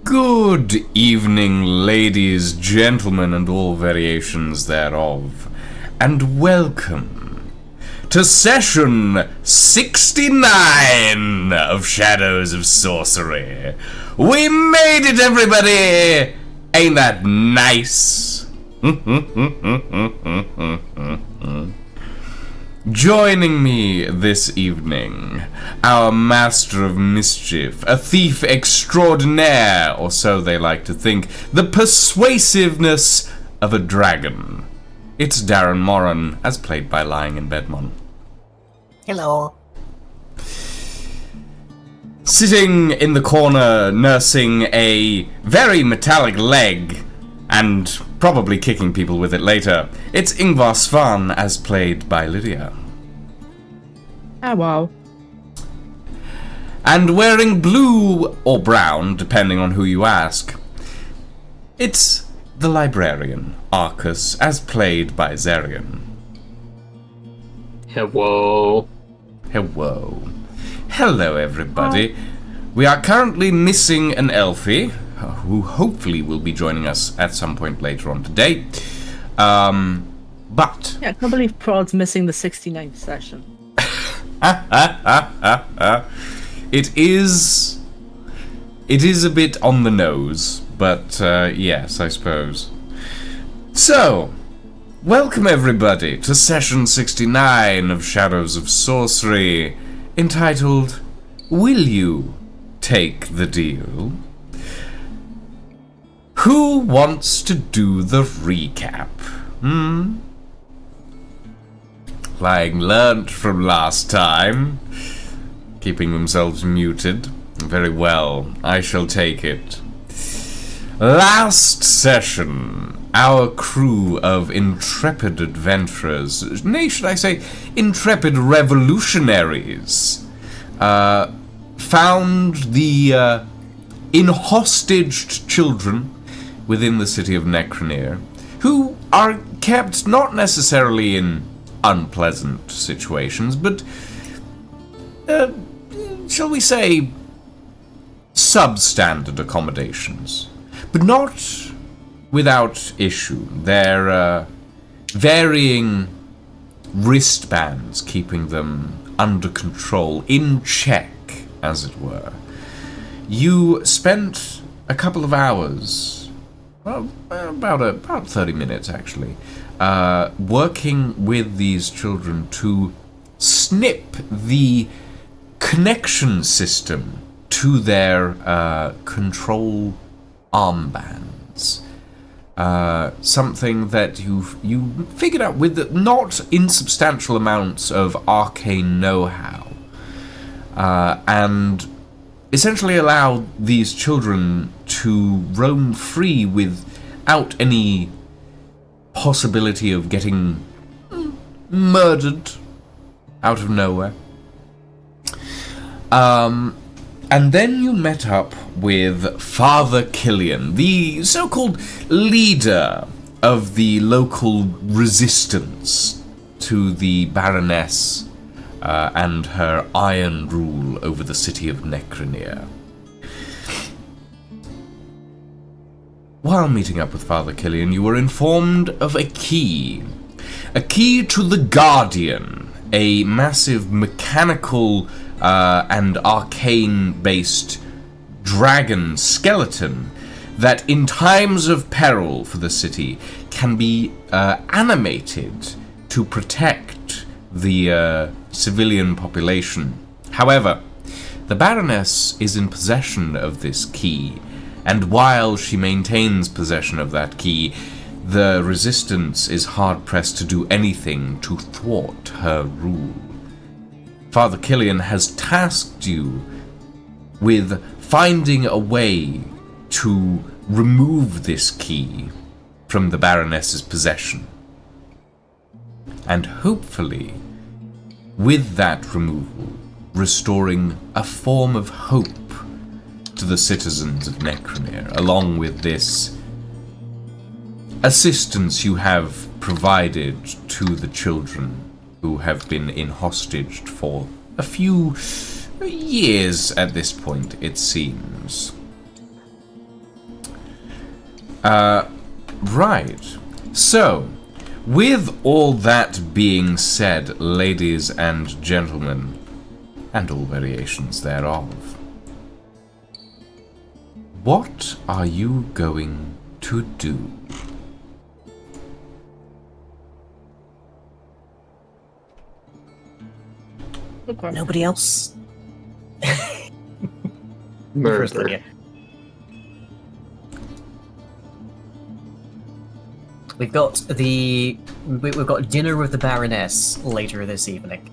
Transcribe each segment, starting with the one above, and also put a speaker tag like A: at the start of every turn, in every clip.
A: Good evening, ladies, gentlemen, and all variations thereof, and welcome to session 69 of Shadows of Sorcery. We made it, everybody! Ain't that nice? Joining me this evening, our master of mischief, a thief extraordinaire, or so they like to think, the persuasiveness of a dragon. It's Darren Moran, as played by Lying in Bedmon.
B: Hello.
A: Sitting in the corner, nursing a very metallic leg, and probably kicking people with it later, it's Ingvar Svan, as played by Lydia.
C: Oh, wow.
A: And wearing blue or brown, depending on who you ask, it's the librarian, Arcus, as played by Zerion.
D: Hello.
A: Hello. Hello, everybody. We are currently missing an Elfie, who hopefully will be joining us at some point later on today. But...
C: Yeah, I can't believe Prod's missing the 69th session.
A: It is a bit on the nose, but yes, I suppose. So, welcome everybody to session 69 of Shadows of Sorcery, entitled, Will You Take the Deal? Who wants to do the recap? Lying learnt from last time, keeping themselves muted. Very well, I shall take it. Last session, our crew of intrepid adventurers, nay, should I say, intrepid revolutionaries, found the in-hostaged children within the city of Necronir, who are kept not necessarily in unpleasant situations, but, shall we say, substandard accommodations. But not without issue. Their varying wristbands keeping them under control, in check, as it were. You spent a couple of hours, well, about 30 minutes actually, working with these children to snip the connection system to their control armbands. Something that you figured out with not insubstantial amounts of arcane know-how, and essentially allowed these children to roam free without any possibility of getting murdered out of nowhere. And then you met up with Father Killian, the so-called leader of the local resistance to the Baroness and her iron rule over the city of Necronir. While meeting up with Father Killian, you were informed of a key to the Guardian, a massive mechanical and arcane-based dragon skeleton that in times of peril for the city can be animated to protect the civilian population. However, the Baroness is in possession of this key, and while she maintains possession of that key, the Resistance is hard-pressed to do anything to thwart her rule. Father Killian has tasked you with finding a way to remove this key from the Baroness's possession. And hopefully, with that removal, restoring a form of hope to the citizens of Necronir, along with this assistance you have provided to the children who have been in hostage for a few years at this point, it seems. Right. So, with all that being said, ladies and gentlemen, and all variations thereof, what are you going to do?
C: Okay.
B: Nobody else?
D: Murder.
B: First, Lydia. We've got dinner with the Baroness later this evening.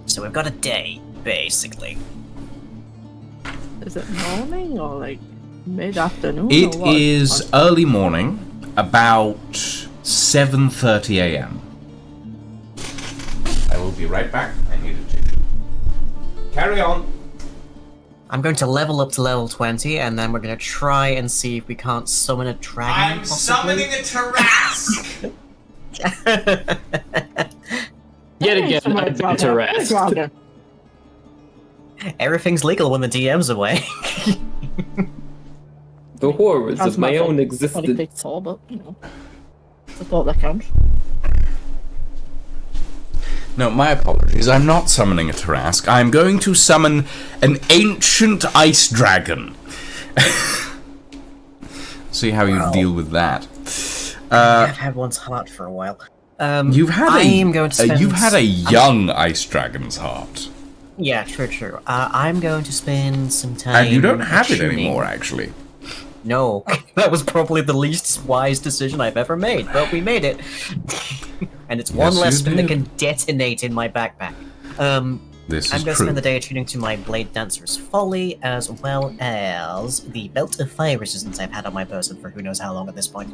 B: So we've got a day, basically.
C: Is it morning or like mid-afternoon?
A: It
C: or what?
A: is early morning, about 7:30 a.m. I will be right back. I need a ticket. Carry on.
B: I'm going to level up to level 20, and then we're going to try and see if we can't summon a dragon.
A: I'm summoning a Tarrasque!
D: Yet again, I'm interested.
B: Everything's legal when the DM's away.
D: The horrors
C: That's
D: of my own
C: Only
D: existence.
C: takes all, but you know, I thought that counts.
A: No, my apologies. I'm not summoning a Tarrasque. I'm going to summon an ancient ice dragon. See how you deal with that.
B: I've had one's heart for a while.
A: You've had
B: you've
A: had a young ice dragon's heart.
B: Yeah, true. I'm going to spend some time.
A: And you don't have it
B: tuning.
A: anymore, actually.
B: No, that was probably the least wise decision I've ever made, but we made it. And it's one
A: Yes,
B: less
A: you
B: thing that
A: did.
B: can detonate in my backpack.
A: This
B: I'm
A: is
B: going to
A: true.
B: spend the day attuning to my Blade Dancer's Folly, as well as the Belt of Fire Resistance I've had on my person for who knows how long at this point.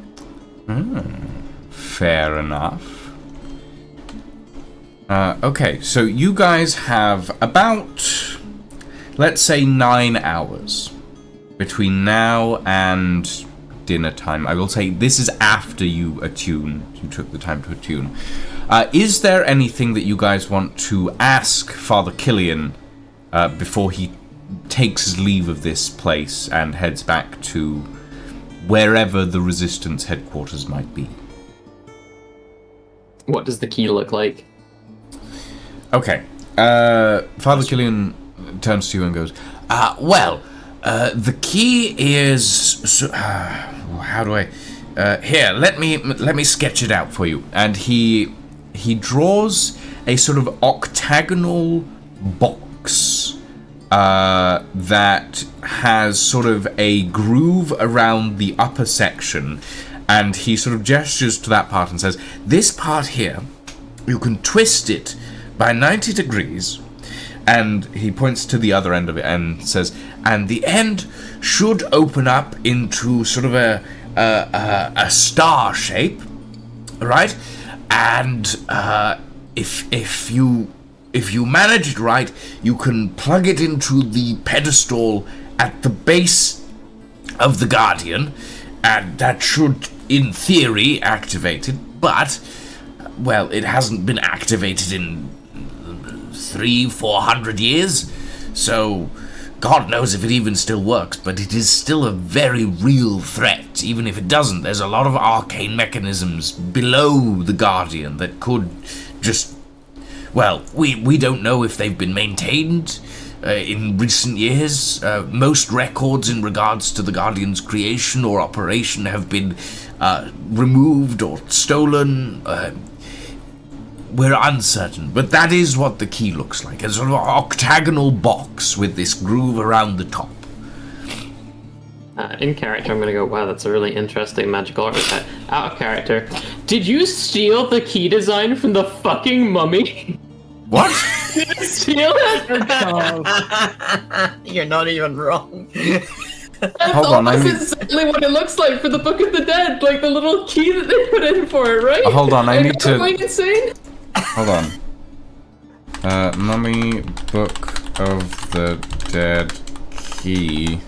A: Fair enough. Okay, so you guys have about, let's say, 9 hours between now and dinner time. I will say this is after you attune. You took the time to attune. Is there anything that you guys want to ask Father Killian before he takes his leave of this place and heads back to wherever the Resistance headquarters might be?
D: What does the key look like?
A: Okay. Father Killian turns to you and goes, the key is... how do I... here, let me sketch it out for you. And he draws a sort of octagonal box that has sort of a groove around the upper section, and he sort of gestures to that part and says, this part here, you can twist it by 90 degrees, and he points to the other end of it and says, and the end should open up into sort of a star shape, right? And if you manage it right, you can plug it into the pedestal at the base of the Guardian, and that should, in theory, activate it. But, well, it hasn't been activated in 300-400 years, so God knows if it even still works, but it is still a very real threat. Even if it doesn't, there's a lot of arcane mechanisms below the Guardian that could just... Well, we don't know if they've been maintained in recent years. Most records in regards to the Guardian's creation or operation have been removed or stolen. We're uncertain, but that is what the key looks like. A sort of octagonal box with this groove around the top.
D: In character, I'm gonna go, wow, that's a really interesting magical art. Out of character, did you steal the key design from the fucking mummy?
A: What?
D: Did you steal it?
B: You're not even wrong.
D: That's
A: Hold on, I
D: almost
A: need-
D: exactly what it looks like for the Book of the Dead, like the little key that they put in for it, right?
A: Hold on, I need to-
D: Am I going insane?
A: Hold on. Mummy Book of the Dead Key.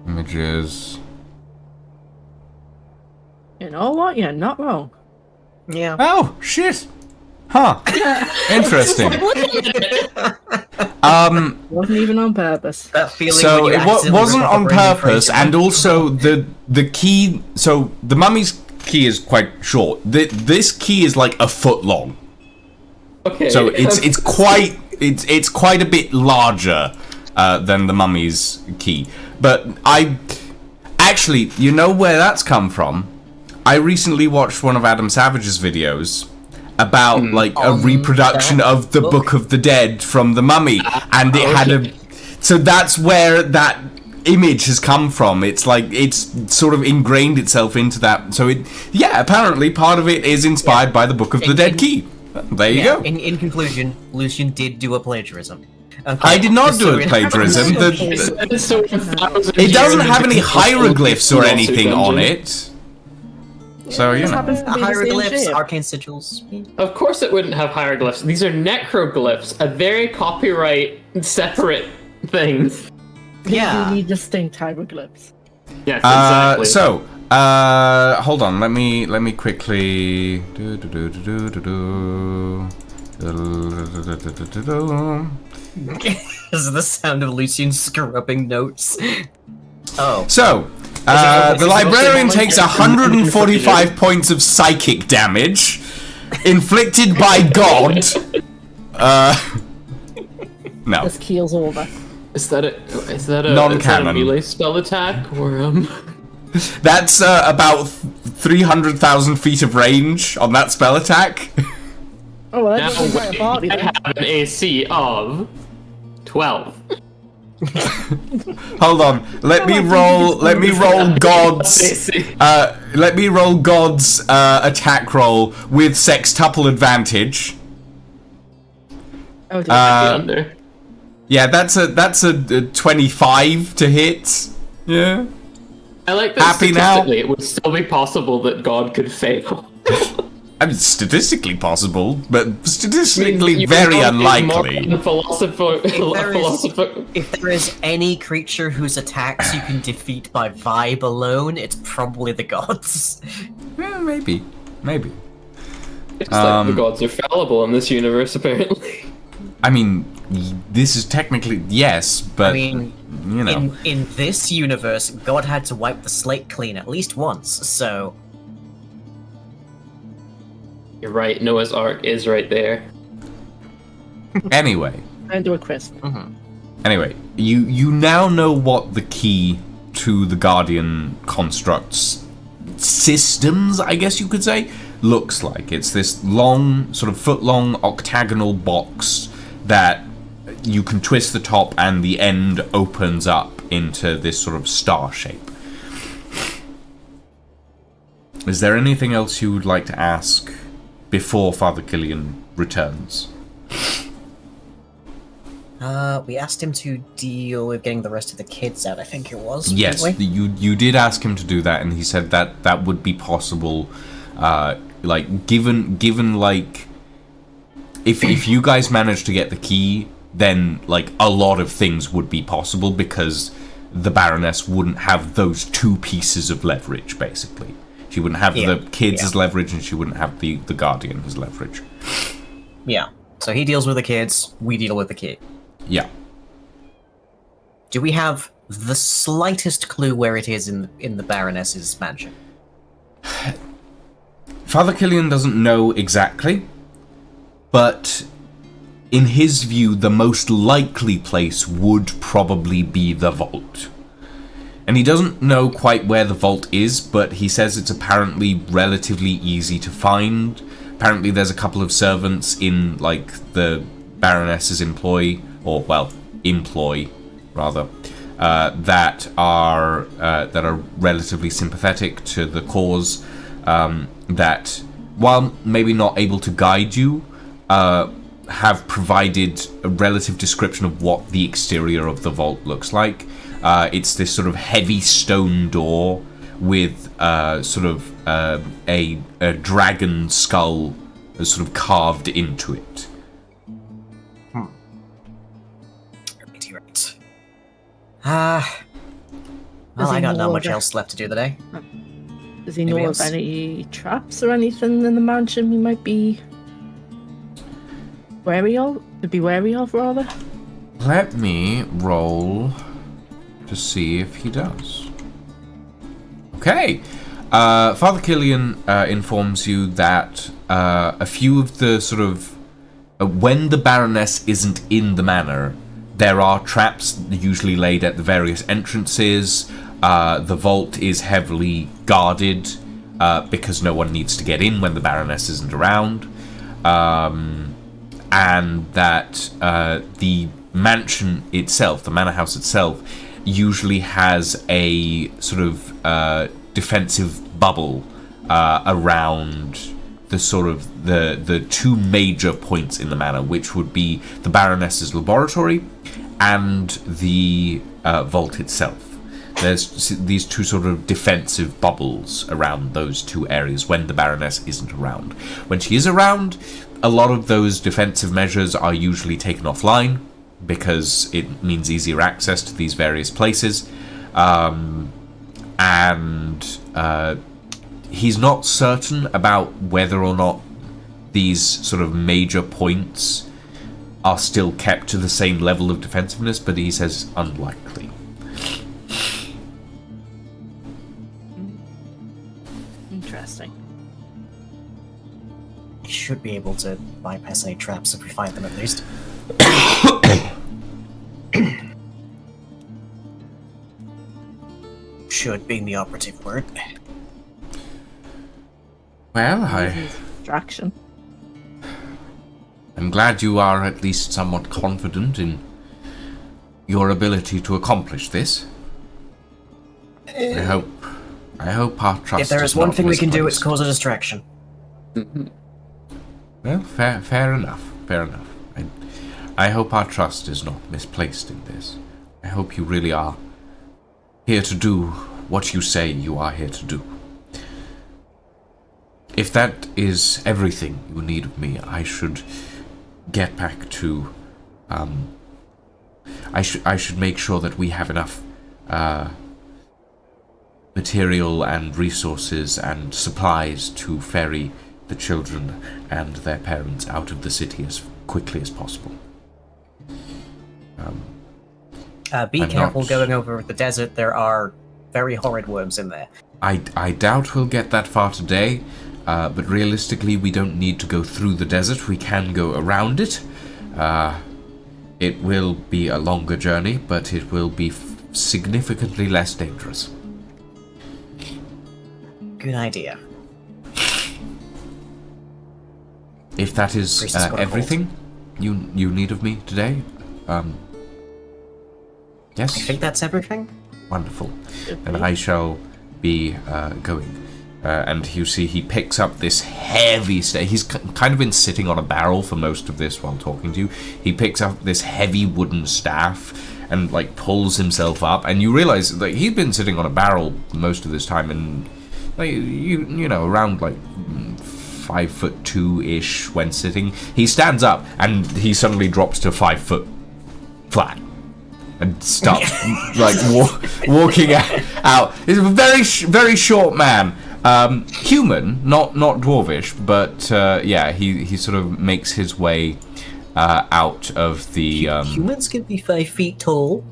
A: Images.
C: You know what? You're not wrong.
B: Yeah.
A: Oh, shit! Huh. Interesting.
C: Wasn't even on purpose.
B: That feeling
A: So
B: when you
A: it
B: accidentally
A: wasn't
B: rip off a
A: on
B: brand new
A: purpose,
B: phrase.
A: and also the key. So the mummy's key is quite short. This key is like a foot long.
D: Okay.
A: So it's quite a bit larger than the mummy's key. But actually, you know where that's come from? I recently watched one of Adam Savage's videos about like a reproduction of the Book of the Dead from the Mummy, and it had a. So that's where that image has come from. It's like it's sort of ingrained itself into that. So apparently part of it is inspired by the Book of the Dead key. There you go.
B: In conclusion, Lucian did do a plagiarism. Okay,
A: I did not
B: just
A: do
B: so
A: a
B: we-
A: plagiarism. It doesn't have any hieroglyphs or anything on it. So, you
C: This
A: know.
C: happens to be the same
B: Hieroglyphs,
C: shape.
B: arcane sigils.
D: Of course it wouldn't have hieroglyphs. These are necroglyphs, a very copyright separate thing.
B: Yeah.
C: You need distinct hieroglyphs.
D: Yes, exactly.
A: So, hold on. Let me quickly.
B: This is the sound of Lucian scrubbing notes. Oh.
A: So, the librarian takes 145 points of psychic damage, inflicted by God. No.
C: This keel's over.
D: Is that a
A: Non-canon.
D: melee spell attack or
A: That's about 300,000 feet of range on that spell attack.
C: Oh, well,
D: Now
C: that's a
D: wait,
C: party
D: I
C: then.
D: have an AC of 12.
A: Hold on. Let me roll God's.
D: AC.
A: Let me roll God's attack roll with sextuple advantage.
C: Oh, dear.
D: Under.
A: Yeah, that's a 25 to hit. Yeah.
D: I like that
A: Happy now?
D: statistically it would still be possible that God could fail.
A: I mean, statistically possible, but statistically
D: You
A: very
D: would not be
A: unlikely.
D: more philosopher.
B: If there is any creature whose attacks you can defeat by vibe alone, it's probably the gods.
A: Yeah, maybe.
D: It's like the gods are fallible in this universe, apparently.
A: I mean, this is technically yes, but
B: I mean,
A: you know.
B: in this universe, God had to wipe the slate clean at least once, so
D: You're right, Noah's Ark is right there.
A: Anyway,
C: And do a crisp.
A: Anyway, you now know what the key to the Guardian construct's systems, I guess you could say, looks like. It's this long, sort of foot-long octagonal box that you can twist the top and the end opens up into this sort of star shape. Is there anything else you would like to ask before Father Killian returns?
B: we asked him to deal with getting the rest of the kids out, I think it was.
A: Yes,
B: didn't we?
A: you did ask him to do that, and he said that would be possible. Like given like if you guys managed to get the key, then like a lot of things would be possible because the Baroness wouldn't have those two pieces of leverage. Basically, she wouldn't have the kids as leverage, and she wouldn't have the Guardian as leverage.
B: Yeah. So he deals with the kids, we deal with the kid.
A: Yeah.
B: Do we have the slightest clue where it is in the Baroness's mansion?
A: Father Killian doesn't know exactly, but in his view, the most likely place would probably be the vault. And he doesn't know quite where the vault is, but he says it's apparently relatively easy to find. Apparently there's a couple of servants in, like, the Baroness's employ, rather, that are relatively sympathetic to the cause, that, while maybe not able to guide you, have provided a relative description of what the exterior of the vault looks like. It's this sort of heavy stone door with sort of a dragon skull sort of carved into it.
B: Right. Well,
C: Does he
B: I got
C: know
B: not much
C: the-
B: else left to do today.
C: Does he
B: Maybe
C: know
B: else?
C: of any traps or anything in the mansion we might be wary of? To be wary of, rather?
A: Let me roll to see if he does. Okay. Father Killian informs you that a few of the sort of... when the Baroness isn't in the manor, there are traps usually laid at the various entrances. The vault is heavily guarded because no one needs to get in when the Baroness isn't around. And that the mansion itself, the manor house itself, usually has a sort of defensive bubble around the sort of the two major points in the manor, which would be the Baroness's laboratory and the vault itself. There's these two sort of defensive bubbles around those two areas when the Baroness isn't around. When she is around, a lot of those defensive measures are usually taken offline because it means easier access to these various places. He's not certain about whether or not these sort of major points are still kept to the same level of defensiveness, but he says unlikely.
C: Interesting.
B: We should be able to bypass any traps if we find them at least. Should being the operative word.
A: Well,
C: Distraction.
A: I'm glad you are at least somewhat confident in your ability to accomplish this. I hope our trust.
B: If there is one thing we can do, it's cause a distraction.
A: Well, fair enough. Fair enough. I hope our trust is not misplaced in this. I hope you really are here to do what you say you are here to do. If that is everything you need of me, I should get back to... I should make sure that we have enough material and resources and supplies to ferry the children and their parents out of the city as quickly as possible.
B: Be careful going over the desert. There are very horrid worms in there.
A: I doubt we'll get that far today, but realistically we don't need to go through the desert. We can go around it. It will be a longer journey, but it will be significantly less dangerous.
B: Good idea.
A: If that is everything you need of me today, yes?
B: I think that's everything.
A: Wonderful. And I shall be going. And you see he picks up this heavy he's kind of been sitting on a barrel for most of this while talking to you. He picks up this heavy wooden staff and like pulls himself up, and you realize that he's been sitting on a barrel most of this time, and like you know, around like 5'2" when sitting. He stands up and he suddenly drops to 5 foot flat and starts like walking out. He's a very short man. Human, not dwarvish, but yeah, he sort of makes his way out of the...
B: Humans can be 5 feet tall.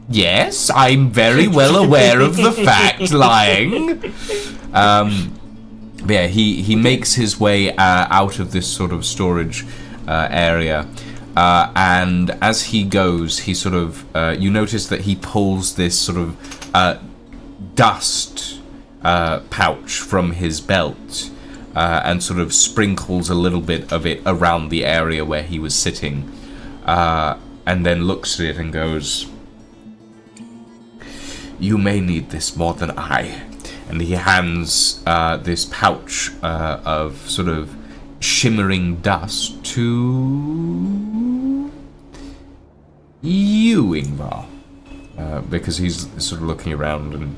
A: Yes, I'm very well aware of the fact, lying. Yeah, he makes his way out of this sort of storage area, and as he goes, he sort of... you notice that he pulls this sort of dust pouch from his belt and sort of sprinkles a little bit of it around the area where he was sitting, and then looks at it and goes, "You may need this more than I." And he hands this pouch of sort of shimmering dust to you, Ingvar, because he's sort of looking around, and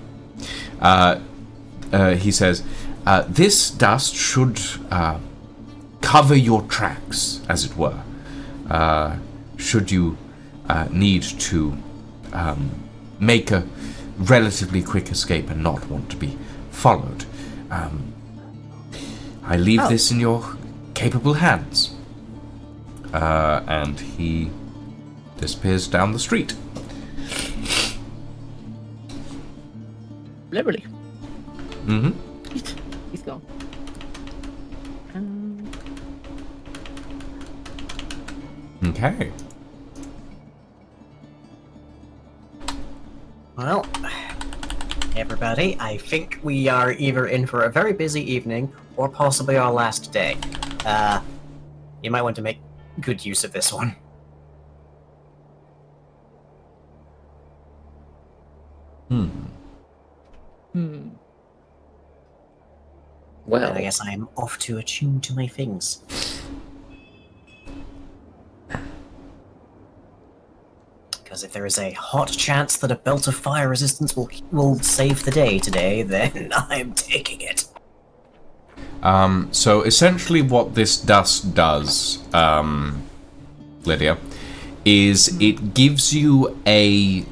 A: he says, "This dust should cover your tracks, as it were, should you need to make a relatively quick escape and not want to be followed. I leave this in your capable hands." And he disappears down the street.
C: Literally.
A: Mm-hmm.
C: He's gone.
A: Okay.
B: Well, everybody, I think we are either in for a very busy evening or possibly our last day. You might want to make good use of this one.
D: Well,
B: And I guess I am off to attune to my things. Because if there is a hot chance that a belt of fire resistance will save the day today, then I'm taking it.
A: So essentially what this dust does, Lydia, is it gives you a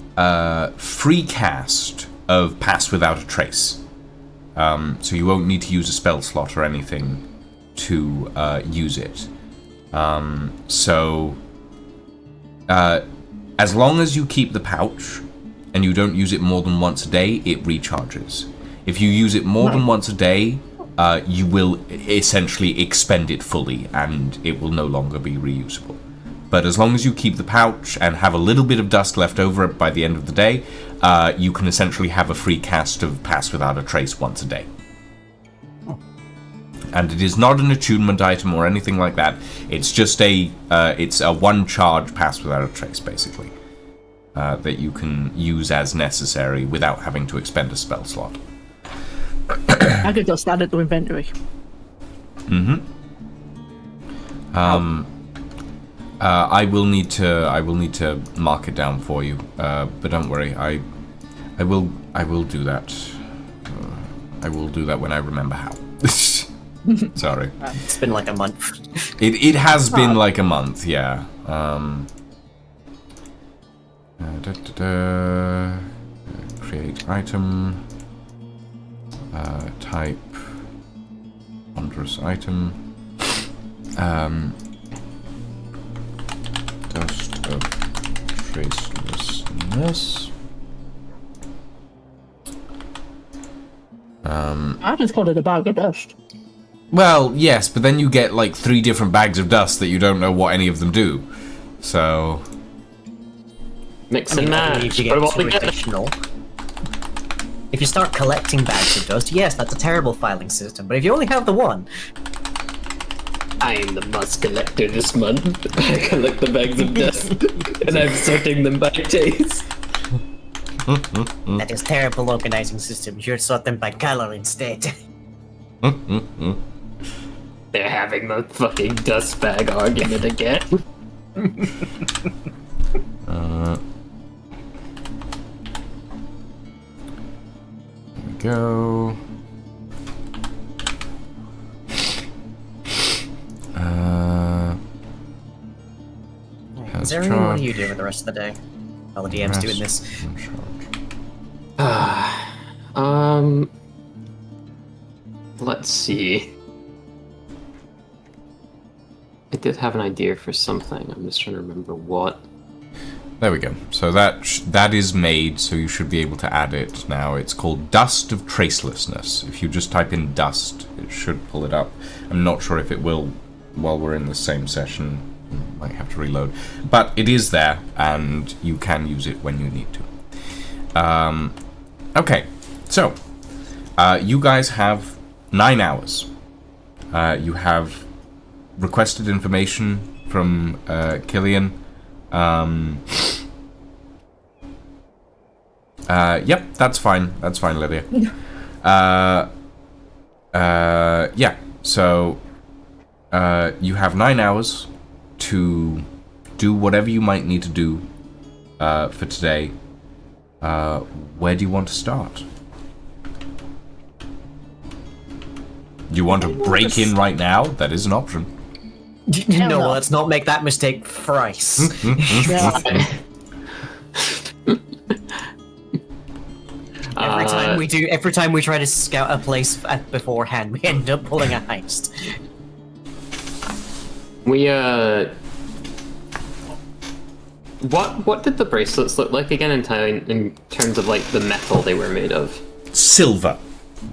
A: free cast of Pass Without a Trace. So you won't need to use a spell slot or anything to use it. As long as you keep the pouch and you don't use it more than once a day, it recharges. If you use it more than once a day, you will essentially expend it fully and it will no longer be reusable. But as long as you keep the pouch and have a little bit of dust left over it by the end of the day, you can essentially have a free cast of Pass Without a Trace once a day. And it is not an attunement item or anything like that. It's just it's a one-charge Pass Without a Trace, basically, that you can use as necessary without having to expend a spell slot.
C: I could just add it to inventory.
A: I will need to mark it down for you, but don't worry, I will do that. I will do that when I remember how. Sorry.
B: It's been like a month.
A: It has been like a month, yeah. Create item. Type. Wondrous item. Dust of tracelessness.
C: I just called it a bag of dust.
A: Well, yes, but then you get like 3 different bags of dust that you don't know what any of them do. So
D: mix and
B: I believe
D: match.
B: you
D: Put
B: get
D: them all
B: 2
D: together.
B: additional. If you start collecting bags of dust, yes, that's a terrible filing system. But if you only have the one,
D: I am the must collector this month. I collect the bags of dust, and I'm sorting them by taste.
B: that is terrible organizing system. You should sort them by color instead.
D: They're having the fucking dust bag argument again.
A: There we go.
B: Zarian, what are you doing the rest of the day? While the DM's doing this.
D: Let's see. I did have an idea for something. I'm just trying to remember what.
A: There we go. So that is made, so you should be able to add it now. It's called Dust of Tracelessness. If you just type in dust, it should pull it up. I'm not sure if it will while we're in the same session. Might have to reload. But it is there, and you can use it when you need to. Okay, so you guys have 9 hours. You have requested information from Killian. Yep, that's fine. That's fine, Lydia. Yeah, so you have 9 hours to do whatever you might need to do for today. Where do you want to start? Do you want to break in right now? That is an option.
B: No, let's not make that mistake thrice.
C: Yeah.
B: Every time we try to scout a place beforehand, we end up pulling a heist.
D: What did the bracelets look like again in terms of like the metal they were made of?
A: Silver.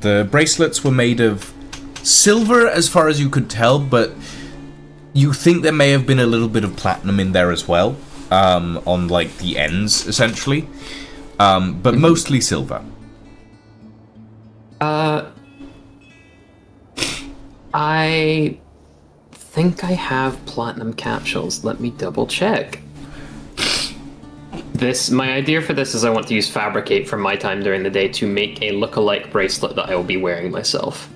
A: The bracelets were made of silver as far as you could tell, but you think there may have been a little bit of platinum in there as well, on like the ends essentially, but mostly silver.
D: I think I have platinum capsules. Let me double check. My idea for this is I want to use Fabricate from my time during the day to make a look-alike bracelet that I will be wearing myself.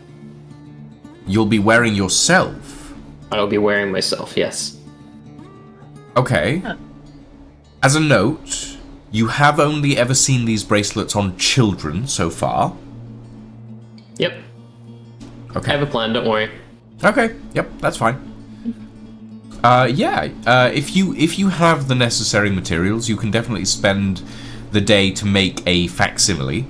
A: You'll be wearing yourself?
D: I will be wearing myself, yes.
A: Okay. As a note, you have only ever seen these bracelets on children so far.
D: Yep.
A: Okay.
D: I have a plan, don't worry.
A: Okay, yep, that's fine. If you have the necessary materials, you can definitely spend the day to make a facsimile.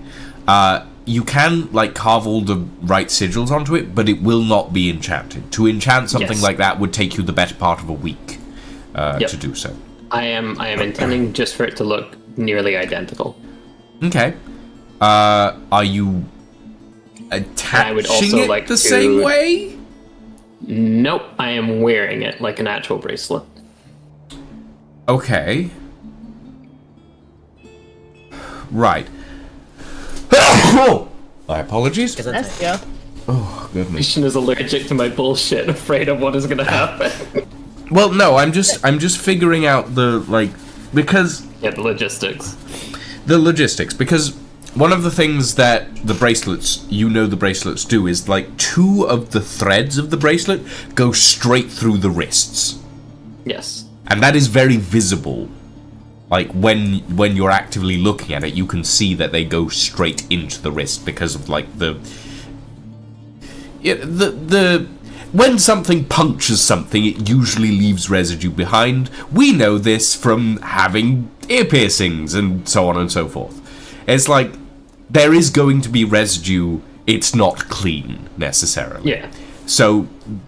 A: You can, like, carve all the right sigils onto it, but it will not be enchanted. To enchant something like that would take you the better part of a week to do so.
D: I am intending just for it to look nearly identical.
A: Okay. Are you attaching
D: I would also
A: it
D: like
A: the
D: to...
A: same way?
D: Nope, I am wearing it like an actual bracelet.
A: Okay. Right. My apologies.
C: Yes, yeah.
A: Oh, goodness.
D: Lucian is allergic to my bullshit, afraid of what is gonna happen.
A: Well, no, I'm just figuring out the, because...
D: Yeah, the logistics.
A: The logistics, because one of the things that the bracelets do is, 2 of the threads of the bracelet go straight through the wrists.
D: Yes.
A: And that is very visible. Like, when you're actively looking at it, you can see that they go straight into the wrist because of, when something punctures something, it usually leaves residue behind. We know this from having ear piercings and so on and so forth. It's like, there is going to be residue, it's not clean, necessarily.
D: Yeah.
A: So,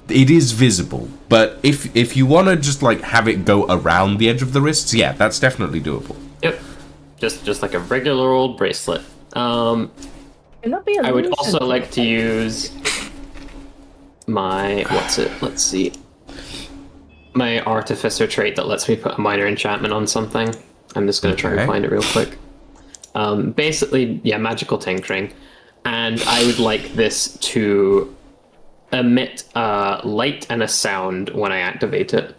A: it is visible. But if you want to just, have it go around the edge of the wrists, yeah, that's definitely doable.
D: Yep. Just like a regular old bracelet.
C: Can that be a
D: I would
C: Lucian
D: also like to
C: thing?
D: use my... Let's see. My Artificer trait that lets me put a minor enchantment on something. I'm just going to try and find it real quick. Basically, yeah, magical tinkering. And I would like this to emit a light and a sound when I activate it.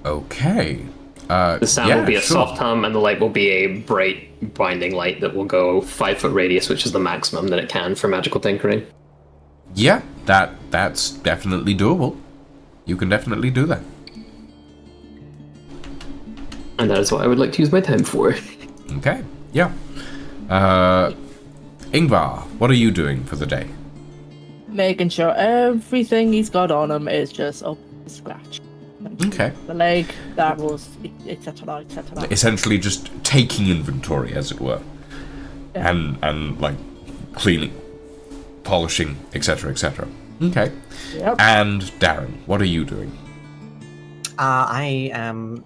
A: Okay.
D: The sound will be a soft hum, and the light will be a bright binding light that will go 5-foot radius, which is the maximum that it can for magical tinkering.
A: Yeah, that's definitely doable. You can definitely do that.
D: And that is what I would like to use my time for.
A: Okay, yeah. Ingvar, what are you doing for the day?
C: Making sure everything he's got on him is just up to scratch.
A: Okay.
C: The leg, that was, etc., etc.
A: Essentially just taking inventory, as it were.
C: Yeah.
A: And cleaning, polishing, etc., etc. Okay.
C: Yep.
A: And Darren, what are you doing?
B: I am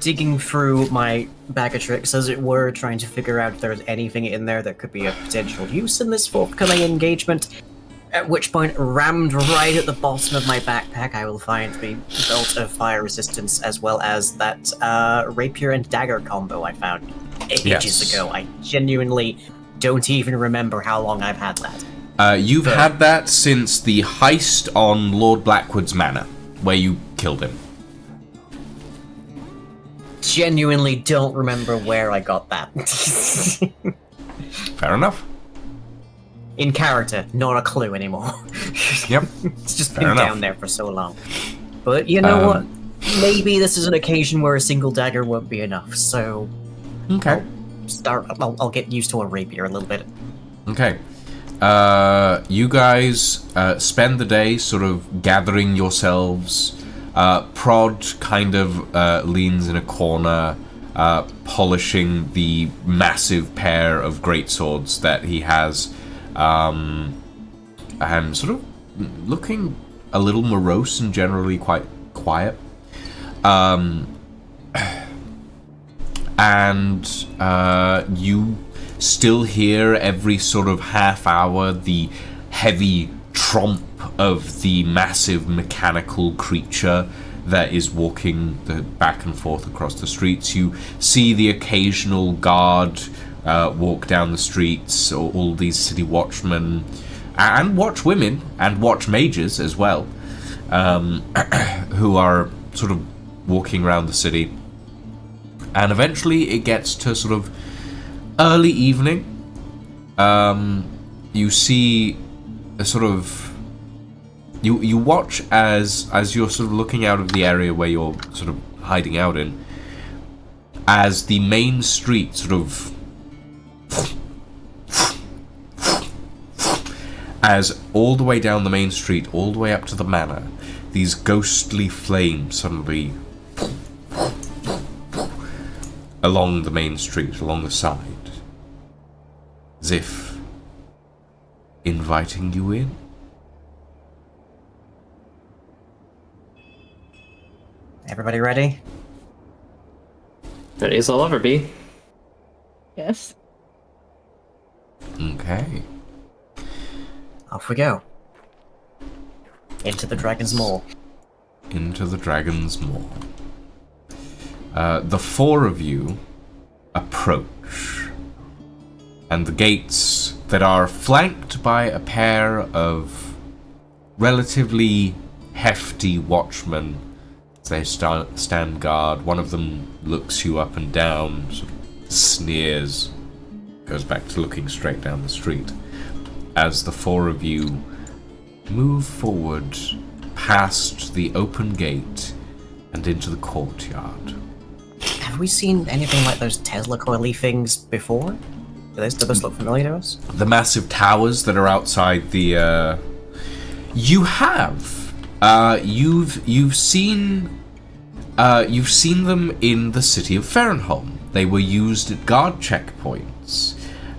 B: digging through my bag of tricks, as it were, trying to figure out if there's anything in there that could be of potential use in this forthcoming engagement. At which point, rammed right at the bottom of my backpack, I will find the belt of fire resistance, as well as that rapier and dagger combo I found ages ago. I genuinely don't even remember how long I've had that.
A: You've had that since the heist on Lord Blackwood's manor, where you killed him.
B: Genuinely don't remember where I got that.
A: Fair enough.
B: In character, not a clue anymore.
A: Yep.
B: It's just
A: Fair
B: been
A: enough.
B: down there for so long. But you know what? Maybe this is an occasion where a single dagger won't be enough, so
A: Okay.
B: I'll get used to a rapier a little bit.
A: Okay. You guys spend the day sort of gathering yourselves. Prod kind of leans in a corner, polishing the massive pair of greatswords that he has, and sort of looking a little morose and generally quite quiet. and you still hear every sort of half hour the heavy tromp of the massive mechanical creature that is walking back and forth across the streets. You see the occasional guard walk down the streets, or all these city watchmen, and watch women, and watch mages as well, who are sort of walking around the city. And eventually it gets to sort of early evening. You see a sort of... You watch as you're sort of looking out of the area where you're sort of hiding out in, as the main street sort of... As all the way down the main street, all the way up to the manor, these ghostly flames suddenly... along the main street, along the side, as if inviting you in.
B: Everybody ready?
D: Ready as I'll ever be.
C: Yes.
A: Okay.
B: Off we go. Into the Dragon's Maw.
A: Into the Dragon's Maw. The four of you approach, and the gates that are flanked by a pair of relatively hefty watchmen. They stand guard. One of them looks you up and down, sort of sneers, goes back to looking straight down the street. As the four of you move forward past the open gate and into the courtyard.
B: Have we seen anything like those Tesla coily things before? Do those look familiar to us?
A: The massive towers that are outside the... You have. You've seen them in the city of Fahrenholm. They were used at guard checkpoints.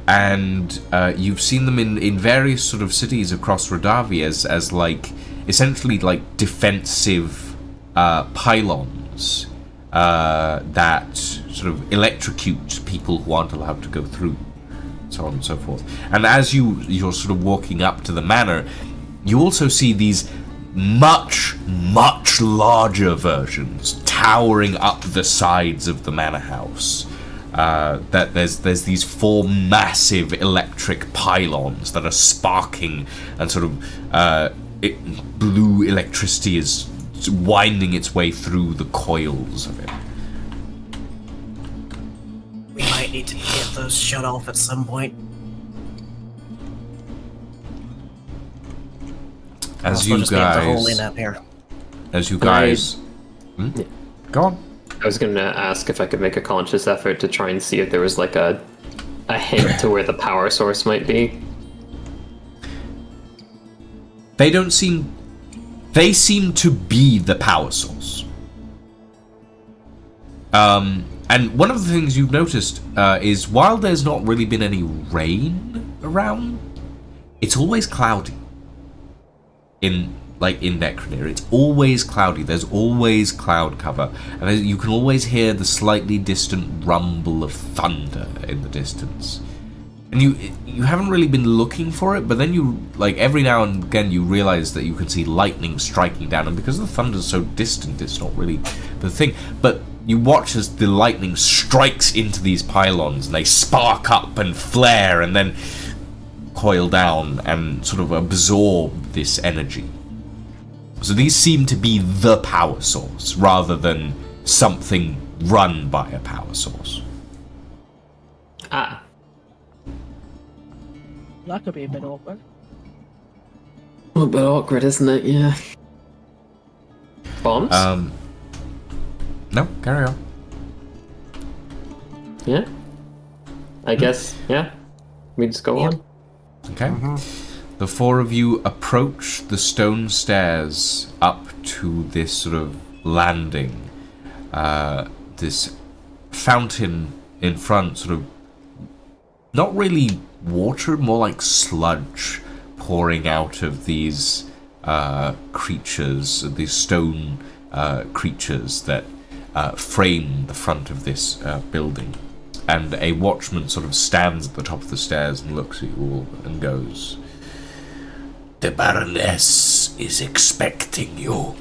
A: And you've seen them in various sort of cities across Rodavia as like, essentially like defensive pylons that sort of electrocute people who aren't allowed to go through, so on and so forth. And as you're sort of walking up to the manor, you also see these much, much larger versions towering up the sides of the manor house. That there's these four massive electric pylons that are sparking, and sort of blue electricity is winding its way through the coils of it.
B: We might need to get those shut off at some point.
A: As you guys, go on.
D: I was going to ask if I could make a conscious effort to try and see if there was like a hint to where the power source might be.
A: They seem to be the power source. And one of the things you've noticed is while there's not really been any rain around, it's always cloudy. In Necronir, it's always cloudy. There's always cloud cover, and you can always hear the slightly distant rumble of thunder in the distance. And you haven't really been looking for it, but then you, like, every now and again you realize that you can see lightning striking down, and because the thunder's so distant, it's not really the thing. But you watch as the lightning strikes into these pylons, and they spark up and flare, and then coil down and sort of absorb this energy. So these seem to be the power source, rather than something run by a power source.
D: Ah.
C: That could be a bit awkward.
D: A bit awkward, isn't it? Yeah. Bombs?
A: No, carry on.
D: Yeah. I guess, yeah. We just go on.
A: Okay. The four of you approach the stone stairs up to this sort of landing. This fountain in front, sort of not really water, more like sludge pouring out of these creatures, these stone creatures that frame the front of this building. And a watchman sort of stands at the top of the stairs and looks at you all and goes, "The Baroness is expecting you."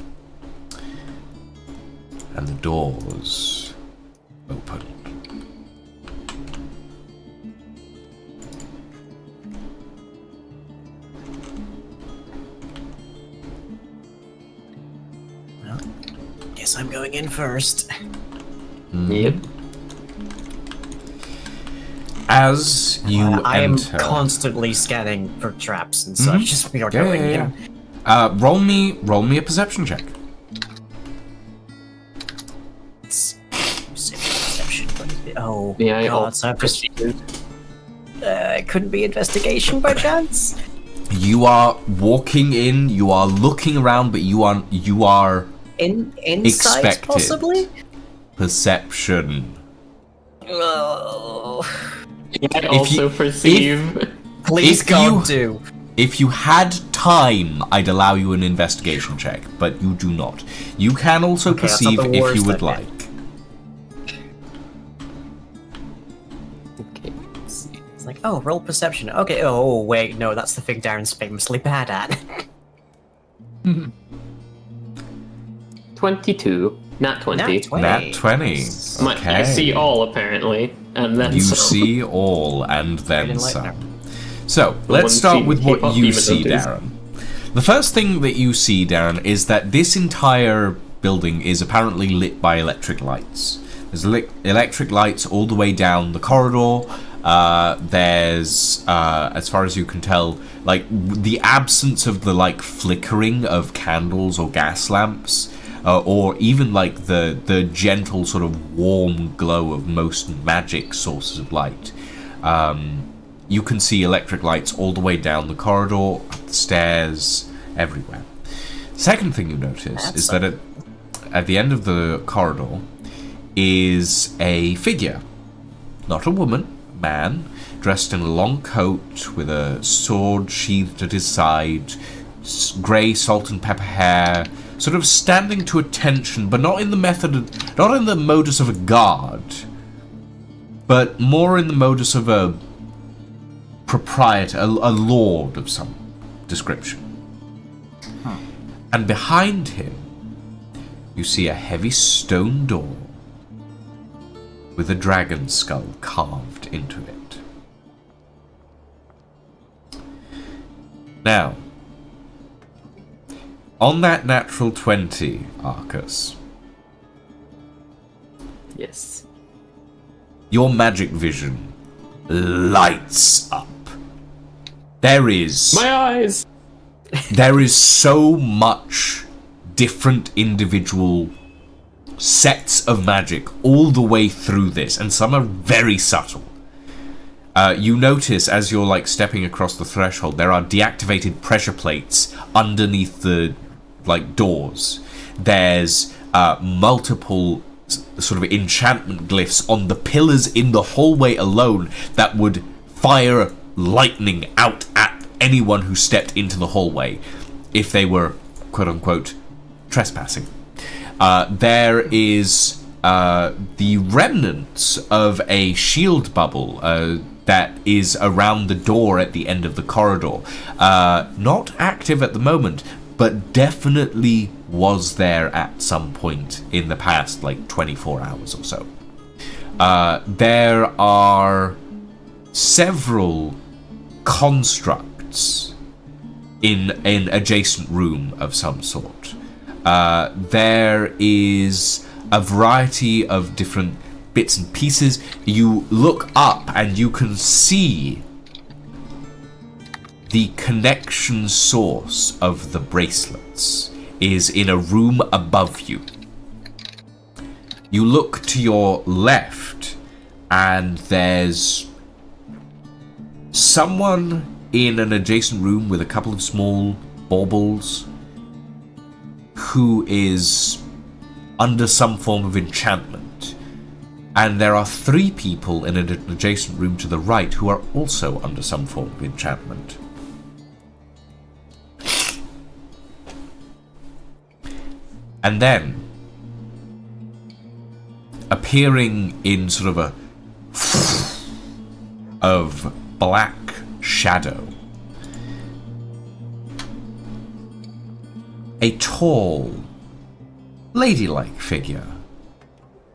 A: And the doors open.
B: Well, guess I'm going in first.
D: Yep.
A: As you
B: I am
A: enter,
B: constantly scanning for traps and such. Just we are
A: yeah,
B: going
A: yeah,
B: in.
A: yeah. Roll me a perception check.
B: It's perception. Oh
D: Yeah,
B: god! So I've just it couldn't be investigation by chance.
A: You are walking in. You are looking around, but you are
B: Insight,
A: expected.
B: possibly.
A: Perception.
B: Oh,
D: I also perceive.
B: please
A: If
B: God
A: you-
B: do.
A: If you had time, I'd allow you an investigation check, but you do not. You can also
B: Okay, that's not
A: perceive
B: the
A: if you
B: worst
A: would
B: I
A: like.
D: Okay.
B: It's like, oh, roll perception. Okay. Oh wait, no, that's the thing Darren's famously bad at.
D: 22. Nat 20.
B: Nat 20.
A: Nat 20. Okay.
D: I see all, apparently. And then
A: You
D: some.
A: see all, and then
B: Enlightener.
A: some. So,
D: The
A: let's
D: one
A: start
D: scene
A: with what
D: K-pop
A: you
D: demon
A: see,
D: notice.
A: Darren. The first thing that you see, Darren, is that this entire building is apparently lit by electric lights. There's electric lights all the way down the corridor. There's, as far as you can tell, like, the absence of the, like, flickering of candles or gas lamps, or even, like, the gentle sort of warm glow of most magic sources of light. You can see electric lights all the way down the corridor, up the stairs, everywhere. Second thing you notice is that at the end of the corridor is a figure. Not a woman, a man, dressed in a long coat with a sword sheathed at his side, grey salt and pepper hair, sort of standing to attention, but not in the modus of a guard, but more in the modus of a proprietor, a lord of some description. And behind him, you see a heavy stone door with a dragon skull carved into it. Now, on that natural 20, Arcus,
D: Yes.
A: your magic vision lights up. There is
D: My eyes!
A: there is so much different individual sets of magic all the way through this, and some are very subtle. You notice as you're like stepping across the threshold, there are deactivated pressure plates underneath the like doors. There's multiple sort of enchantment glyphs on the pillars in the hallway alone that would fire lightning out at anyone who stepped into the hallway if they were quote-unquote trespassing. There is the remnants of a shield bubble that is around the door at the end of the corridor. Not active at the moment, but definitely was there at some point in the past, like 24 hours or so. There are several constructs in an adjacent room of some sort. There is a variety of different bits and pieces. You look up and you can see the connection source of the bracelets is in a room above you. You look to your left and there's someone in an adjacent room with a couple of small baubles who is under some form of enchantment. And there are 3 people in an adjacent room to the right who are also under some form of enchantment. And then appearing in sort of a of black shadow, a tall, ladylike figure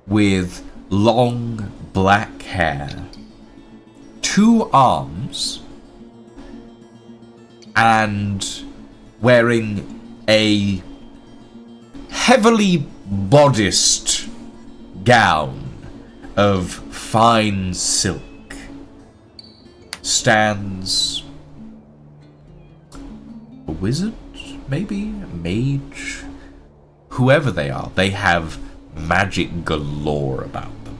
A: with long black hair, 2 arms, and wearing a heavily bodiced gown of fine silk, stands a wizard, maybe a mage, whoever they are. They have magic galore about them.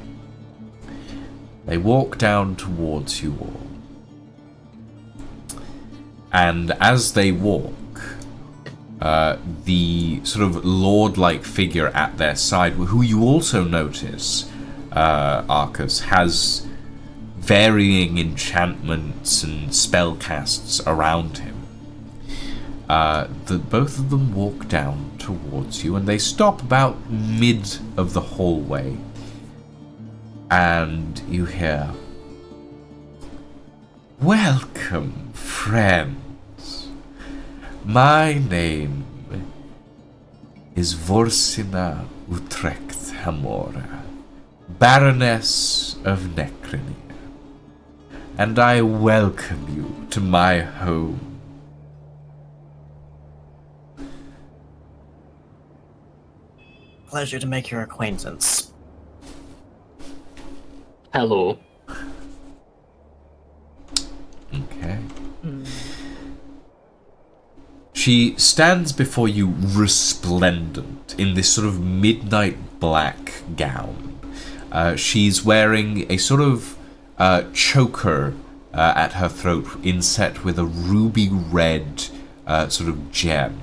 A: They walk down towards you all, and as they walk, the sort of lord-like figure at their side, who you also notice, Arcus, has varying enchantments and spellcasts around him. Both of them walk down towards you, and they stop about mid of the hallway, and you hear, "Welcome, friends. My name is Vorsina Utrecht Hamora, Baroness of Necronia, and I welcome you to my home."
B: Pleasure to make your acquaintance.
D: Hello.
A: Okay. She stands before you resplendent in this sort of midnight black gown. She's wearing a sort of choker at her throat inset with a ruby red sort of gem.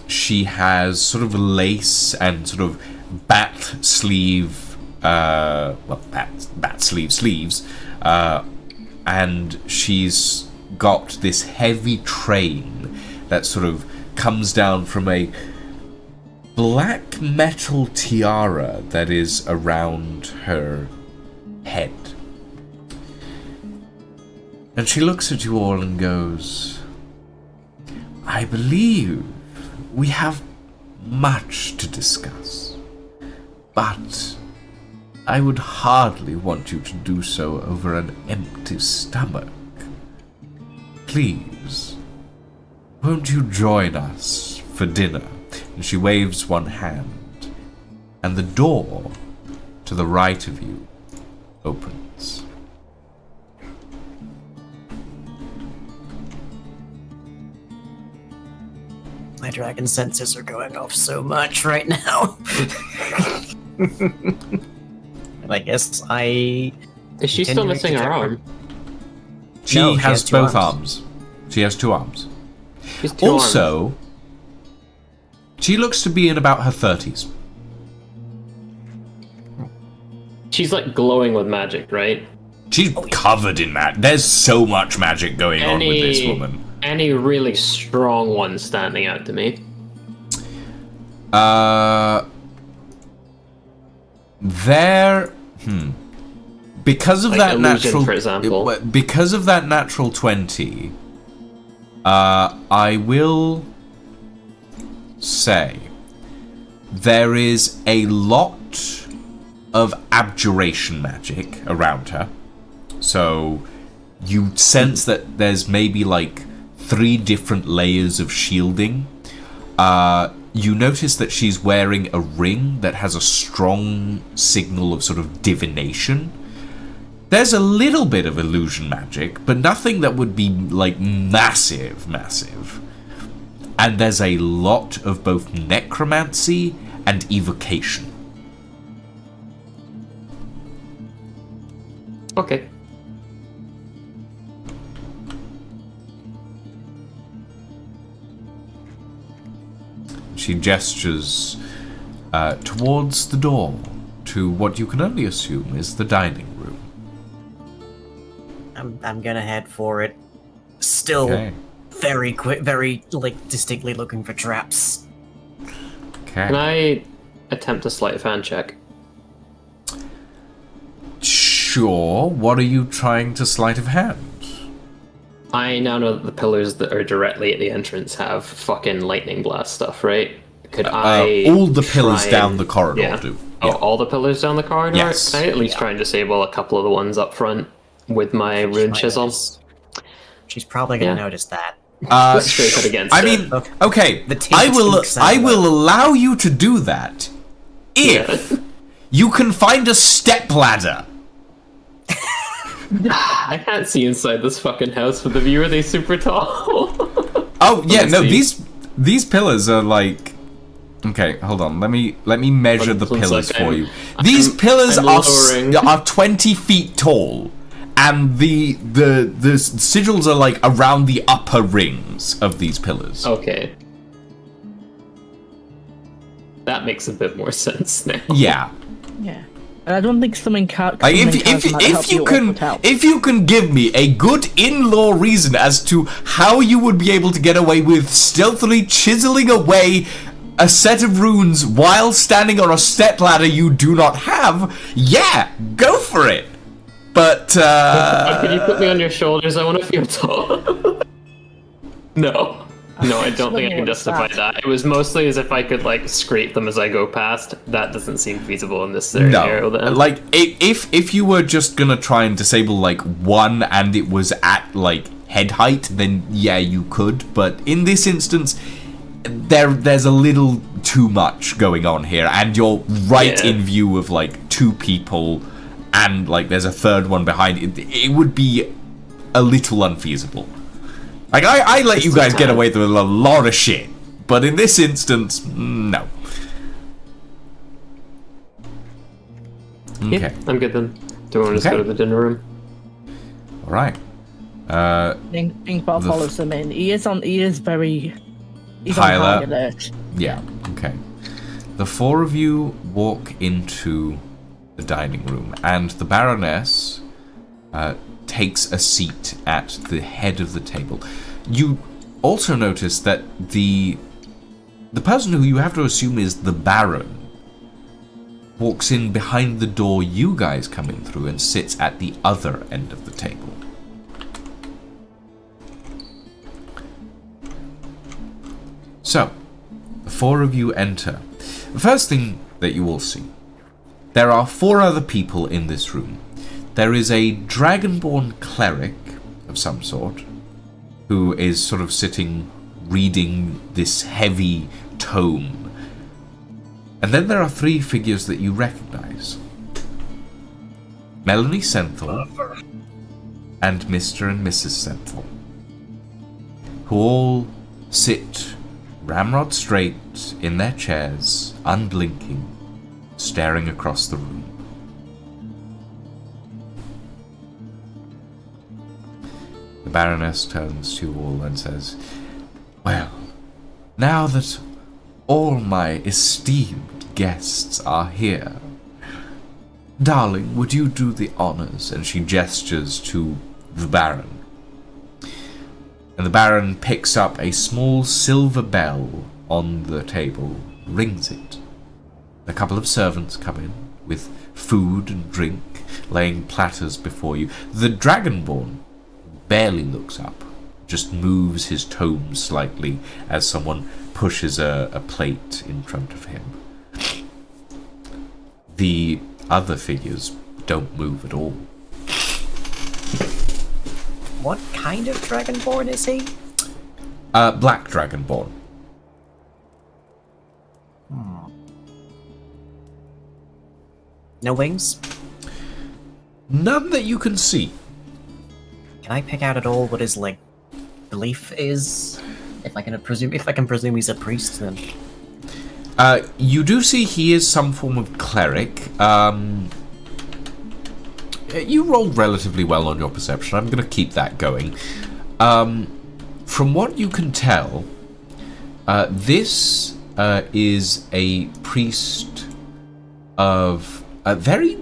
A: She has sort of lace and sort of bat sleeve, bat sleeve sleeves, and she's got this heavy train that sort of comes down from a black metal tiara that is around her head. And she looks at you all and goes, "I believe we have much to discuss, but I would hardly want you to do so over an empty stomach. Please, won't you join us for dinner?" And she waves one hand, and the door to the right of you opens.
B: My dragon senses are going off so much right now. And I guess I...
D: Is she still missing her arm?
A: She
B: No,
A: has
B: two
A: both arms. She has 2 arms.
D: She's 2
A: Also, she looks to be in about her 30s.
D: She's like glowing with magic, right?
A: She's covered in magic. There's so much magic going on with this woman.
D: Any really strong ones standing out to me?
A: Because of
D: Like
A: that
D: Illusion,
A: natural,
D: for example.
A: because of that natural 20, I will say there is a lot of abjuration magic around her. So you sense that there's maybe like 3 different layers of shielding. You notice that she's wearing a ring that has a strong signal of sort of divination. There's a little bit of illusion magic, but nothing that would be like massive. And there's a lot of both necromancy and evocation.
D: Okay.
A: She gestures towards the door to what you can only assume is the dining room.
B: I'm gonna head for it. Still
A: Okay.
B: very quick, very like distinctly looking for traps.
A: Okay.
D: Can I attempt a sleight of hand check.
A: Sure. What are you trying to sleight of hand?
D: I now know that the pillars that are directly at the entrance have fucking lightning blast stuff, right? Could I
A: all the pillars
D: try
A: down
D: and-
A: the corridor
D: yeah.
A: do.
D: Oh,
A: Yeah.
D: all the pillars down the corridor?
A: Yes.
D: Can I at least try and disable a couple of the ones up front with my rune
B: might
D: chisel?
B: notice. She's probably gonna
D: Yeah.
B: notice that.
D: Straight up against
A: I
D: it.
A: mean, okay.
B: The
A: I will.
B: tinks
A: I
B: out.
A: will allow you to do that if
D: Yeah.
A: you can find a stepladder.
D: I can't see inside this fucking house with the view. Are they super tall?
A: Oh yeah,
D: Let me
A: no.
D: see.
A: These pillars are like. Okay, hold on. Let me measure the
D: One
A: pillars
D: sec,
A: for
D: I'm-
A: you. These
D: I'm
A: pillars
D: lowering.
A: are 20 feet tall, and the sigils are like around the upper rings of these pillars.
D: Okay. That makes a bit more sense now.
A: Yeah.
C: Yeah. And I don't think something can't.
A: Like if you can give me a good in-law reason as to how you would be able to get away with stealthily chiseling away a set of runes while standing on a stepladder you do not have, yeah, go for it. But
D: Can you put me on your shoulders? I want to feel tall. No. No, I don't think I can justify that. It was mostly as if I could, like, scrape them as I go past. That doesn't seem feasible in this scenario,
A: no,
D: then.
A: like if you were just gonna try and disable like one and it was at like head height, then yeah, you could. But in this instance, there's a little too much going on here, and you're right
D: Yeah.
A: in view of like two people, and like there's a third one behind it. It would be a little unfeasible. Like I let you guys get away with a lot of shit, but in this instance, no. Okay.
D: I'm good then. Do we want to just
A: Okay.
D: go to the dinner room?
A: All right.
C: Inkbal follows him in. He's on
A: High
C: high
A: alert.
C: alert.
A: Yeah, okay. The four of you walk into the dining room, and the Baroness takes a seat at the head of the table. You also notice that the person who you have to assume is the Baron walks in behind the door you guys come in through and sits at the other end of the table. So, the four of you enter. The first thing that you will see, there are four other people in this room. There is a dragonborn cleric of some sort, who is sort of sitting reading this heavy tome. And then there are three figures that you recognize. Melanie Senthal and Mr. and Mrs. Senthal, who all sit ramrod straight in their chairs, unblinking, staring across the room. The Baroness turns to you all and says, "Well, now that all my esteemed guests are here, darling, would you do the honors?" And she gestures to the Baron. And the Baron picks up a small silver bell on the table, rings it. A couple of servants come in with food and drink, laying platters before you. The Dragonborn barely looks up, just moves his tome slightly as someone pushes a plate in front of him. The other figures don't move at all.
B: What kind of dragonborn is he?
A: Black Dragonborn.
B: No wings?
A: None that you can see.
B: Can I pick out at all what his like belief is? If I can presume he's a priest, then
A: You do see he is some form of cleric. You rolled relatively well on your perception. I'm going to keep that going. From what you can tell, this is a priest of very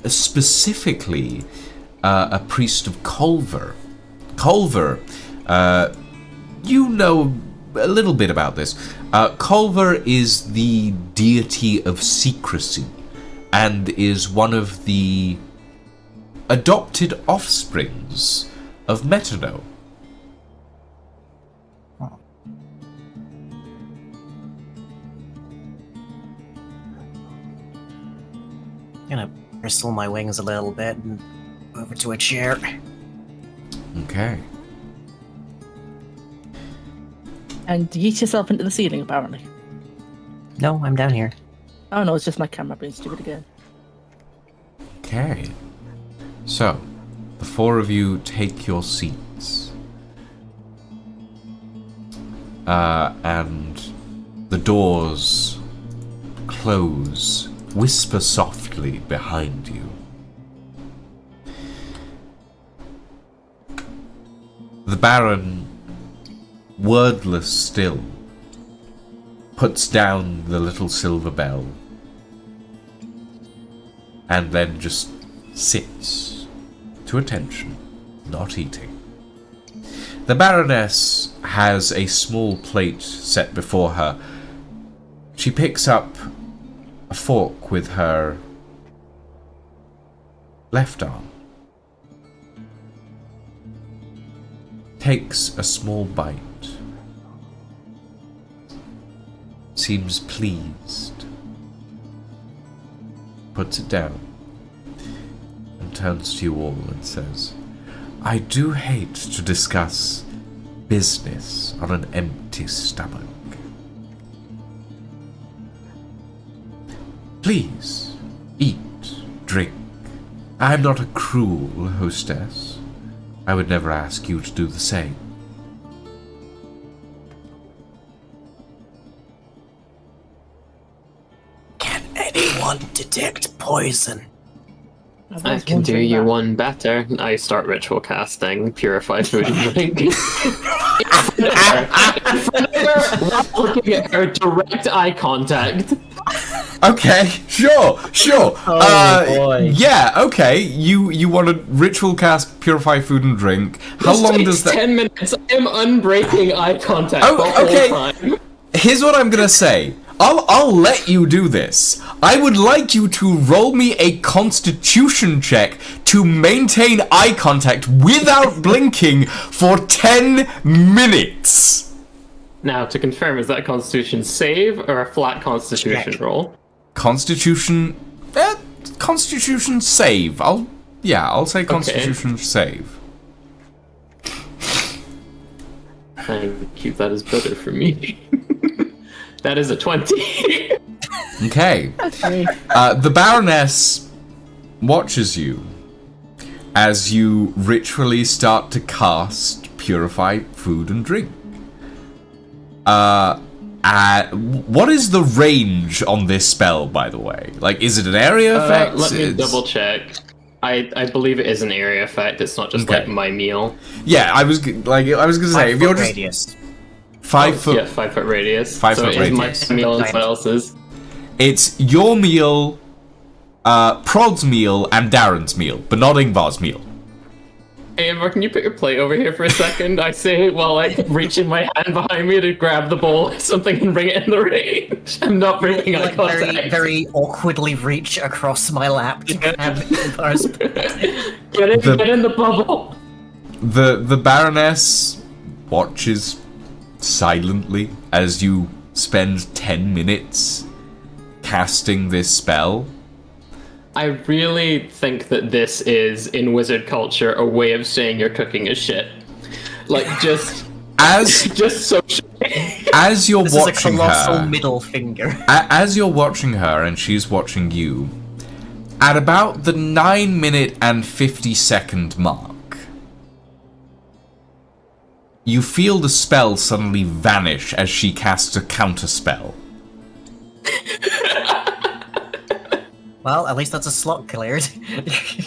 A: specifically a priest of Culver. Culver, you know a little bit about this. Culver is the deity of secrecy and is one of the adopted offsprings of Metano.
B: Gonna bristle my wings a little bit and over to a chair.
A: Okay.
C: And yeet yourself into the ceiling, apparently.
B: No, I'm down here.
C: Oh no, it's just my camera being stupid again.
A: Okay. So, the four of you take your seats. And the doors close, whisper softly behind you. The Baron, wordless still, puts down the little silver bell and then just sits to attention, not eating. The Baroness has a small plate set before her. She picks up a fork with her left arm, takes a small bite, seems pleased, puts it down, and turns to you all and says, "I do hate to discuss business on an empty stomach. Please, eat, drink. I'm not a cruel hostess. I would never ask you to do the same."
B: Can anyone detect poison?
D: I can do you one better. I start ritual casting Purified Food and Drink. While looking at her, direct eye contact.
A: Okay, sure.
B: Oh, boy.
A: Yeah, okay. You want to ritual cast Purify Food and Drink. How
D: This
A: long
D: takes
A: does that...
D: 10 minutes. I am unbreaking eye contact
A: Oh,
D: the whole
A: okay.
D: time.
A: Here's what I'm gonna say. I'll let you do this. I would like you to roll me a Constitution check to maintain eye contact without blinking for 10 minutes.
D: Now, to confirm, is that a Constitution save or a flat Constitution
B: Check.
D: roll?
A: Constitution save. I'll say Constitution save.
D: Thank you, that is better for me. That is a 20.
A: Okay. The Baroness watches you as you ritually start to cast Purify Food and Drink. What is the range on this spell, by the way? Like, is it an area effect?
D: Let me double check. I believe it is an area effect. It's not just
A: Okay.
D: like my meal.
A: Yeah, I was gonna say, if you're just
B: radius.
A: 5 foot,
D: Yeah, 5 foot radius.
A: 5
D: so
A: foot
D: it is
A: radius.
D: my meal and someone else's.
A: it's your meal, Prod's meal, and Darren's meal, but not Ingvar's meal.
D: Hey, Amber, can you put your plate over here for a second? I say while like reaching my hand behind me to grab the bowl or something and bring it in the range. I'm not bringing eye
B: Like
D: contact.
B: very awkwardly reach across my lap to grab Ingvar's
D: Get in the bubble.
A: The Baroness watches silently as you spend 10 minutes casting this spell.
D: I really think that this is, in wizard culture, a way of saying you're cooking as shit. Like, just socially.
A: As you're
B: This is a
A: watching
B: colossal
A: her,
B: middle finger.
A: as you're watching her and she's watching you, at about the 9-minute and 50-second mark, you feel the spell suddenly vanish as she casts a counter spell.
B: Well, at least that's a slot cleared.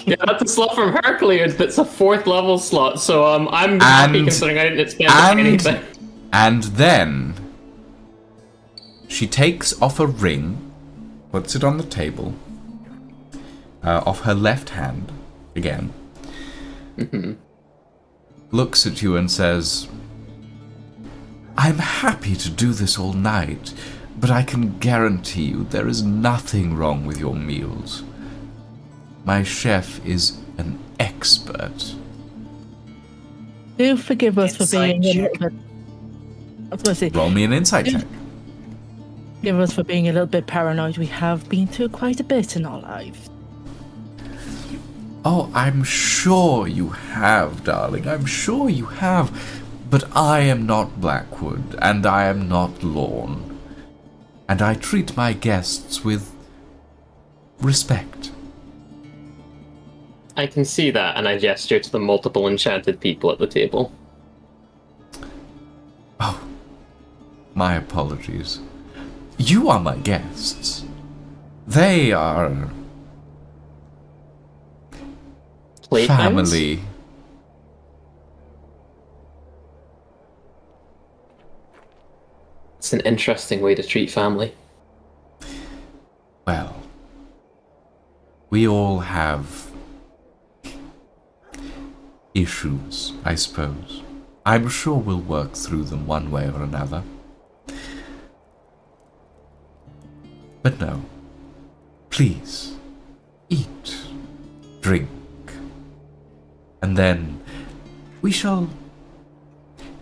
D: Yeah, that's a slot from her cleared. That's a 4th level slot. So I'm happy considering I didn't spend anything.
A: And then she takes off a ring, puts it on the table, off her left hand again. Looks at you and says, I'm happy to do this all night, but I can guarantee you there is nothing wrong with your meals. My chef is an expert.
C: Do forgive us for being a little bit. I was going to say,
A: Roll me an insight check.
C: forgive us for being a little bit paranoid. We have been through quite a bit in our lives.
A: Oh, I'm sure you have, darling. I'm sure you have. But I am not Blackwood, and I am not Lorne. And I treat my guests with respect.
D: I can see that, and I gesture to the multiple enchanted people at the table.
A: Oh, my apologies. You are my guests. They are
D: Playthings?
A: family.
D: It's an interesting way to treat family.
A: Well, we all have issues, I suppose. I'm sure we'll work through them one way or another. But no, please, eat, drink, and then we shall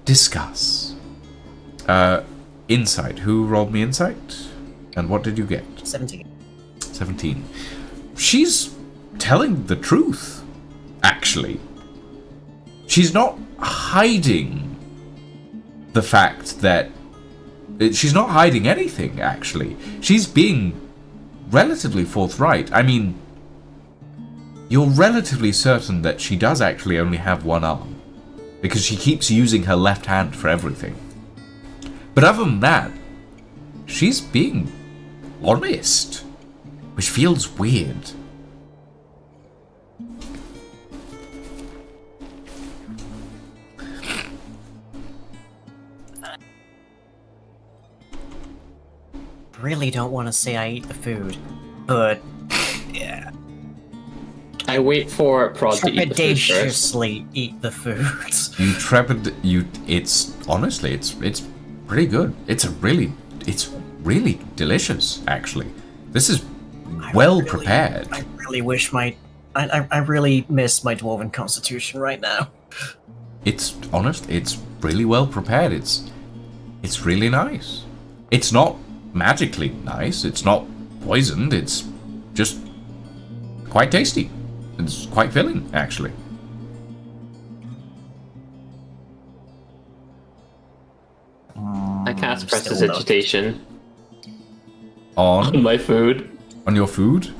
A: discuss. Insight. Who rolled me insight? And what did you get?
B: 17.
A: 17. She's telling the truth, actually. She's not hiding the fact that... She's not hiding anything, actually. She's being relatively forthright. I mean, you're relatively certain that she does actually only have one arm, because she keeps using her left hand for everything. But other than that, she's being honest, which feels weird.
B: Really don't want to say I eat the food, but yeah,
D: I wait for Prod to eat the food first.
B: trepidatiously eat the food.
A: It's honestly, it's pretty good. It's really delicious, actually. This is well prepared.
B: I really wish I really miss my dwarven constitution right now.
A: It's honest. It's really well prepared. It's really nice. It's not magically nice. It's not poisoned. It's just quite tasty. It's quite filling, actually.
D: I cast
B: Still
D: Prestidigitation
A: On
D: on my food.
A: on your food,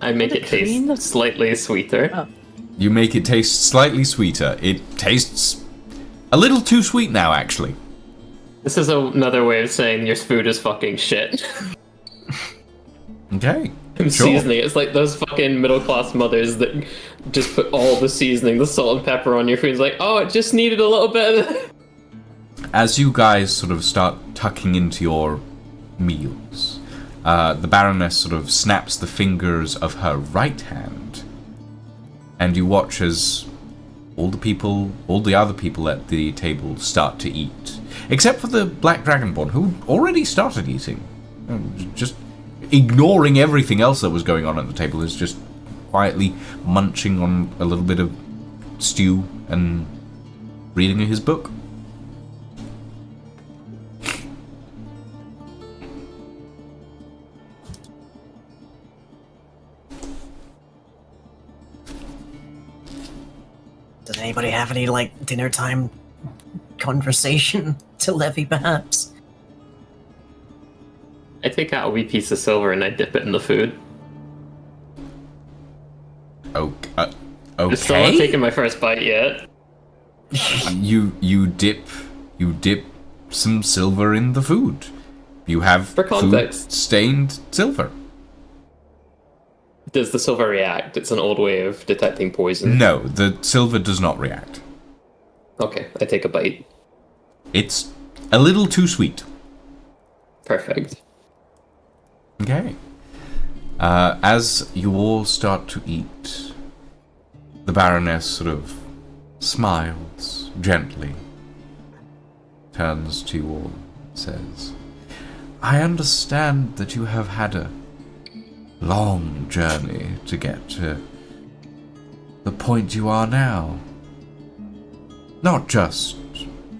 D: I make
C: The
D: it taste
C: cream?
D: slightly sweeter.
C: Oh.
A: you make it taste slightly sweeter. It tastes a little too sweet now, actually.
D: This is another way of saying your food is fucking shit.
A: Okay.
D: And
A: Sure.
D: seasoning. It's like those fucking middle class mothers that just put all the seasoning, the salt and pepper on your food. It's like, oh, it just needed a little bit of...
A: As you guys sort of start tucking into your meals, the Baroness sort of snaps the fingers of her right hand, and you watch as all the other people at the table start to eat, except for the Black Dragonborn, who already started eating, just ignoring everything else that was going on at the table, is just quietly munching on a little bit of stew and reading his book.
B: Does anybody have any, like, dinner time conversation to levy, perhaps?
D: I take out a wee piece of silver and I dip it in the food.
A: Okay.
D: I'm still not taking my first bite yet.
A: You dip some silver in the food. You have
D: For context.
A: food stained silver.
D: Does the silver react? It's an old way of detecting poison.
A: No, the silver does not react.
D: Okay, I take a bite.
A: It's a little too sweet.
D: Perfect.
A: Okay. As you all start to eat, the Baroness sort of smiles gently, turns to you all and says, I understand that you have had a long journey to get to the point you are now. Not just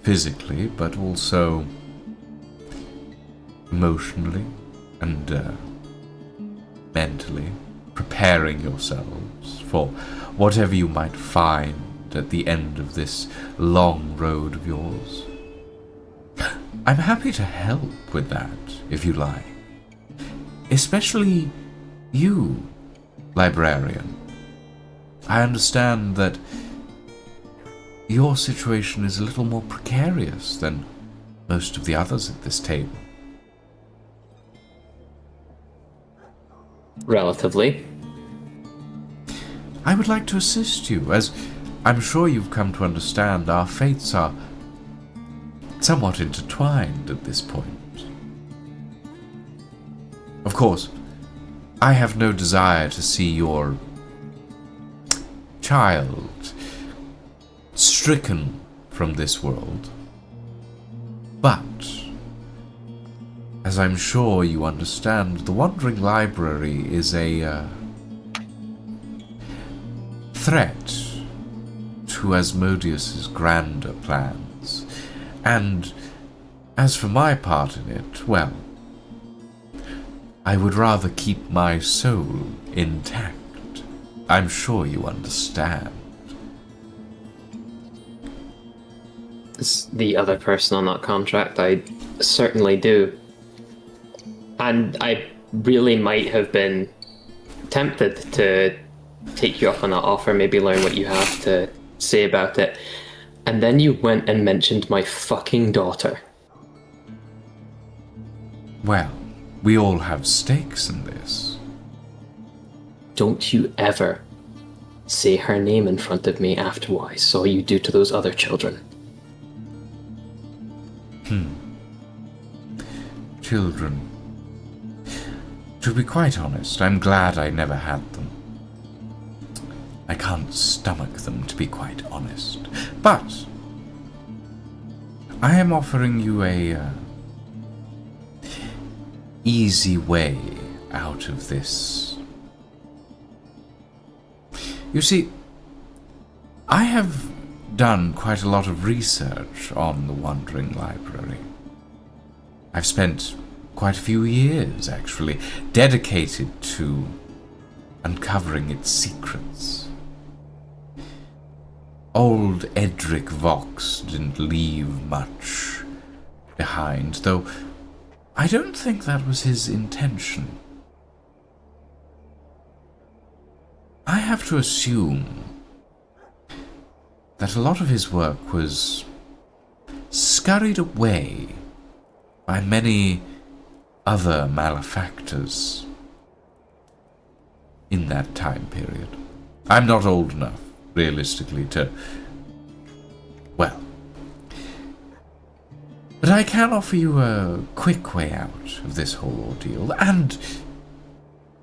A: physically, but also emotionally and mentally, preparing yourselves for whatever you might find at the end of this long road of yours. I'm happy to help with that, if you like. Especially you, librarian. I understand that your situation is a little more precarious than most of the others at this table.
D: Relatively.
A: I would like to assist you, as I'm sure you've come to understand our fates are somewhat intertwined at this point. Of course, I have no desire to see your child stricken from this world. But, as I'm sure you understand, the Wandering Library is a threat to Asmodeus's grander plans. And as for my part in it, well, I would rather keep my soul intact. I'm sure you understand.
D: As the other person on that contract, I certainly do. And I really might have been tempted to take you up on that offer, maybe learn what you have to say about it. And then you went and mentioned my fucking daughter.
A: Well, we all have stakes in this.
D: Don't you ever say her name in front of me after what I saw you do to those other children.
A: Children. To be quite honest, I'm glad I never had them. I can't stomach them, to be quite honest. But I am offering you a easy way out of this. You see, I have done quite a lot of research on the Wandering Library. I've spent quite a few years, actually, dedicated to uncovering its secrets. Old Edric Vox didn't leave much behind, though I don't think that was his intention. I have to assume that a lot of his work was scurried away by many other malefactors in that time period. I'm not old enough, realistically, to... well. But I can offer you a quick way out of this whole ordeal, and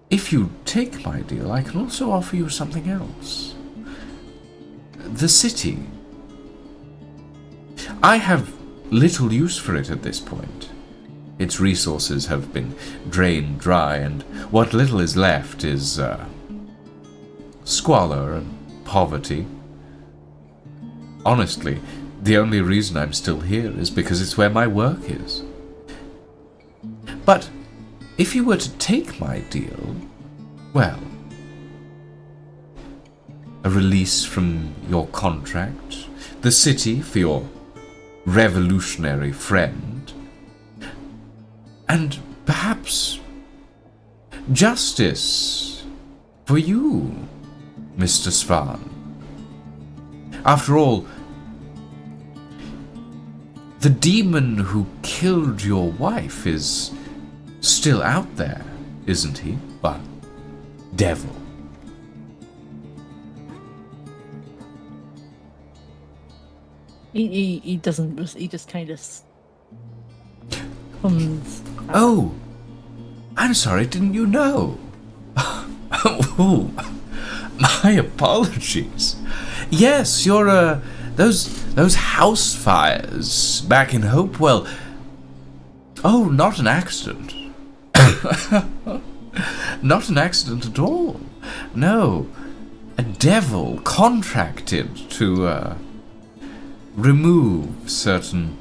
A: if you take my deal, I can also offer you something else. The city. I have little use for it at this point. Its resources have been drained dry, and what little is left is squalor and poverty. Honestly, the only reason I'm still here is because it's where my work is. But if you were to take my deal, well, a release from your contract, the city for your revolutionary friend, and perhaps justice for you, Mr. Svan. After all, the demon who killed your wife is still out there, isn't he? But devil.
C: He doesn't. He just kind of comes.
A: Oh, I'm sorry. Didn't you know? Oh, my apologies. Yes, you're those house fires back in Hopewell. Oh, not an accident. Not an accident at all. No, a devil contracted to remove certain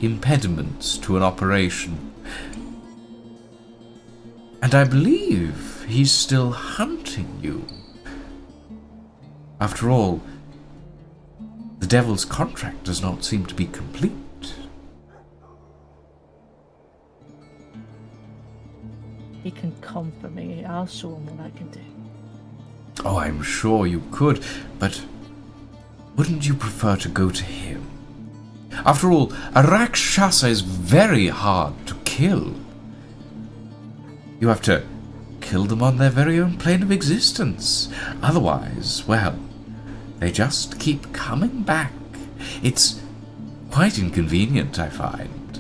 A: impediments to an operation. And I believe he's still hunting you. After all, the devil's contract does not seem to be complete.
C: He can come for me. I'll show him what I can do.
A: Oh, I'm sure you could, but wouldn't you prefer to go to him? After all, a Rakshasa is very hard to kill. You have to kill them on their very own plane of existence. Otherwise, well, they just keep coming back. It's quite inconvenient, I find.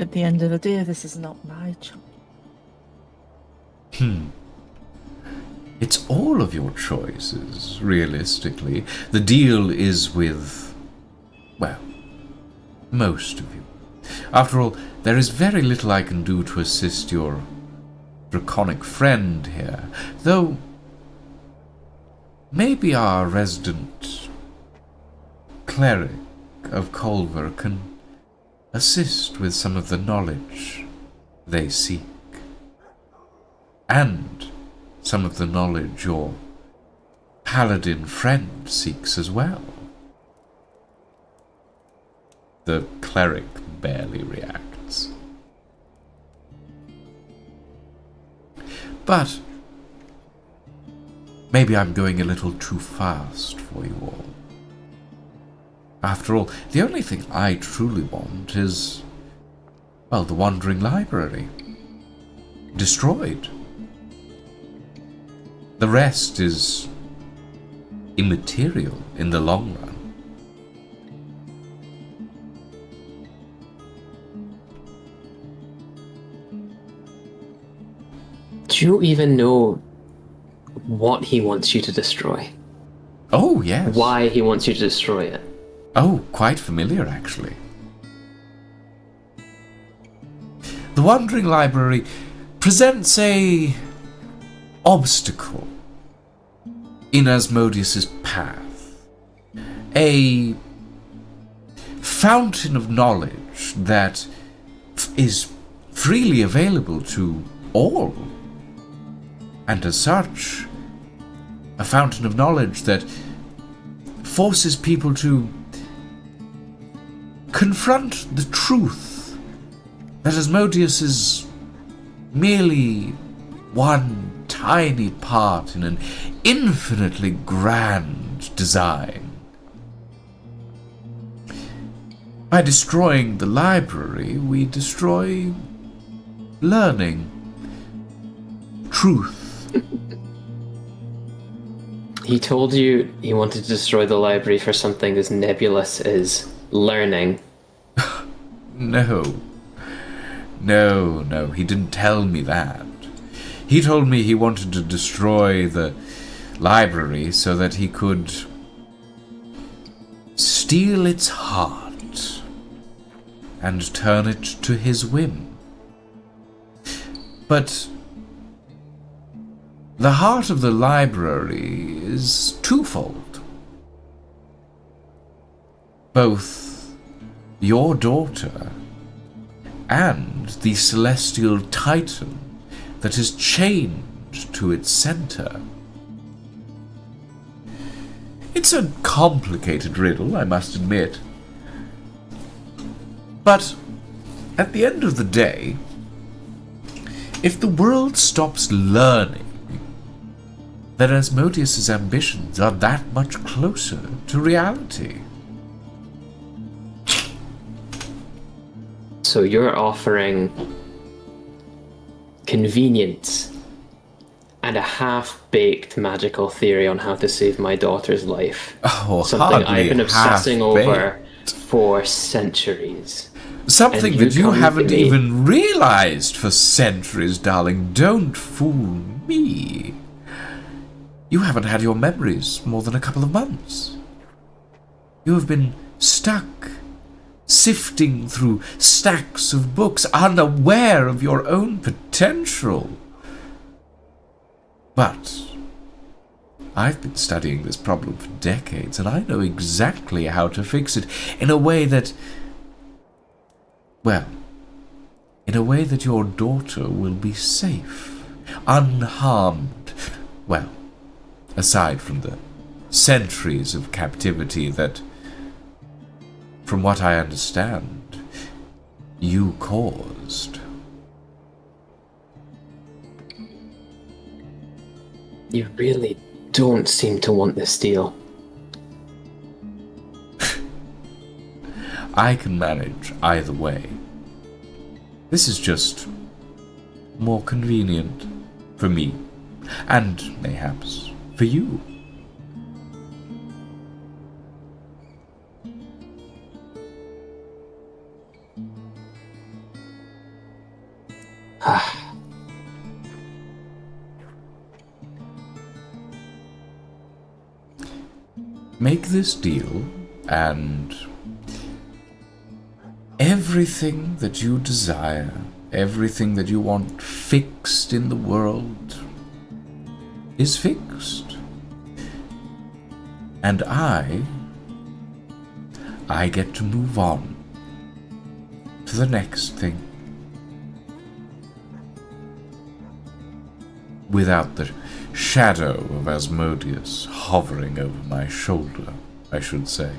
C: At the end of the day, this is not my choice.
A: It's all of your choices, realistically. The deal is with, well, most of you. After all, there is very little I can do to assist your draconic friend here, though maybe our resident cleric of Culver can assist with some of the knowledge they seek, and some of the knowledge your paladin friend seeks as well. The cleric barely reacts. But maybe I'm going a little too fast for you all. After all, the only thing I truly want is, well, the Wandering Library. Destroyed. The rest is immaterial in the long run.
D: Do you even know what he wants you to destroy?
A: Oh, yes.
D: Why he wants you to destroy it?
A: Oh, quite familiar, actually. The Wandering Library presents a obstacle in Asmodeus's path. A fountain of knowledge that is freely available to all. And as such, a fountain of knowledge that forces people to confront the truth that Asmodeus is merely one tiny part in an infinitely grand design. By destroying the library, we destroy learning, truth.
D: He told you he wanted to destroy the library for something as nebulous as learning.
A: No, he didn't tell me that. He told me he wanted to destroy the library so that he could steal its heart and turn it to his whim. But the heart of the library is twofold. Both your daughter and the celestial titan that is chained to its center. It's a complicated riddle, I must admit. But at the end of the day, if the world stops learning, then Asmodeus's ambitions are that much closer to reality.
D: So you're offering convenience and a half-baked magical theory on how to save my daughter's life.
A: Oh,
D: something I've been obsessing over
A: half-baked.
D: for centuries.
A: Something
D: And you
A: that you
D: come to
A: haven't
D: me.
A: even realized for centuries, darling. Don't fool me. You haven't had your memories more than a couple of months. You have been stuck, sifting through stacks of books, unaware of your own potential. But I've been studying this problem for decades, and I know exactly how to fix it in a way that, well, in a way that your daughter will be safe, unharmed. Well, aside from the centuries of captivity that, from what I understand, you caused.
D: You really don't seem to want this deal.
A: I can manage either way. This is just more convenient for me, and mayhaps for you. Make this deal, and everything that you desire, everything that you want fixed in the world, is fixed. And I get to move on to the next thing. Without the shadow of Asmodeus hovering over my shoulder, I should say.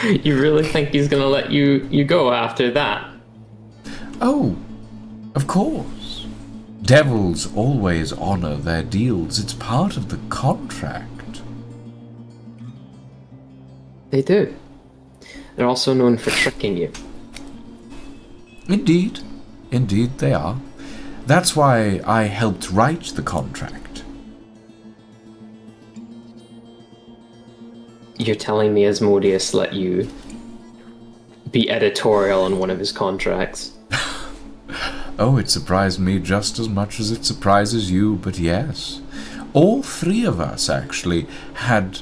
D: You really think he's gonna let you go after that?
A: Oh, of course. Devils always honor their deals. It's part of the contract.
D: They do. They're also known for tricking you.
A: Indeed. Indeed they are. That's why I helped write the contract.
D: You're telling me Asmodeus let you be editorial on one of his contracts?
A: Oh, it surprised me just as much as it surprises you, but yes. All three of us actually had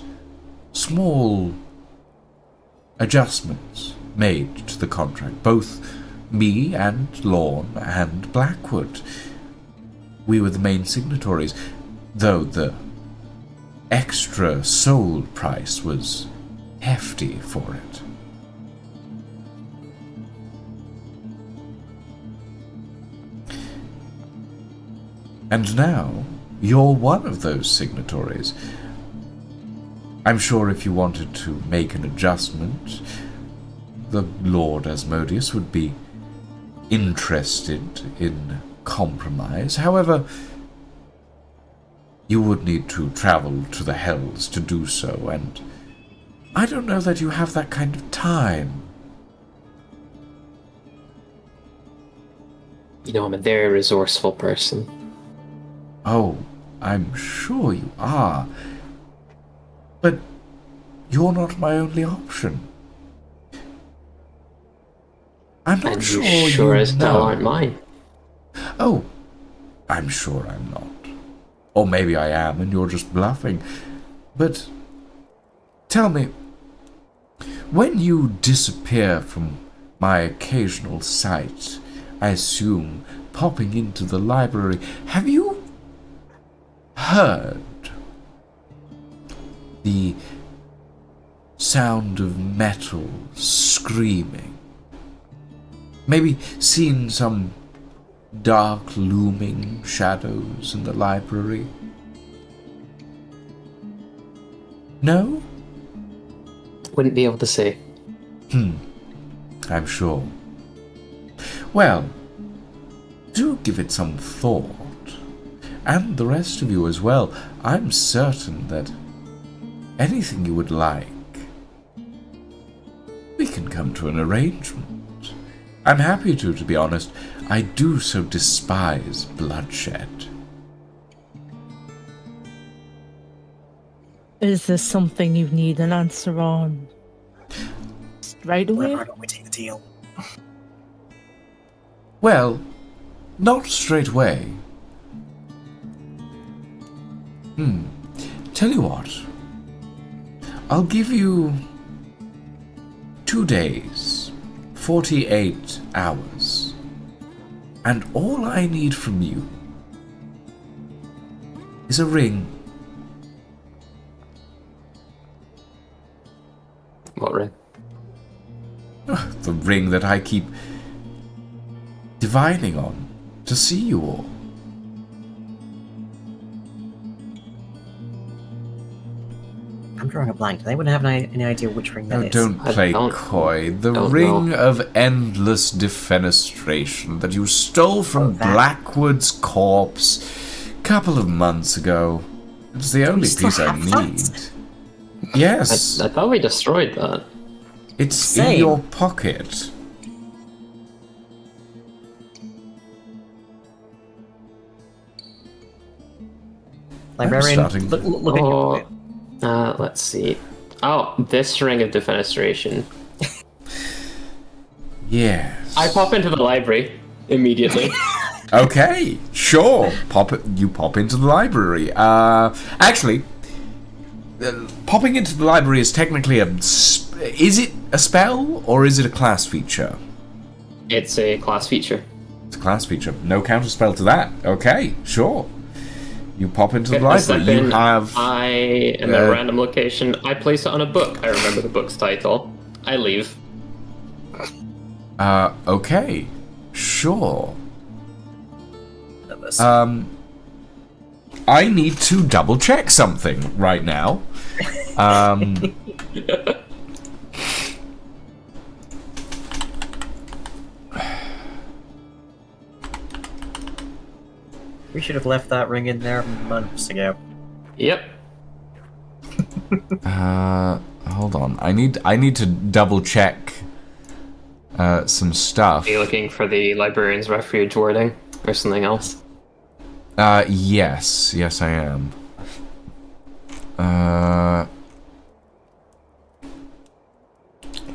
A: small adjustments made to the contract. Both me and Lorne and Blackwood. We were the main signatories, though the extra soul price was hefty for it. And now, you're one of those signatories. I'm sure if you wanted to make an adjustment, the Lord Asmodeus would be interested in compromise. However, you would need to travel to the Hells to do so, and I don't know that you have that kind of time.
D: You know, I'm a very resourceful person.
A: Oh, I'm sure you are. But you're not my only option. I'm not
D: And
A: sure
D: you sure as hell
A: know.
D: aren't mine.
A: Oh, I'm sure I'm not. Or maybe I am and you're just bluffing. But tell me, when you disappear from my occasional sight, I assume popping into the library, have you heard the sound of metal screaming? Maybe seen some dark looming shadows in the library? No?
D: Wouldn't be able to say.
A: I'm sure. Well, do give it some thought. And the rest of you as well. I'm certain that anything you would like, we can come to an arrangement. I'm happy to be honest. I do so despise bloodshed.
C: Is this something you need an answer on? right away?
B: Why don't we take the deal?
A: Well, not straight away. Tell you what. I'll give you 2 days, 48 hours. And all I need from you is a ring.
D: What ring?
A: The ring that I keep divining on to see you all.
B: I'm drawing a blank. Do anyone have any idea which ring that
A: No,
B: is?
A: don't play
D: don't-
A: coy. The
D: don't
A: ring
D: know.
A: of endless defenestration that you stole from
B: that-
A: Blackwood's corpse a couple of months ago. It's the only
B: still
A: piece I
B: have that?
A: need. Yes,
D: I thought we destroyed that.
A: it's in
B: Same.
A: your pocket.
B: Librarian,
A: starting-
B: look at your...
D: Let's see. Oh, this ring of defenestration.
A: Yes.
D: I pop into the library immediately.
A: Okay, sure. You pop into the library. Actually, popping into the library is technically is it a spell or is it a class feature?
D: It's a class feature.
A: It's a class feature. No counter spell to that. Okay, sure. You pop into the
D: I step
A: library. You
D: in,
A: have.
D: I am at a random location. I place it on a book. I remember the book's title. I leave.
A: Okay, sure.
B: this.
A: I need to double check something right now.
B: We should have left that ring in there months ago.
D: Yep.
A: Hold on. I need to double check some stuff.
D: Are you looking for the librarian's refuge wording or something else?
A: Yes, I am.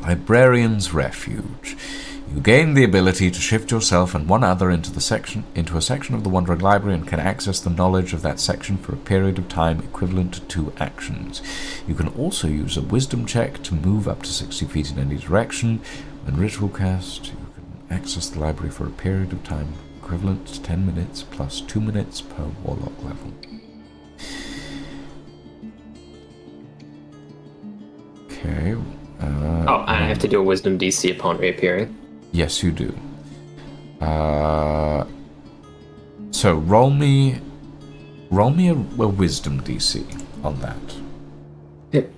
A: Librarian's Refuge. You gain the ability to shift yourself and one other into a section of the Wandering Library and can access the knowledge of that section for a period of time equivalent to 2 actions. You can also use a wisdom check to move up to 60 feet in any direction. When ritual cast, you can access the library for a period of time equivalent to 10 minutes plus 2 minutes per warlock level. Okay.
D: Oh, and I have to do a wisdom DC upon reappearing.
A: Yes, you do. So roll me a wisdom DC on that.
D: Yep.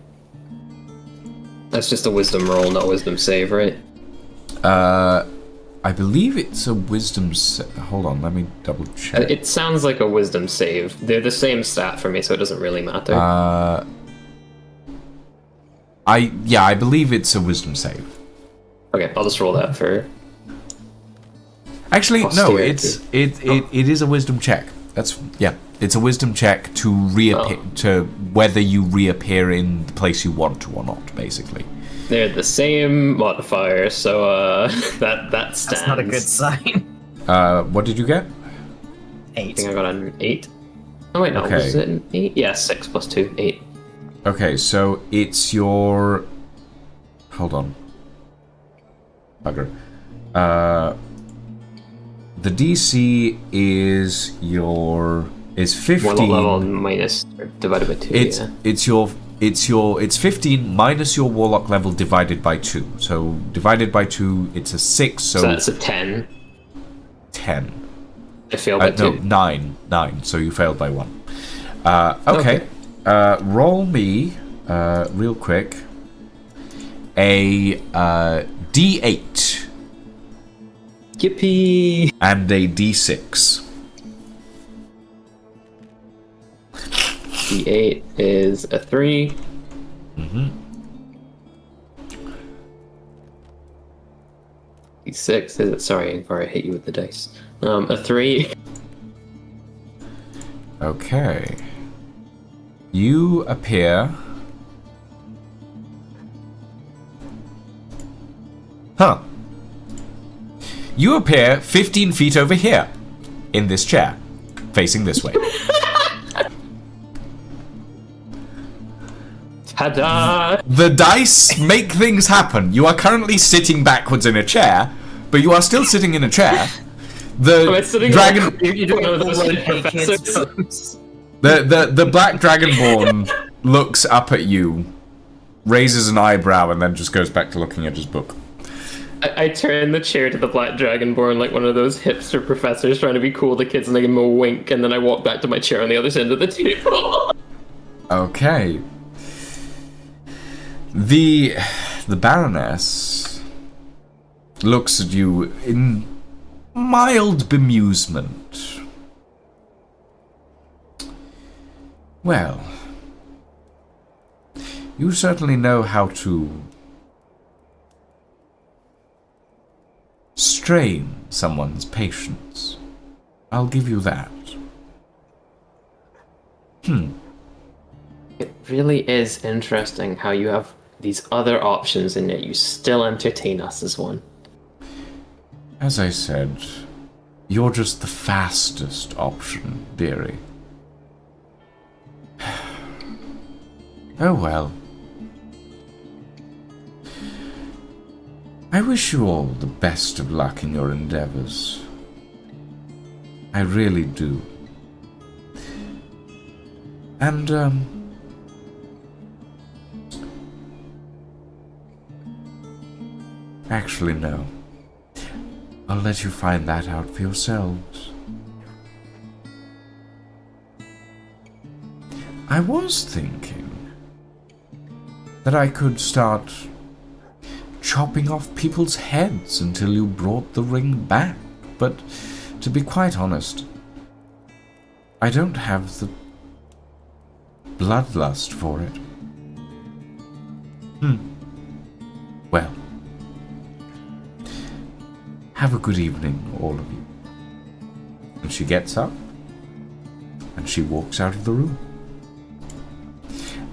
D: That's just a wisdom roll, not a wisdom save, right?
A: I believe it's a wisdom. Hold on, let me double check.
D: It sounds like a wisdom save. They're the same stat for me, so it doesn't really matter.
A: I believe it's a wisdom save.
D: Okay, I'll just roll that for.
A: Actually, no,
D: Posterity.
A: it is a wisdom check. It's a wisdom check to reappear to whether you reappear in the place you want to or not, basically.
D: They're the same modifier, so that stands.
B: That's not a good sign.
A: What did you get?
D: I
B: 8.
D: think I got an 8. Oh wait, no,
A: Okay.
D: was it an 8? Yeah, 6 plus 2, 8.
A: Okay, so it's your. Hold on. Bugger. The DC is 15.
D: Warlock level minus or divided by 2.
A: It's 15 minus your warlock level divided by 2. So divided by 2, it's a 6. So,
D: So that's a 10.
A: 10.
D: I failed by 2.
A: No, 9. So you failed by 1. Okay. Roll me, real quick, a D8
D: Yippee!
A: and a D6.
D: D8 is a 3. D6 is it? Sorry, I hit you with the dice. A 3.
A: Okay. You appear Huh. You appear 15 feet over here, in this chair, facing this way.
D: Ta-da!
A: The dice make things happen. You are currently sitting backwards in a chair, but you are still sitting in a chair. The dragon...
D: You don't know those
B: Like
D: professors.
B: kids.
A: The black dragonborn looks up at you, raises an eyebrow, and then just goes back to looking at his book.
D: I turn the chair to the black dragonborn like one of those hipster professors trying to be cool to kids, and I give him a wink, and then I walk back to my chair on the other side of the table.
A: Okay. The Baroness looks at you in mild bemusement. Well, you certainly know how to strain someone's patience. I'll give you that.
D: It really is interesting how you have these other options and yet you still entertain us as one.
A: As I said, you're just the fastest option, dearie. Oh well. I wish you all the best of luck in your endeavors. I really do. And, actually, no. I'll let you find that out for yourselves. I was thinking that I could start chopping off people's heads until you brought the ring back, but to be quite honest, I don't have the bloodlust for it. Well, have a good evening, all of you. And she gets up, and she walks out of the room.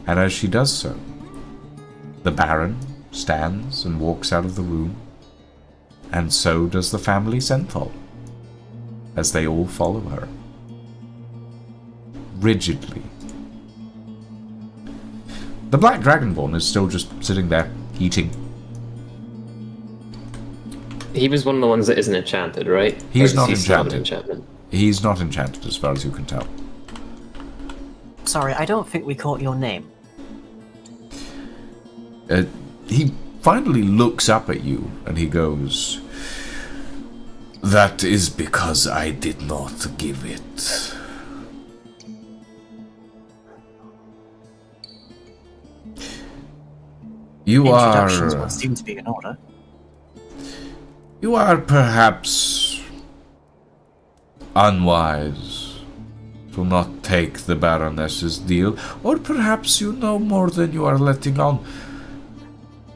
A: And as she does so, the Baron stands and walks out of the room, and so does the family centaur, as they all follow her, rigidly. The black dragonborn is still just sitting there, eating.
D: He was one of the ones that isn't enchanted, right?
A: He's
D: Or
A: not
D: is he still an
A: enchanted.
D: enchantment?
A: He's not enchanted as far as you can tell.
B: Sorry, I don't think we caught your name.
A: He finally looks up at you and he goes, "That is because I did not give it." You
B: Introductions
A: are...
B: would seem to be in order.
A: You are perhaps unwise to not take the Baroness's deal, or perhaps you know more than you are letting on.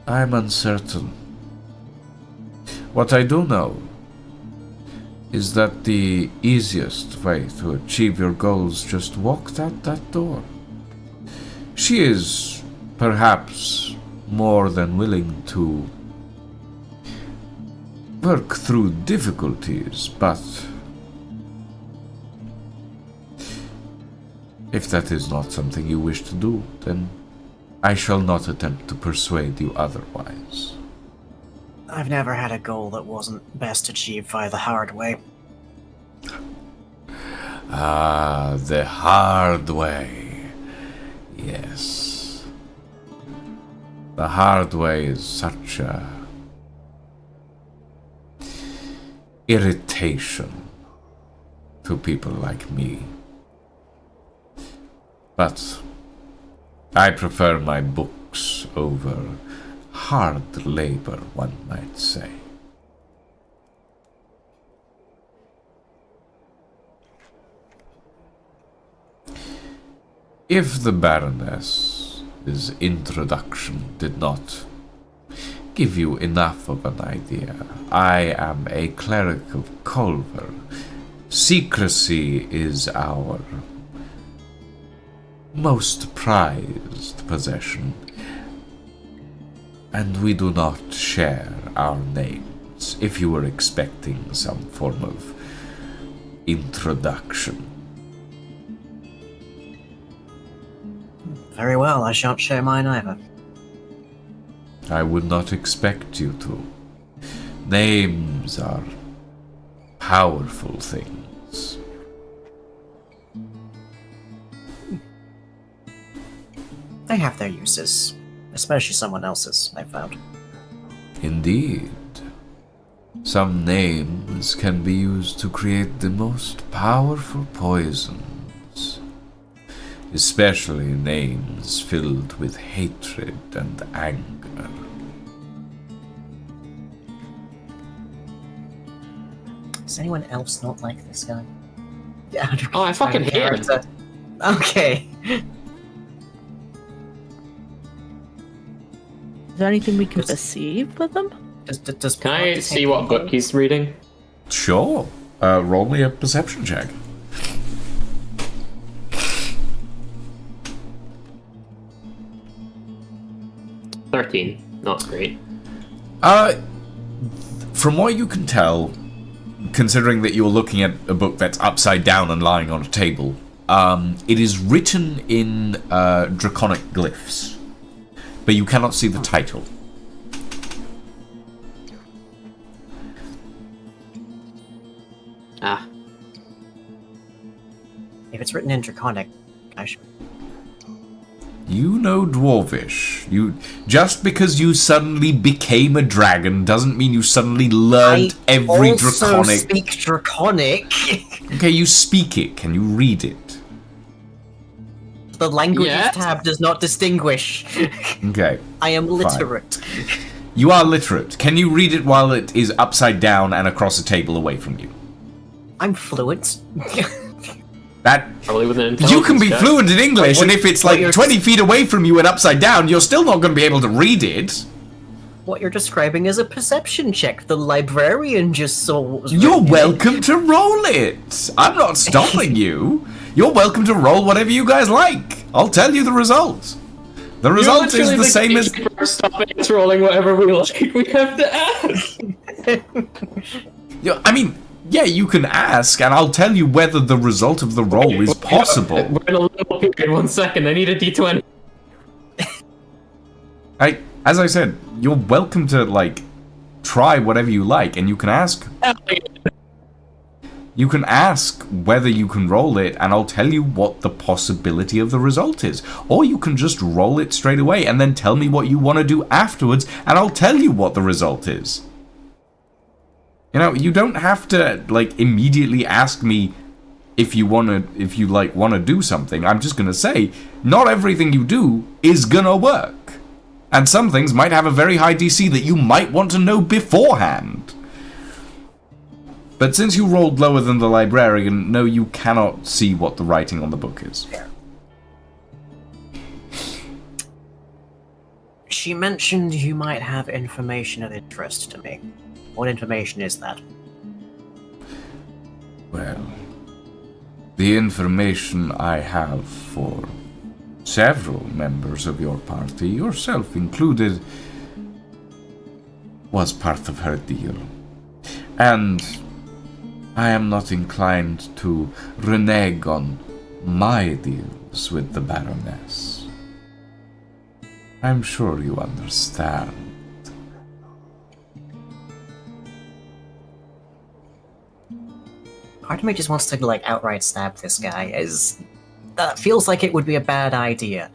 A: I'm uncertain. What I do know is that the easiest way to achieve your goals just walked out that door. She is perhaps more than willing to work through difficulties, but if that is not something you wish to do, then I shall not attempt to persuade you otherwise.
B: I've never had a goal that wasn't best achieved via the hard way.
A: Ah, the hard way. Yes. The hard way is such a irritation to people like me. But I prefer my books over hard labor, one might say. If the Baroness's introduction did not give you enough of an idea, I am a cleric of Culver. Secrecy is our most prized possession. And we do not share our names, if you were expecting some form of introduction.
B: Very well, I shan't share mine either.
A: I would not expect you to. Names are powerful things.
B: They have their uses, especially someone else's, I've found.
A: Indeed. Some names can be used to create the most powerful poisons, especially names filled with hatred and anger.
B: Does anyone else not like this guy? Yeah.
D: Oh, I fucking hate him.
B: Okay.
C: Is there anything we can perceive with them?
D: Can I see what book he's reading?
A: Sure. Roll me a perception check.
D: 13. Not great.
A: From what you can tell, considering that you're looking at a book that's upside down and lying on a table, it is written in draconic glyphs, but you cannot see the title.
D: Ah.
B: If it's written in Draconic, I should.
A: You know Dwarvish. Just because you suddenly became a dragon doesn't mean you suddenly learned every
B: I also
A: draconic.
B: speak Draconic.
A: Okay, you speak it. Can you read it?
B: The languages
D: Yes.
B: tab does not distinguish.
A: Okay.
B: I am literate.
A: You are literate. Can you read it while it is upside down and across a table away from you?
B: I'm fluent.
A: That
D: Probably with an
A: you can be
D: intelligence check.
A: fluent in English,
B: What-
A: and if it's
B: what
A: like
B: you're-
A: 20 feet away from you and upside down, you're still not going to be able to read it.
B: What you're describing is a perception check. The librarian just saw what was
A: You're
B: written in it.
A: welcome to roll it. I'm not stopping you. You're welcome to roll whatever you guys like. I'll tell you the result. The result is the same as.
D: Stopping us rolling whatever we like. We have to ask.
A: I mean, yeah, you can ask, and I'll tell you whether the result of the roll is possible.
D: We're in a little period. 1 second. I need a d20.
A: As I said, you're welcome to like try whatever you like, and you can ask. You can ask whether you can roll it, and I'll tell you what the possibility of the result is. Or you can just roll it straight away, and then tell me what you want to do afterwards, and I'll tell you what the result is. You know, you don't have to like immediately ask me if you want to do something. I'm just gonna say, not everything you do is gonna work. And some things might have a very high DC that you might want to know beforehand. But since you rolled lower than the librarian, no, you cannot see what the writing on the book is.
B: She mentioned you might have information of interest to me. What information is that?
A: Well, the information I have for several members of your party, yourself included, was part of her deal. And I am not inclined to renege on my deals with the Baroness. I'm sure you understand.
B: Part of me just wants to like outright stab this guy. Feels like it would be a bad idea.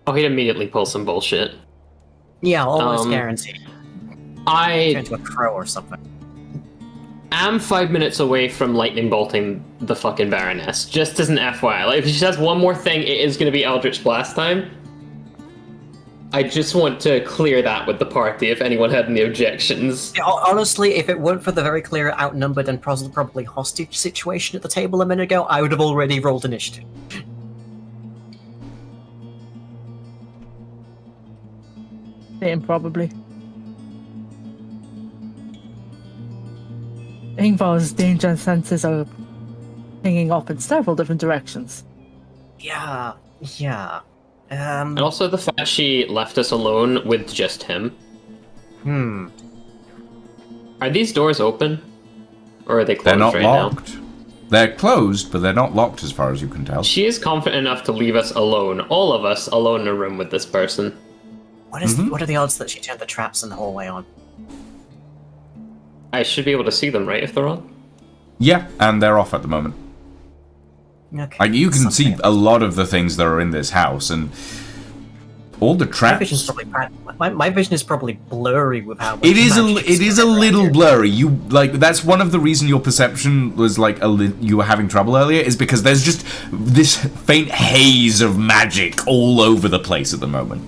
D: Oh, he'd immediately pull some bullshit.
B: Yeah, almost guaranteed. Turn
D: I
B: into a crow or something.
D: am 5 minutes away from lightning bolting the fucking Baroness. Just as an FYI. Like, if she says one more thing, it is going to be Eldritch Blast time. I just want to clear that with the party if anyone had any objections.
B: Yeah, honestly, if it weren't for the very clear outnumbered and probably hostage situation at the table a minute ago, I would have already rolled initiative.
C: Same, probably. Ingvar's danger senses are pinging up in several different directions.
B: Yeah.
D: And also the fact she left us alone with just him. Are these doors open? Or are they closed
A: They're not
D: right
A: locked.
D: now?
A: They're closed, but they're not locked as far as you can tell.
D: She is confident enough to leave us alone, all of us, alone in a room with this person.
B: What are the odds that she turned the traps in the hallway on?
D: I should be able to see them, right, if they're on?
A: Yeah, and they're off at the moment.
B: Okay.
A: Like, you can see a lot of the things that are in this house, and all the traps.
B: My vision is probably blurry with how much
A: It is a
B: around
A: little
B: here.
A: blurry. You like that's one of the reason your perception was like you were having trouble earlier is because there's just this faint haze of magic all over the place at the moment.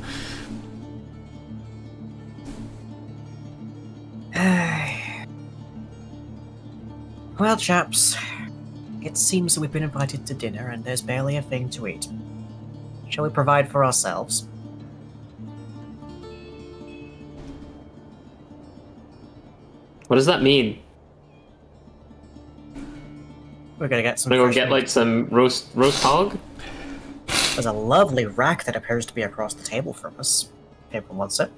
B: Well, chaps, it seems that we've been invited to dinner and there's barely a thing to eat. Shall we provide for ourselves?
D: What does that mean?
B: We're gonna get some.
D: I'm gonna
B: fresh
D: go get
B: meat.
D: like some roast hog?
B: There's a lovely rack that appears to be across the table from us. If anyone wants it.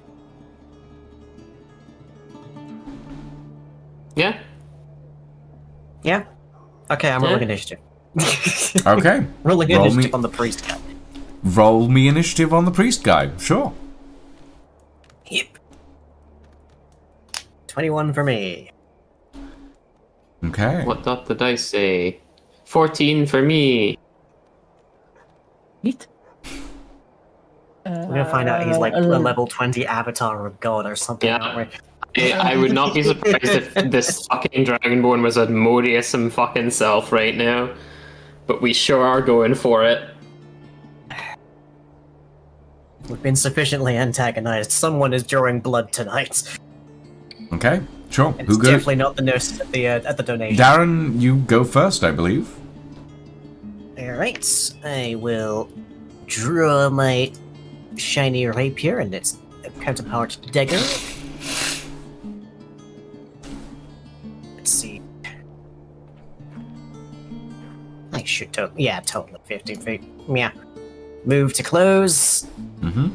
D: Yeah?
B: Yeah? Okay, I'm rolling initiative.
A: Okay.
B: Rolling
A: Roll
B: initiative
A: me-
B: on the priest guy.
A: Roll me initiative on the priest guy. Sure.
B: Yep. 21 for me.
A: Okay.
D: What did the dice say? 14 for me.
C: Neat.
B: We're gonna find out he's like a level 20 avatar of God or something, aren't we?
D: I would not be surprised if this fucking Dragonborn was a Modius fucking self right now. But we sure are going for it.
B: We've been sufficiently antagonized. Someone is drawing blood tonight.
A: Okay. Sure.
B: It's
A: Who goes?
B: definitely not the nurse at the donation.
A: Darren, you go first, I believe.
B: Alright, I will draw my shiny rapier and its counterpart dagger. Let's see. I should totally 15 feet. Yeah. Move to close
A: Mm-hmm.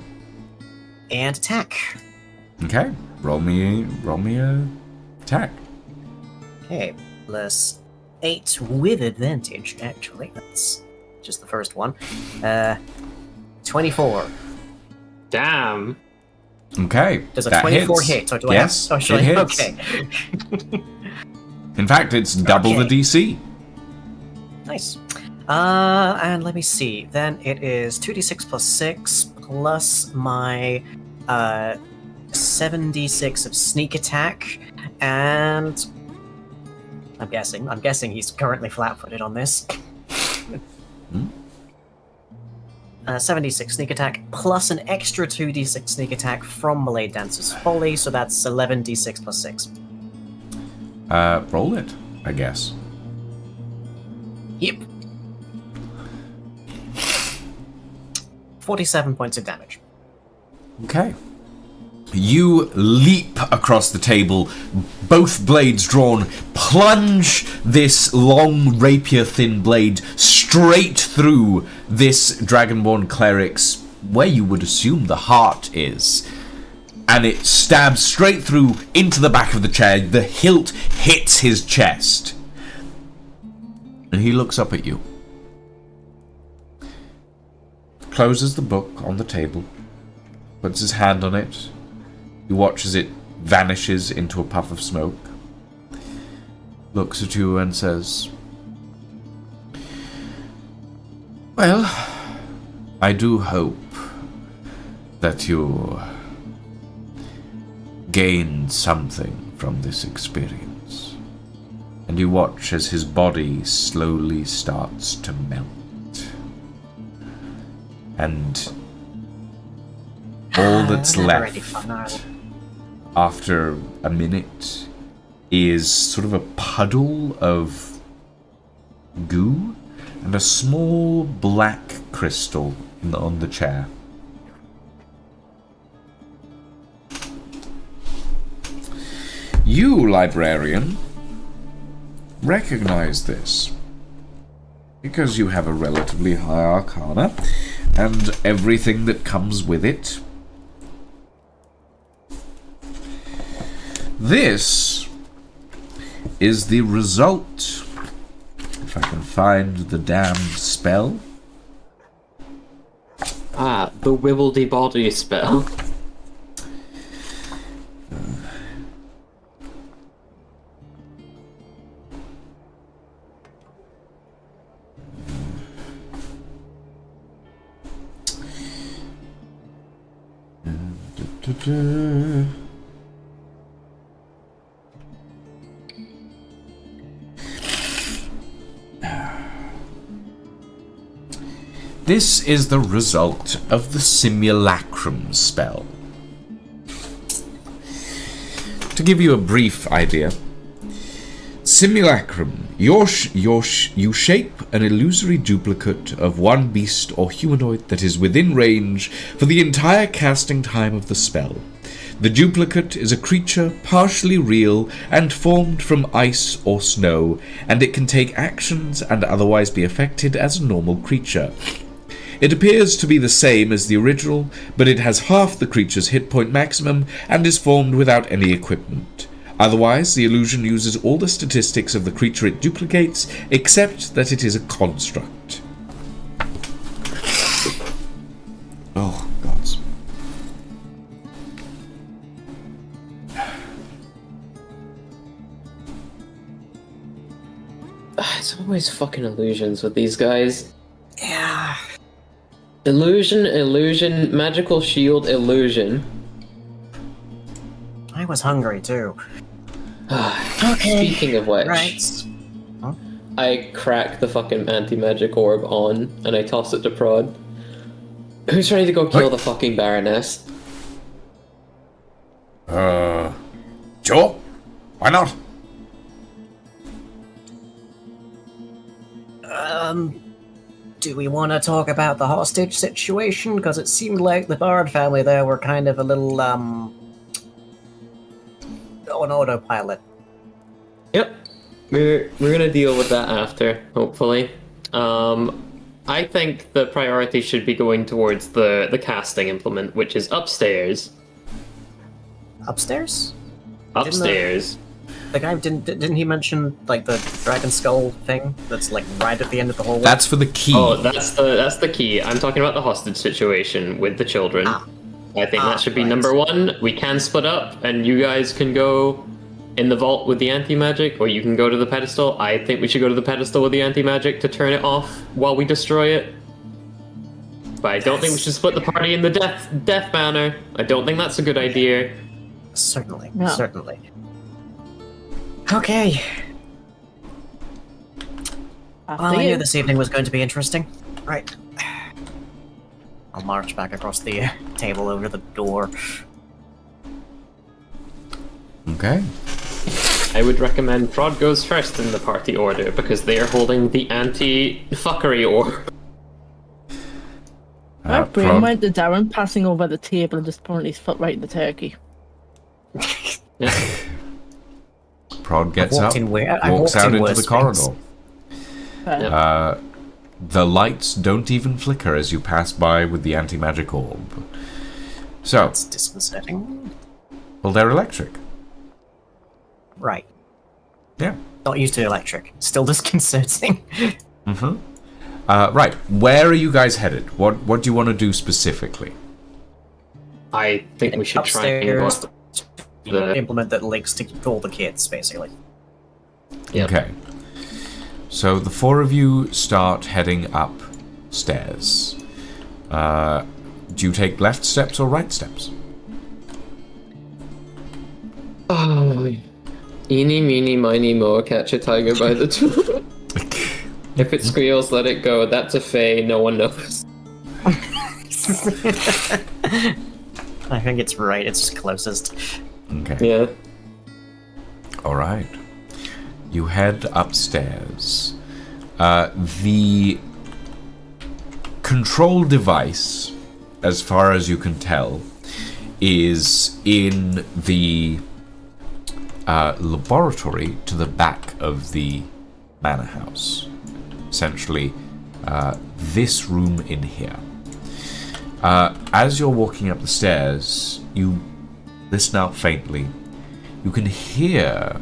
B: and attack.
A: Okay. Roll me a attack.
B: Okay, plus 8 with advantage, actually. That's just the first one. 24.
D: Damn.
A: Okay.
B: Does a
A: that
B: 24
A: hits.
B: hit, or do
A: Yes,
B: I have... Oh, should
A: it
B: I?
A: hits.
B: Okay.
A: In fact, it's double the
B: Okay.
A: DC.
B: Nice. And let me see. Then it is 2d6 plus 6 plus my 7d6 of sneak attack, and I'm guessing he's currently flat-footed on this. 7d6 sneak attack plus an extra 2d6 sneak attack from Malay Dancer's Folly, so that's 11d6 plus 6.
A: Roll it, I guess.
B: Yep. 47 points of damage.
A: Okay. You leap across the table, both blades drawn, plunge this long rapier-thin blade straight through this Dragonborn cleric's, where you would assume the heart is. And it stabs straight through into the back of the chair. The hilt hits his chest. And he looks up at you. Closes the book on the table. Puts his hand on it. He watches it vanishes into a puff of smoke. Looks at you and says, "Well, I do hope that you gained something from this experience." And you watch as his body slowly starts to melt. And all that's
B: Never any
A: left
B: fun, are they?
A: after a minute is sort of a puddle of goo and a small black crystal on the chair. You, librarian, recognize this because you have a relatively high arcana, and everything that comes with it. This is the result. If I can find the damned spell.
D: Ah, the Wibbledy Body spell.
A: This is the result of the Simulacrum spell. To give you a brief idea, Simulacrum, you shape an illusory duplicate of one beast or humanoid that is within range for the entire casting time of the spell. The duplicate is a creature partially real and formed from ice or snow, and it can take actions and otherwise be affected as a normal creature. It appears to be the same as the original, but it has half the creature's hit point maximum and is formed without any equipment. Otherwise, the illusion uses all the statistics of the creature it duplicates, except that it is a construct. Oh, gods.
D: It's always fucking illusions with these guys.
B: Yeah.
D: Illusion, magical shield, illusion.
B: I was hungry too.
D: Speaking of which,
B: Right.
D: I crack the fucking anti-magic orb on, and I toss it to Prod. Who's ready to go kill the fucking Baroness?
A: Sure. Why not?
B: Do we want to talk about the hostage situation? Because it seemed like the Bard family there were kind of a little, on autopilot.
D: Yep. We're gonna deal with that after, hopefully. I think the priority should be going towards the casting implement, which is upstairs.
B: Upstairs?
D: Upstairs.
B: The guy didn't he mention like the dragon skull thing that's like right at the end of the hallway?
A: That's for the key.
D: Oh, that's the key. I'm talking about the hostage situation with the children. I think that should be
B: right.
D: number one. We can split up, and you guys can go in the vault with the anti-magic, or you can go to the pedestal. I think we should go to the pedestal with the anti-magic to turn it off while we destroy it. But I don't think we should split the party in the death banner. I don't think that's a good idea.
B: Certainly,
C: No.
B: certainly. Okay. Well, I knew this evening was going to be interesting. Right. I'll march back across the table over the door.
A: Okay.
D: I would recommend Prod goes first in the party order, because they are holding the anti-fuckery orb.
C: My brain
A: Prod-
C: went to Darren passing over the table and just putting his foot right in the turkey.
D: Yeah.
A: Prod gets up,
B: I
A: walks
B: walked
A: out
B: in
A: into
B: worse
A: the corridor.
C: Fair.
A: The lights don't even flicker as you pass by with the anti-magic orb. So,
B: It's disconcerting.
A: well, they're electric.
B: Right.
A: Yeah.
B: Not used to electric. Still disconcerting.
A: Right. Where are you guys headed? What do you want to do specifically?
D: I think we should try and go
B: Upstairs.
D: the
B: Implement that links to all the kids, basically.
D: Yep.
A: Okay. So the four of you start heading upstairs. Do you take left steps or right steps?
D: Oh, eeny, meeny, miny, moe, catch a tiger by the toe. If it squeals, let it go. That's a fae, no one knows.
B: I think it's right. It's closest.
A: Okay.
D: Yeah.
A: All right. You head upstairs. The control device, as far as you can tell, is in the laboratory to the back of the manor house. Essentially, this room in here. As you're walking up the stairs, you listen out faintly. You can hear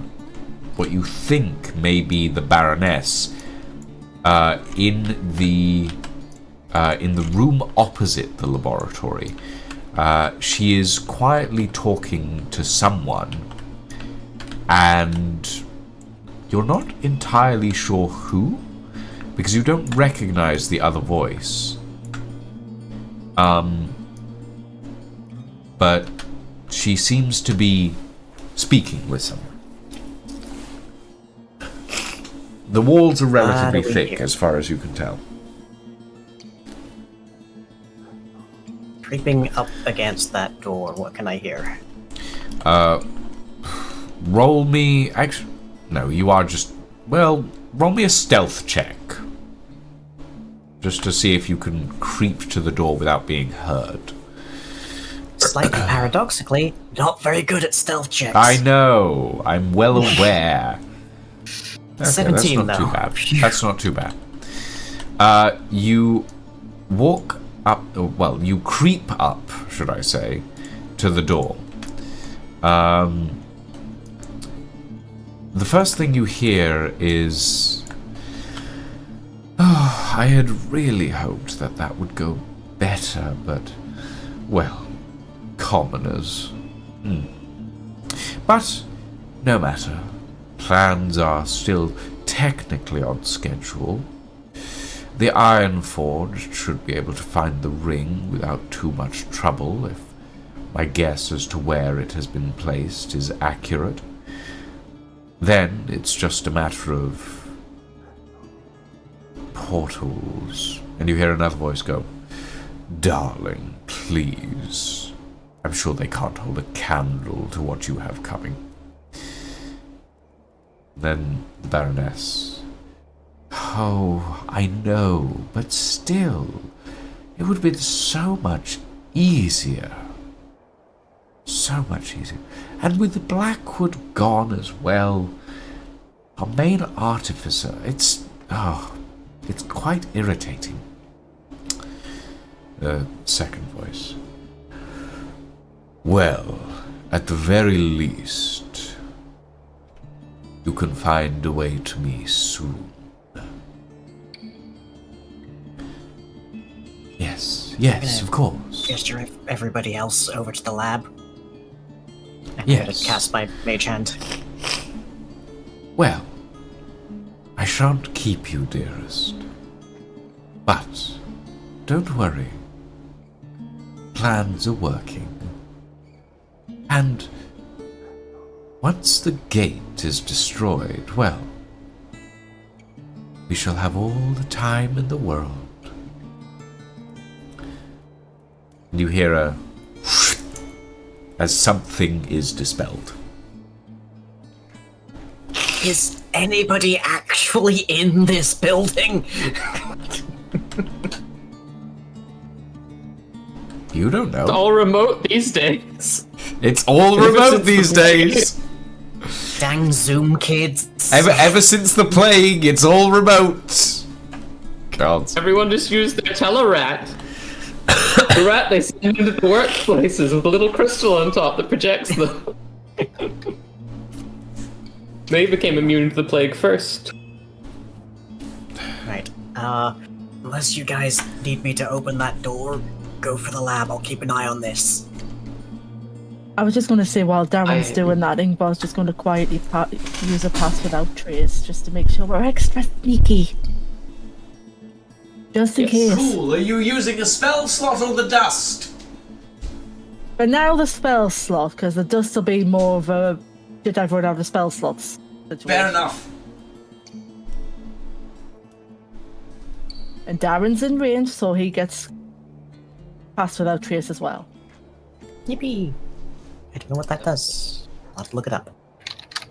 A: what you think may be the Baroness in the room opposite the laboratory. She is quietly talking to someone, and you're not entirely sure who, because you don't recognize the other voice. But she seems to be speaking with someone. The walls are relatively thick, as far as you can tell.
B: Creeping up against that door, what can I hear?
A: Roll me... Actually, no, you are just... Well, roll me a stealth check. Just to see if you can creep to the door without being heard.
B: Slightly paradoxically, not very good at stealth checks.
A: I know. I'm well aware. Okay,
B: 17,
A: that's not
B: though.
A: too bad. That's not too bad. You walk up... Well, you creep up, should I say, to the door. The first thing you hear is... Oh, I had really hoped that that would go better, but... Well, commoners. But, no matter. Plans are still technically on schedule. The Iron Forge should be able to find the ring without too much trouble if my guess as to where it has been placed is accurate. Then it's just a matter of portals. And you hear another voice go, "Darling, please. I'm sure they can't hold a candle to what you have coming." Then the Baroness. "Oh, I know, but still, it would be so much easier. So much easier. And with the Blackwood gone as well, our main artificer, it's quite irritating." The second voice. "Well, at the very least, you can find a way to me soon." Yes, of course.
B: Gesture everybody else over to the lab. I'm
A: Yes.
B: going to cast my mage hand.
A: Well, I shan't keep you, dearest. But don't worry. Plans are working. And once the gate is destroyed, well, we shall have all the time in the world. And you hear a as something is dispelled.
B: Is anybody actually in this building?
A: You don't
D: It's
A: know.
D: all remote these days.
A: It's all
D: Ever
A: remote
D: since
A: these
D: the
A: days.
B: Dang Zoom kids.
A: Ever since the plague, it's all remote. God.
D: Everyone just used their telerat. The rat they send into the workplaces with a little crystal on top that projects them. They became immune to the plague first.
B: Right. Unless you guys need me to open that door, go for the lab. I'll keep an eye on this.
C: I was just going to say, while Darren's doing that, Ingvar's just going to quietly use a pass without trace, just to make sure we're extra sneaky. Just in case.
A: Cool. Are you using a spell slot or the dust?
C: But now the spell slot, because the dust will be more of a did I run out of spell slots situation.
A: Fair enough.
C: And Darren's in range, so he gets pass without trace as well.
B: Yippee! I don't know what that does. I'll have to look it up.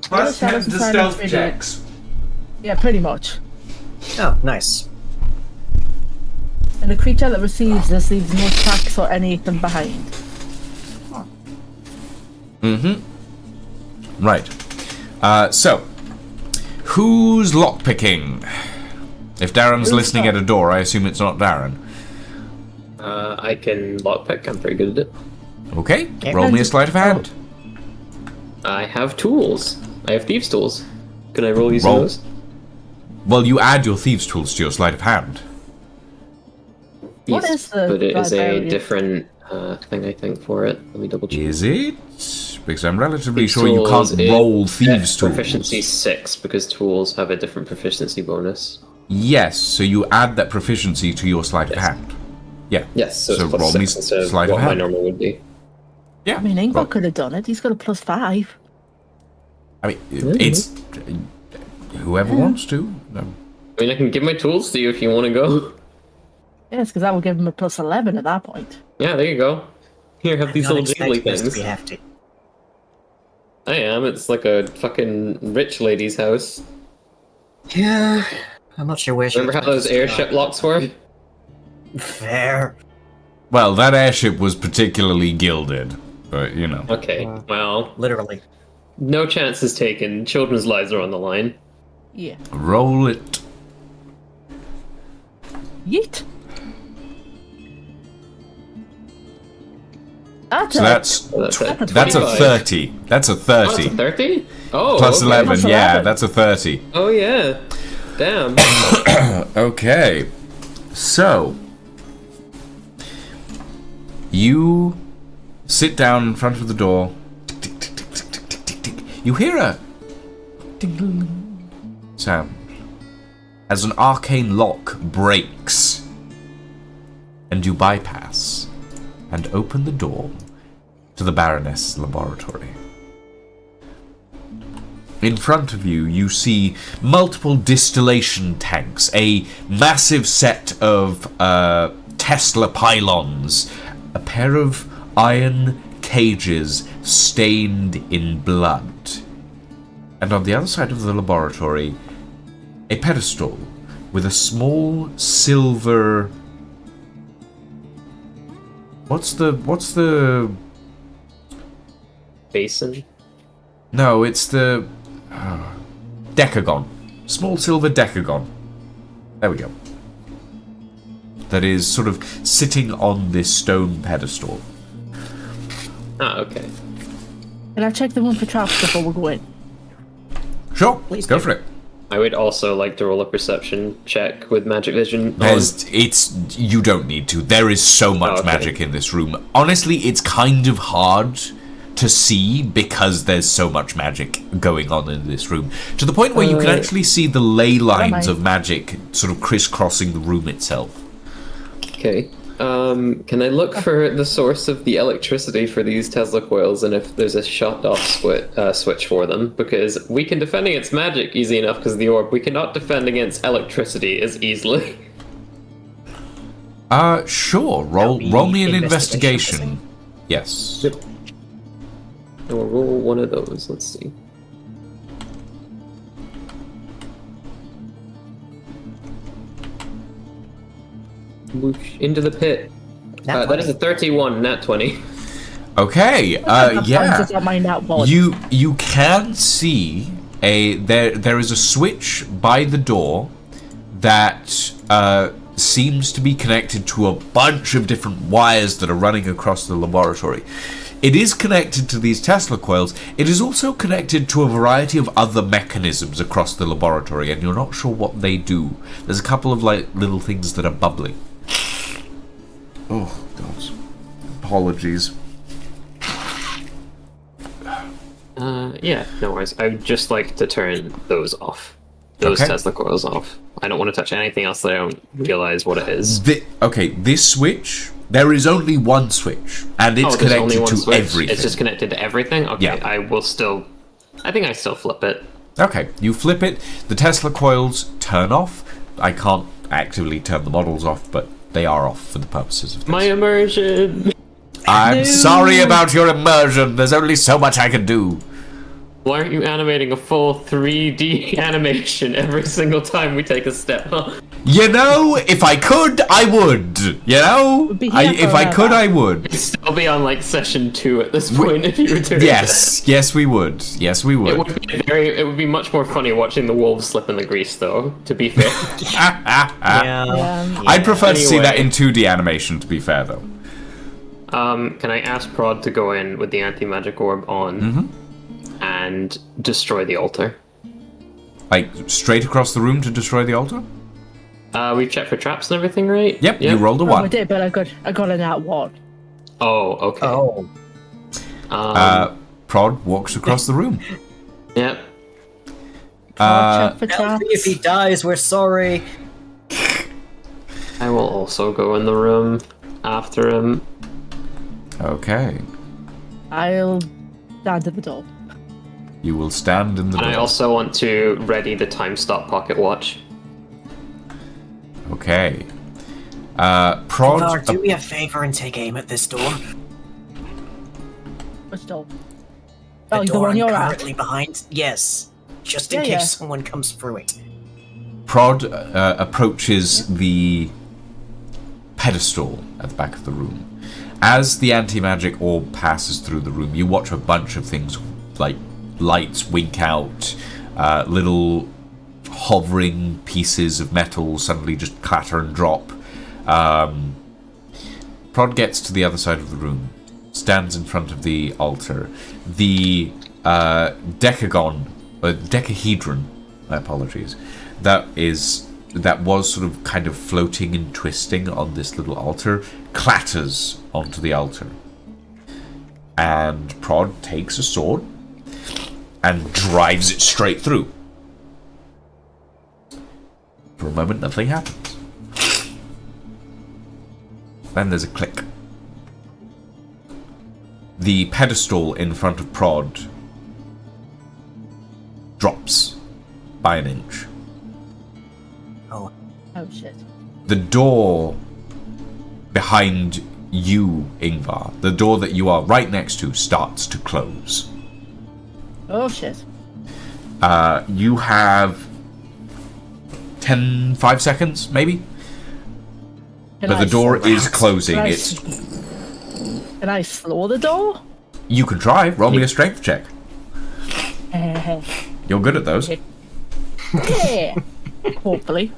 A: Plus
C: Yeah,
A: 10 to
C: silence
A: stealth
C: radio.
A: checks.
C: Yeah, pretty much.
B: Oh, nice.
C: And the creature that receives this leaves no tracks or anything behind.
A: Right. So, who's lockpicking? If Darren's listening at a door, I assume it's not Darren.
D: I can lockpick. I'm pretty good at it.
A: Okay,
B: Okay.
A: roll me a sleight of hand.
D: I have tools. I have thieves' tools. Can I roll using
A: Roll.
D: those?
A: Well, you add your thieves' tools to your sleight of hand.
C: What
D: Yes,
C: is the
D: but it is a
C: librarian?
D: different thing, I think, for it. Let me double check.
A: Is it? Because I'm relatively
D: Thieves'
A: sure you
D: tools
A: can't
D: is
A: roll thieves' tools.
D: Proficiency 6, because tools have a different proficiency bonus.
A: Yes, so you add that proficiency to your sleight of hand. Yeah.
D: Yes, so,
A: So
D: it's plus
A: roll me
D: 6 instead of
A: sleight of
D: what my
A: hand.
D: normal would be.
A: Yeah.
C: I mean, Ingvar
A: Roll.
C: could have done it. He's got a +5.
A: I mean, it's whoever wants to. No.
D: I mean, I can give my tools to you if you want to go.
C: Yes, because that will give him a +11 at that point.
D: Yeah, there you go. Here, have these
B: Not
D: little jiggly
B: expecting this to
D: things.
B: be hefty.
D: I am. It's like a fucking rich lady's house.
B: Yeah, I'm not sure where she
D: Remember how those
B: expects us to
D: airship locks were?
B: go. Fair.
A: Well, that airship was particularly gilded, but you know.
D: Okay, well,
B: Literally.
D: no chances taken. Children's lives are on the line.
C: Yeah.
A: Roll it.
C: Yeet.
A: So that's
D: So that's a
A: that's a
D: 25.
A: 30. That's a
D: Oh, that's
A: 30.
D: a 30? Oh,
A: Plus
D: okay.
A: 11,
C: Plus
A: yeah,
C: 11.
A: that's a 30.
D: Oh, yeah. Damn.
A: Okay. So, you sit down in front of the door. Tick, tick, tick, tick, tick, tick, tick, tick. You hear a ding sound as an arcane lock breaks, and you bypass and open the door to the Baroness' laboratory. In front of you, you see multiple distillation tanks, a massive set of Tesla pylons, a pair of iron cages stained in blood. And on the other side of the laboratory, a pedestal with a small silver... What's the...
D: Basin?
A: No, it's the... decagon. Small silver decagon. There we go. That is sort of sitting on this stone pedestal.
D: Ah, okay.
C: Can I check the room for traps before we go in?
A: Sure,
B: Please
A: go
B: do.
A: for it.
D: I would also like to roll a perception check with magic vision.
A: You don't need to. There is so much
D: okay.
A: magic in this room. Honestly, it's kind of hard to see because there's so much magic going on in this room. To the point where you can actually see the ley lines of magic sort of crisscrossing the room itself.
D: Okay. Can I look for the source of the electricity for these Tesla coils and if there's a shut-off switch for them? Because we can defend against magic easy enough because of the orb. We cannot defend against electricity as easily.
A: Sure.
B: That'll be
A: Roll me an
B: investigation,
A: investigation. Yes.
D: Yep. We'll roll one of those. Let's see. Whoosh, into the pit.
B: Nat
D: That is
B: 20.
D: a 31, nat 20.
A: Okay.
C: That
A: Yeah.
C: finds us on my nat one.
A: You can see there is a switch by the door that seems to be connected to a bunch of different wires that are running across the laboratory. It is connected to these Tesla coils. It is also connected to a variety of other mechanisms across the laboratory, and you're not sure what they do. There's a couple of like little things that are bubbling. Oh God. Apologies.
D: Yeah, no worries. I would just like to turn those off. Those
A: Okay.
D: Tesla coils off. I don't want to touch anything else that I don't realize what it is.
A: This switch, there is only one switch, and it's
D: there's only
A: connected
D: one
A: to
D: switch?
A: everything.
D: It's just connected to everything? Okay,
A: Yeah.
D: I think I still flip it.
A: Okay, you flip it, the Tesla coils turn off. I can't actively turn the models off, but they are off for the purposes of this.
D: My immersion!
A: I'm sorry about your immersion. There's only so much I can do.
D: Why aren't you animating a full 3D animation every single time we take a step?
A: You know, if I could, I would. You know,
C: We'd be here
A: if I could,
C: forever.
A: I would.
D: It'd still be on like session 2 at this point if you were doing
A: Yes, we would. Yes, we
D: It
A: would.
D: would be it would be much more funny watching the wolves slip in the grease, though. To be fair,
B: Yeah.
A: I'd prefer to see that
D: Anyway.
A: in 2D animation. To be fair, though.
D: can I ask Prod to go in with the anti-magic orb on and destroy the altar?
A: Like straight across the room to destroy the altar.
D: We've checked for traps and everything, right?
A: Yep, you rolled a
C: Oh, I
A: 1.
C: did, but I got an at one.
D: Oh, okay.
B: Oh.
A: Prod walks across the room.
D: Yep.
C: Check for traps.
B: Elfie, if he dies, we're sorry.
D: I will also go in the room after him.
A: Okay.
C: I'll stand at the door.
A: You will stand in the
D: And I
A: door.
D: also want to ready the time stop pocket watch.
A: Okay. Prod.
B: Var, do me a favor and take aim at this door.
C: Which door?
B: The
C: Oh, the
B: door
C: one
B: I'm
C: you're at.
B: currently behind. Yes. Just in
C: Yeah,
B: case
C: yeah.
B: someone comes through it.
A: Prod approaches the pedestal at the back of the room. As the anti-magic orb passes through the room, you watch a bunch of things like lights wink out, little hovering pieces of metal suddenly just clatter and drop. Prod gets to the other side of the room, stands in front of the altar. The decahedron, my apologies, that was sort of kind of floating and twisting on this little altar, clatters onto the altar. And Prod takes a sword and drives it straight through. For a moment, nothing happens. Then there's a click. The pedestal in front of Prod drops by an inch.
B: Oh.
C: Oh shit.
A: The door behind you, Ingvar, the door that you are right next to, starts to close.
C: Oh shit.
A: You have 5 seconds, maybe?
C: Can
A: But
C: I
A: the door
C: slow-
A: is closing.
C: Can I
A: It's
C: Can I slow the door?
A: You can try. Roll me a strength check.
C: Yeah.
A: You're good at those.
C: Hopefully.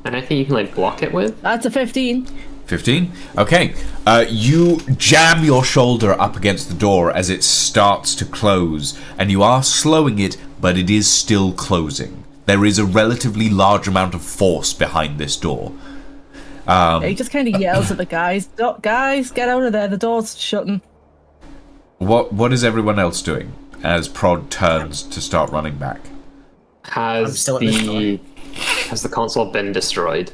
D: And I think you can like block it with.
C: That's a 15.
A: 15? Okay. You jam your shoulder up against the door as it starts to close, and you are slowing it, but it is still closing. There is a relatively large amount of force behind this door.
C: He just kind of yells at the guys. Guys, get out of there. The door's shutting.
A: What is everyone else doing as Prod turns to start running back?
D: Has
B: still at this
D: has the console been destroyed?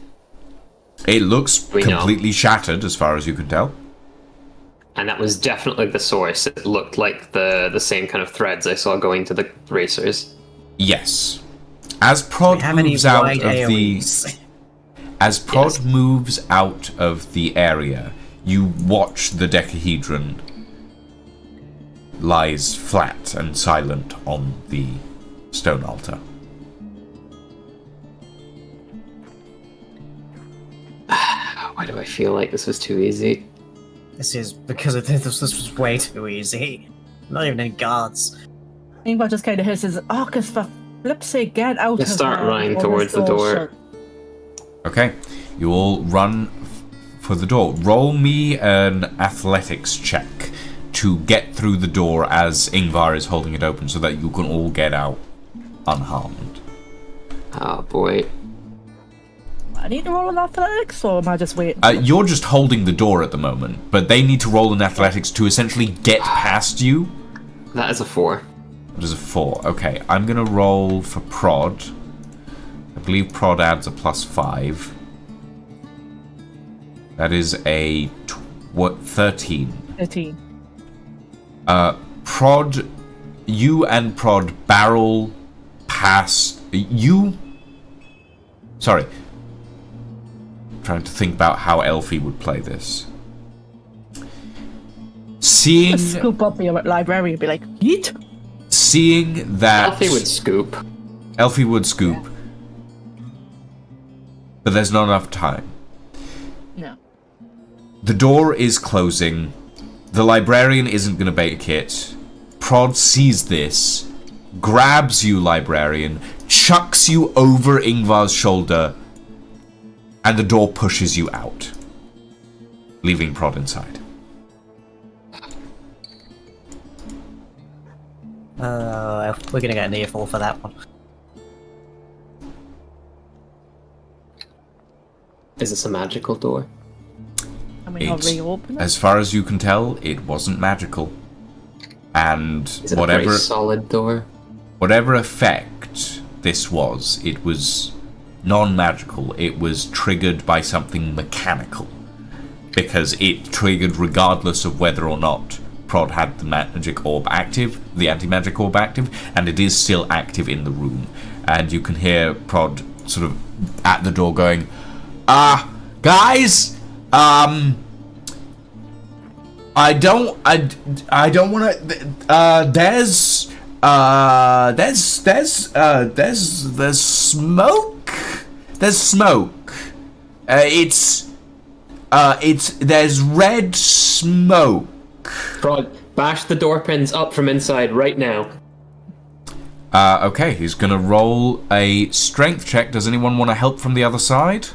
A: It looks
D: We know.
A: completely shattered as far as you can tell.
D: And that was definitely the source. It looked like the same kind of threads I saw going to the racers.
A: Yes. As Prod
B: How many
A: moves out
B: wide
A: of the
B: AoEs?
A: As Prod
D: Yes.
A: moves out of the area, you watch the decahedron lies flat and silent on the stone altar.
D: Why do I feel like this was too easy?
B: This is because of this was way too easy. Not even any guards.
C: Ingvar just kind of hisses, oh, because for flip's sake, get out
D: Just
C: of
D: start
C: there
D: running
C: before
D: towards
C: this
D: the
C: door's
D: door.
C: shut."
A: Okay, you all run for the door. Roll me an athletics check to get through the door as Ingvar is holding it open so that you can all get out unharmed.
D: Oh boy.
C: I need to roll an athletics, or am I just waiting?
A: You're just holding the door at the moment, but they need to roll an athletics to essentially get past you.
D: That is a 4.
A: It is a 4. Okay, I'm gonna roll for Prod. I believe Prod adds a +5. That is a 13.
C: 13.
A: Prod, you and Prod barrel past you. Sorry. Trying to think about how Elfie would play this. Seeing
C: Just scoop up your library and be like, yeet!
A: that
D: Elfie would scoop.
A: Elfie would scoop. but there's not enough time.
C: No.
A: The door is closing. The librarian isn't going to make it. Prod sees this, grabs you, librarian, chucks you over Ingvar's shoulder, and the door pushes you out, leaving Prod inside.
B: We're gonna get an earful for that one.
D: Is this a magical door?
C: And we not reopen it?
A: As far as you can tell, it wasn't magical. And
D: Is it a pretty solid door?
A: Whatever effect this was, it was non-magical. It was triggered by something mechanical. Because it triggered regardless of whether or not Prod had the magic orb active, the anti-magic orb active, and it is still active in the room. And you can hear Prod sort of at the door going, guys, I don't want to, there's smoke, there's red smoke.
D: Prod, bash the door pins up from inside right now.
A: Okay, he's gonna roll a strength check. Does anyone want to help from the other side?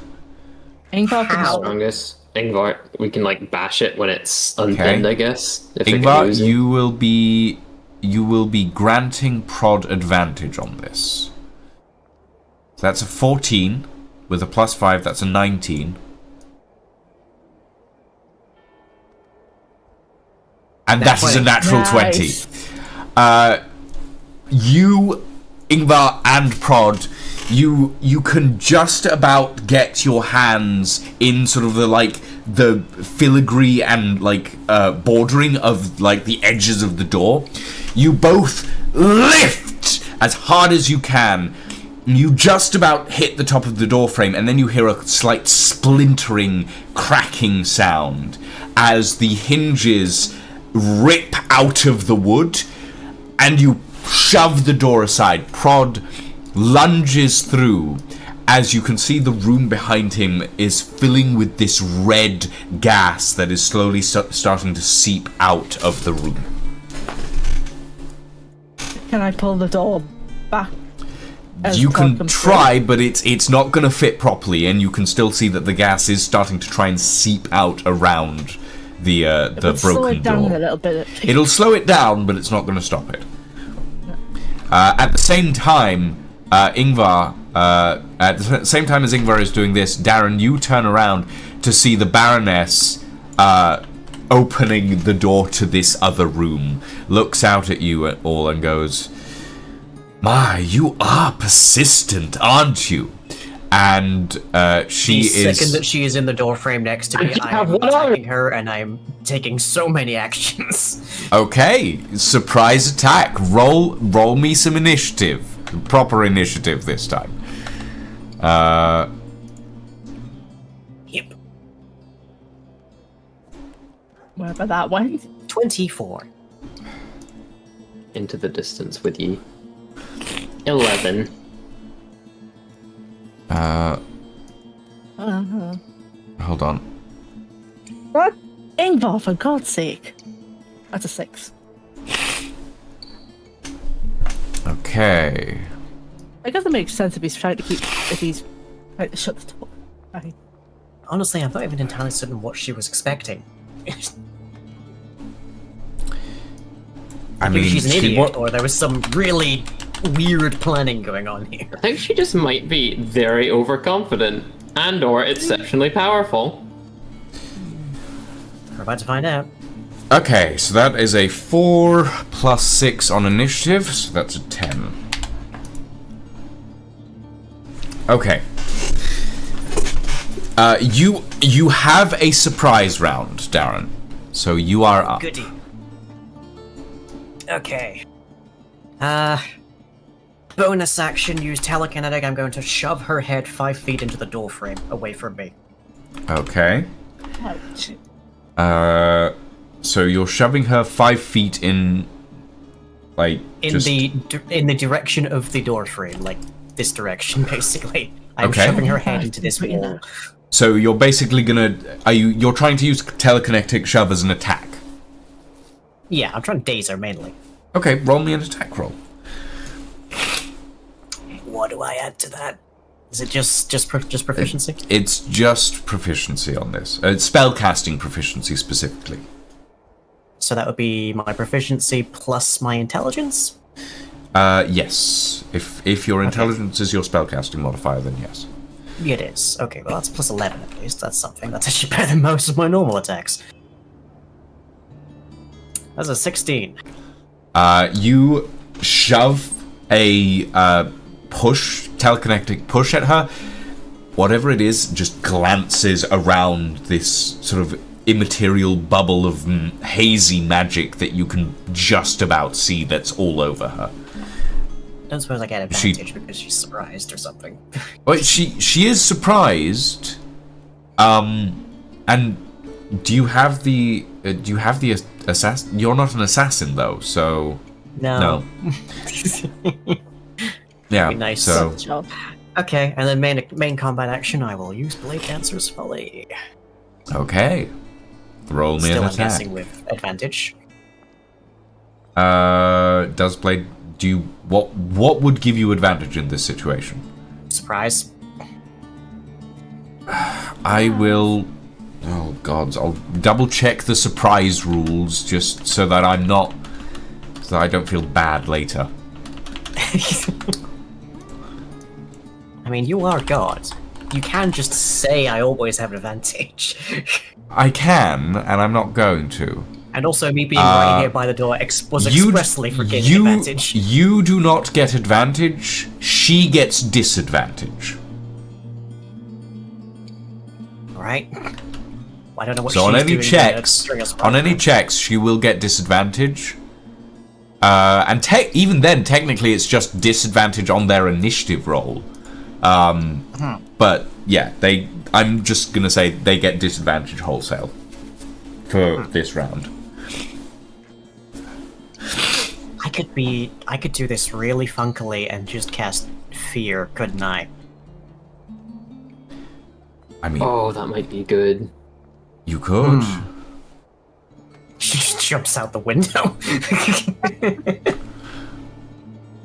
C: Ingvar can help.
D: Strongest. Ingvar, we can like bash it when it's unpinned, I guess. If
A: Ingvar, you will be granting Prod advantage on this. So that's a 14 with a +5. That's a 19. And that is a natural 20. You, Ingvar, and Prod, you can just about get your hands in sort of the filigree and bordering of the edges of the door. You both lift as hard as you can. You just about hit the top of the door frame, and then you hear a slight splintering, cracking sound as the hinges rip out of the wood, and you shove the door aside. Prod lunges through. As you can see, the room behind him is filling with this red gas that is slowly starting to seep out of the room.
C: Can I pull the door back?
A: You can try, but it's not going to fit properly, and you can still see that the gas is starting to try and seep out around the broken
C: slow it down
A: door.
C: A little bit.
A: It'll slow it down, but it's not going to stop it. At the same time, Ingvar, at the same time as Ingvar is doing this, Darren, you turn around to see the Baroness opening the door to this other room, looks out at you all and goes, "My, you are persistent, aren't you?" And she
B: the
A: is...
B: second that she is in the door frame next to me, I am attacking her, and I'm taking so many actions.
A: Okay, surprise attack. Roll me some initiative. Proper initiative this time.
B: Yep.
C: Wherever that went.
B: 24.
D: Into the distance with ye. 11.
A: Hold on.
C: What? Ingvar, for God's sake. That's a 6.
A: Okay.
C: I guess it makes sense if he's trying to shut the door. Right.
B: Honestly, I'm not even entirely certain what she was expecting.
A: I mean,
B: she's an idiot, or there was some really weird planning going on here.
D: I think she just might be very overconfident and/or exceptionally powerful.
B: We're about to find out.
A: Okay, so that is a 4 plus 6 on initiative, so that's a 10. Okay. You have a surprise round, Darren. So you are up.
B: Goody. Okay. Bonus action, use telekinetic. I'm going to shove her head 5 feet into the door frame, away from me.
A: Okay.
C: Ouch.
A: So you're shoving her 5 feet in,
B: In the direction of the door frame, like this direction, basically. I'm
A: Okay.
B: shoving her head into this
C: Pretty
B: wall.
C: nice.
A: So you're basically gonna... You're trying to use telekinetic shove as an attack?
B: Yeah, I'm trying to daze her mainly.
A: Okay, roll me an attack roll.
B: What do I add to that? Is it just proficiency?
A: It's just proficiency on this. It's spellcasting proficiency specifically.
B: So that would be my proficiency plus my intelligence?
A: Yes. If your intelligence is your spellcasting modifier, then yes.
B: It is. Okay, well that's plus 11 at least. That's something. That's actually better than most of my normal attacks. That's a 16.
A: You shove a telekinetic push at her. Whatever it is, just glances around this sort of immaterial bubble of hazy magic that you can just about see that's all over her.
B: I don't suppose I get advantage because she's surprised or something.
A: Well, she is surprised. And do you have the assassin? You're not an assassin though, so
B: No.
A: Yeah.
B: Be nice.
A: So
C: Good job.
B: Okay, and then main combat action, I will use Blade Dancer's Folly.
A: okay, roll me
B: Still,
A: an
B: I'm
A: attack.
B: guessing with advantage.
A: Does Blade do you, what would give you advantage in this situation?
B: Surprise.
A: I will. Oh gods, I'll double check the surprise rules just so that I'm not, so that I don't feel bad later.
B: I mean, you are God. You can just say I always have an advantage.
A: I can, and I'm not going to.
B: And also, me being right here by the door was expressly for giving advantage.
A: You do not get advantage. She gets disadvantage.
B: Alright. Well, I don't know what
A: So
B: she's
A: on any
B: doing
A: checks,
B: to string us
A: on any
B: apart.
A: checks, she will get disadvantage. And even then, technically, it's just disadvantage on their initiative roll. But yeah, I'm just gonna say they get disadvantage wholesale for this round.
B: I could do this really funkily and just cast fear, couldn't I?
A: I mean,
D: Oh, that might be good.
A: you could.
B: She just jumps out the window.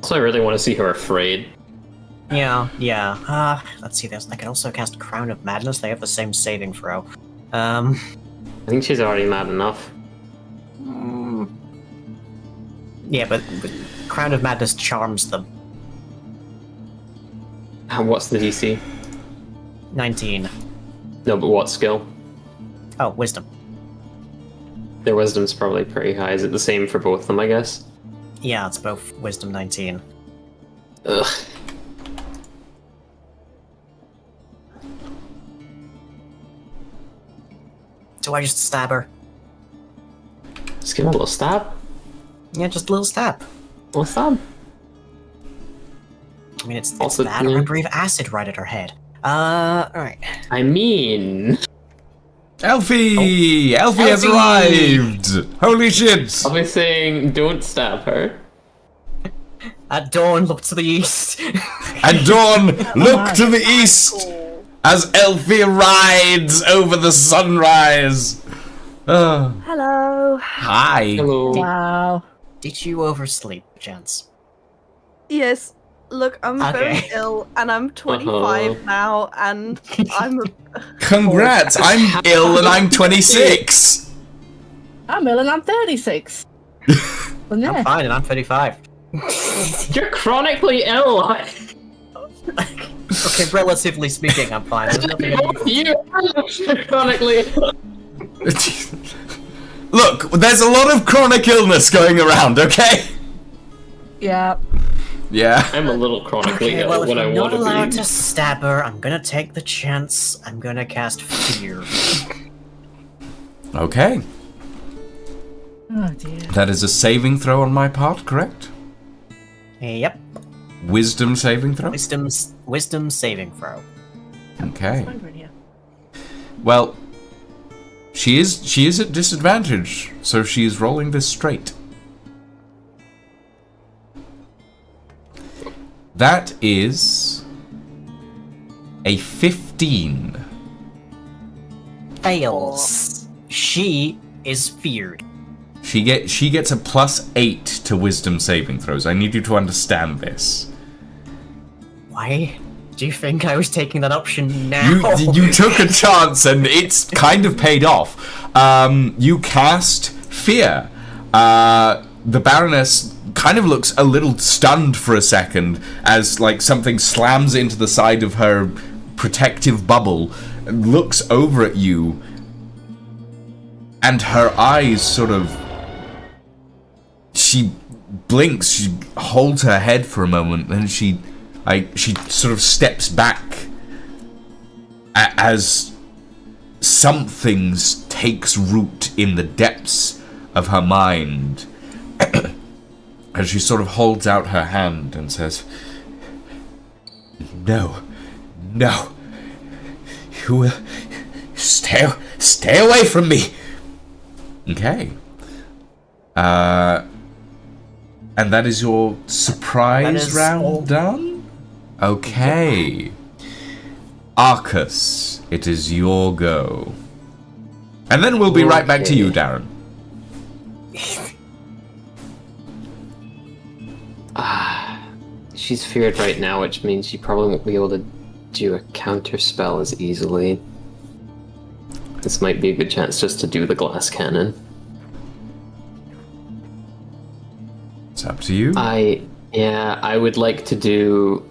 D: Also, I really want to see her afraid.
B: yeah. Let's see this. I can also cast Crown of Madness. They have the same saving throw.
D: I think she's already mad enough.
B: Yeah, but Crown of Madness charms them.
D: And what's the DC?
B: 19.
D: No, but what skill?
B: Oh, Wisdom.
D: Their wisdom's probably pretty high. Is it the same for both of them, I guess?
B: Yeah, it's both Wisdom 19.
D: Ugh.
B: Do I just stab her?
D: Just give her a little stab.
B: Yeah, just a little stab.
D: Little stab.
B: I mean, it's
D: Also,
B: that or
D: yeah.
B: I breathe acid right at her head. Alright.
D: I mean...
A: Elfie! Elfie has
B: Elfie!
A: arrived! Holy shit!
D: I'll be saying, don't stab her.
B: At dawn, look to the east.
A: And Dawn, look to the east as Elfie rides over the sunrise.
C: Hello.
A: Hi.
D: Hello.
C: Wow.
B: Did you oversleep, Chance?
E: Yes. Look, I'm very
B: Okay.
E: ill, and I'm 25 now, and I'm.
A: Congrats, I'm ill and I'm 26.
C: I'm ill and I'm 36. Well, yeah.
B: I'm fine, and I'm 35.
D: You're chronically ill.
B: Okay, relatively speaking, I'm fine. There's nothing unusual.
D: You're chronically ill.
A: Look, there's a lot of chronic illness going around, okay?
C: Yeah.
A: Yeah.
D: I'm a little chronically
B: Okay,
D: ill
B: well, if
D: when I
B: I'm
D: want
B: not
D: to
B: allowed
D: be.
B: to stab her, I'm gonna take the chance. I'm gonna cast Fear.
A: Okay.
C: Oh dear.
A: That is a saving throw on my part, correct?
B: Yep.
A: Wisdom saving throw?
B: Wisdom saving throw.
A: Okay.
C: Fine, right here.
A: Well, she is at disadvantage, so she is rolling this straight. That is A 15.
B: Fails. She is feared.
A: She gets a +8 to wisdom saving throws. I need you to understand this.
B: Why do you think I was taking that option now?
A: You took a chance and it's kind of paid off. You cast Fear. The Baroness kind of looks a little stunned for a second as like something slams into the side of her protective bubble, looks over at you, and her eyes sort of... She blinks, she holds her head for a moment, then she sort of steps back as something takes root in the depths of her mind. As she sort of holds out her hand and says, No, you will stay away from me. Okay. And that is your surprise round done? Okay. Arcus, it is your go. And then we'll be right back to you, Darren.
D: She's feared right now, which means she probably won't be able to do a counter spell as easily. This might be a good chance just to do the glass cannon.
A: It's up to you.
D: I would like to do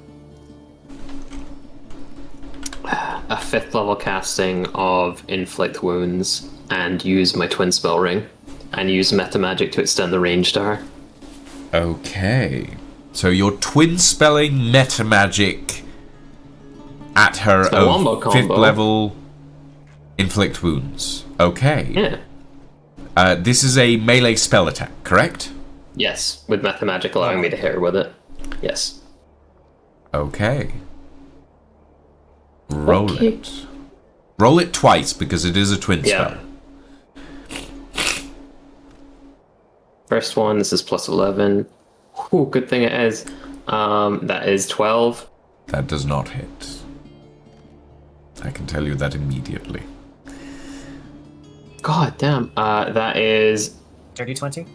D: a 5th level casting of Inflict Wounds and use my Twin Spell Ring and use Meta Magic to extend the range to her.
A: Okay. So you're twin spelling Meta Magic at her of 5th level Inflict Wounds. Okay.
D: Yeah.
A: This is a melee spell attack, correct?
D: Yes, with Meta Magic allowing me to hit her with it. Yes.
A: Okay. Roll it. Roll it twice because it is a twin spell.
D: First one, this is +11. Ooh, good thing it is. That is 12.
A: That does not hit. I can tell you that immediately.
D: God damn. That is...
B: Dirty 20?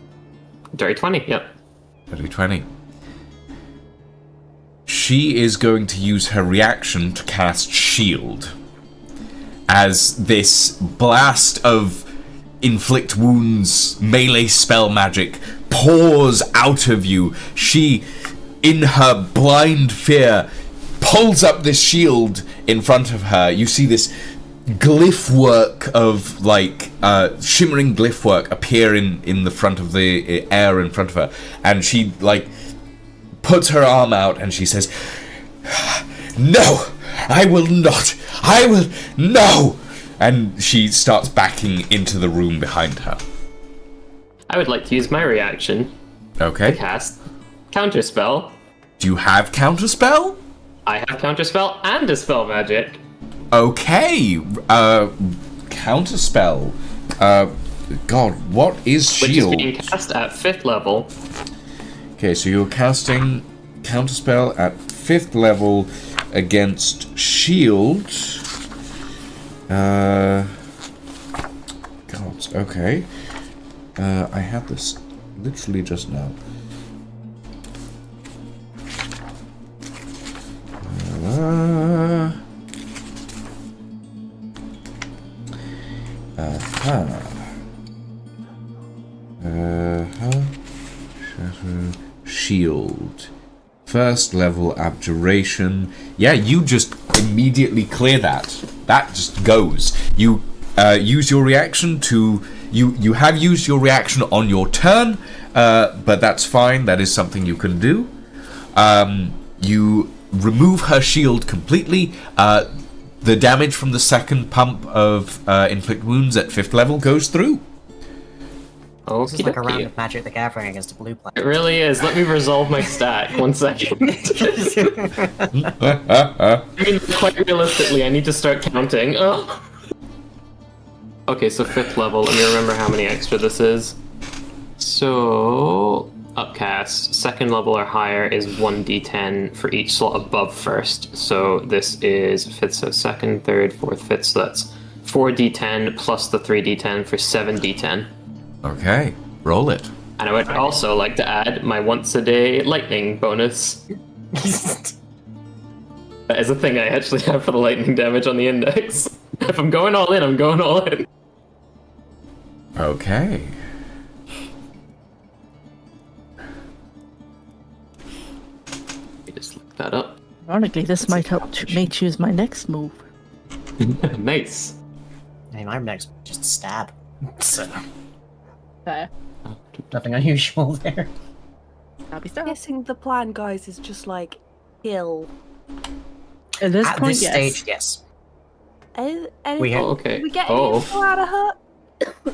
D: Dirty 20, yep.
A: Dirty 20. She is going to use her reaction to cast Shield. As this blast of Inflict Wounds melee spell magic pours out of you, she, in her blind fear, pulls up this shield in front of her. You see this glyph work of, like, shimmering glyph work appear in the front of the air in front of her. And she, like, puts her arm out and she says, No! I will not! I will... No! And she starts backing into the room behind her.
D: I would like to use my reaction
A: Okay.
D: to cast Counterspell.
A: Do you have Counterspell?
D: I have Counterspell and Dispel Magic.
A: Okay. Counterspell. God, what is Shield?
D: Which is being cast at 5th level.
A: Okay, so you're casting Counterspell at 5th level against Shield. God, okay. I had this literally just now. Shield. 1st level Abjuration. Yeah, you just immediately clear that. That just goes. You use your reaction to... You have used your reaction on your turn, but that's fine. That is something you can do. You remove her shield completely. The damage from the 2nd pump of Inflict Wounds at 5th level goes through.
B: This is like a round of Magic the Gathering against a blue player.
D: It really is. Let me resolve my stack. 1 second. I mean, quite realistically, I need to start counting. Oh. Okay, so 5th level. Let me remember how many extra this is. So... upcast. Second level or higher is 1d10 for each slot above first. So this is fifth, so second, third, fourth, fifth. So that's 4d10 plus the 3d10 for 7d10.
A: Okay, roll it.
D: And I would also like to add my once a day lightning bonus. That is a thing I actually have for the lightning damage on the index. If I'm going all in, I'm going all in.
A: Okay.
D: Let me just look that up.
C: Ironically, this might help me choose my next move.
D: Nice.
B: Hey, my next just stab. So
C: Fair.
B: nothing unusual there.
C: Happy
E: I'm
C: stuff.
E: guessing the plan, guys, is just like kill.
C: At this
B: At
C: point,
B: this
C: yes.
B: stage, yes.
E: And
B: We
D: Oh, okay.
E: we get
D: Oh.
E: info out of her.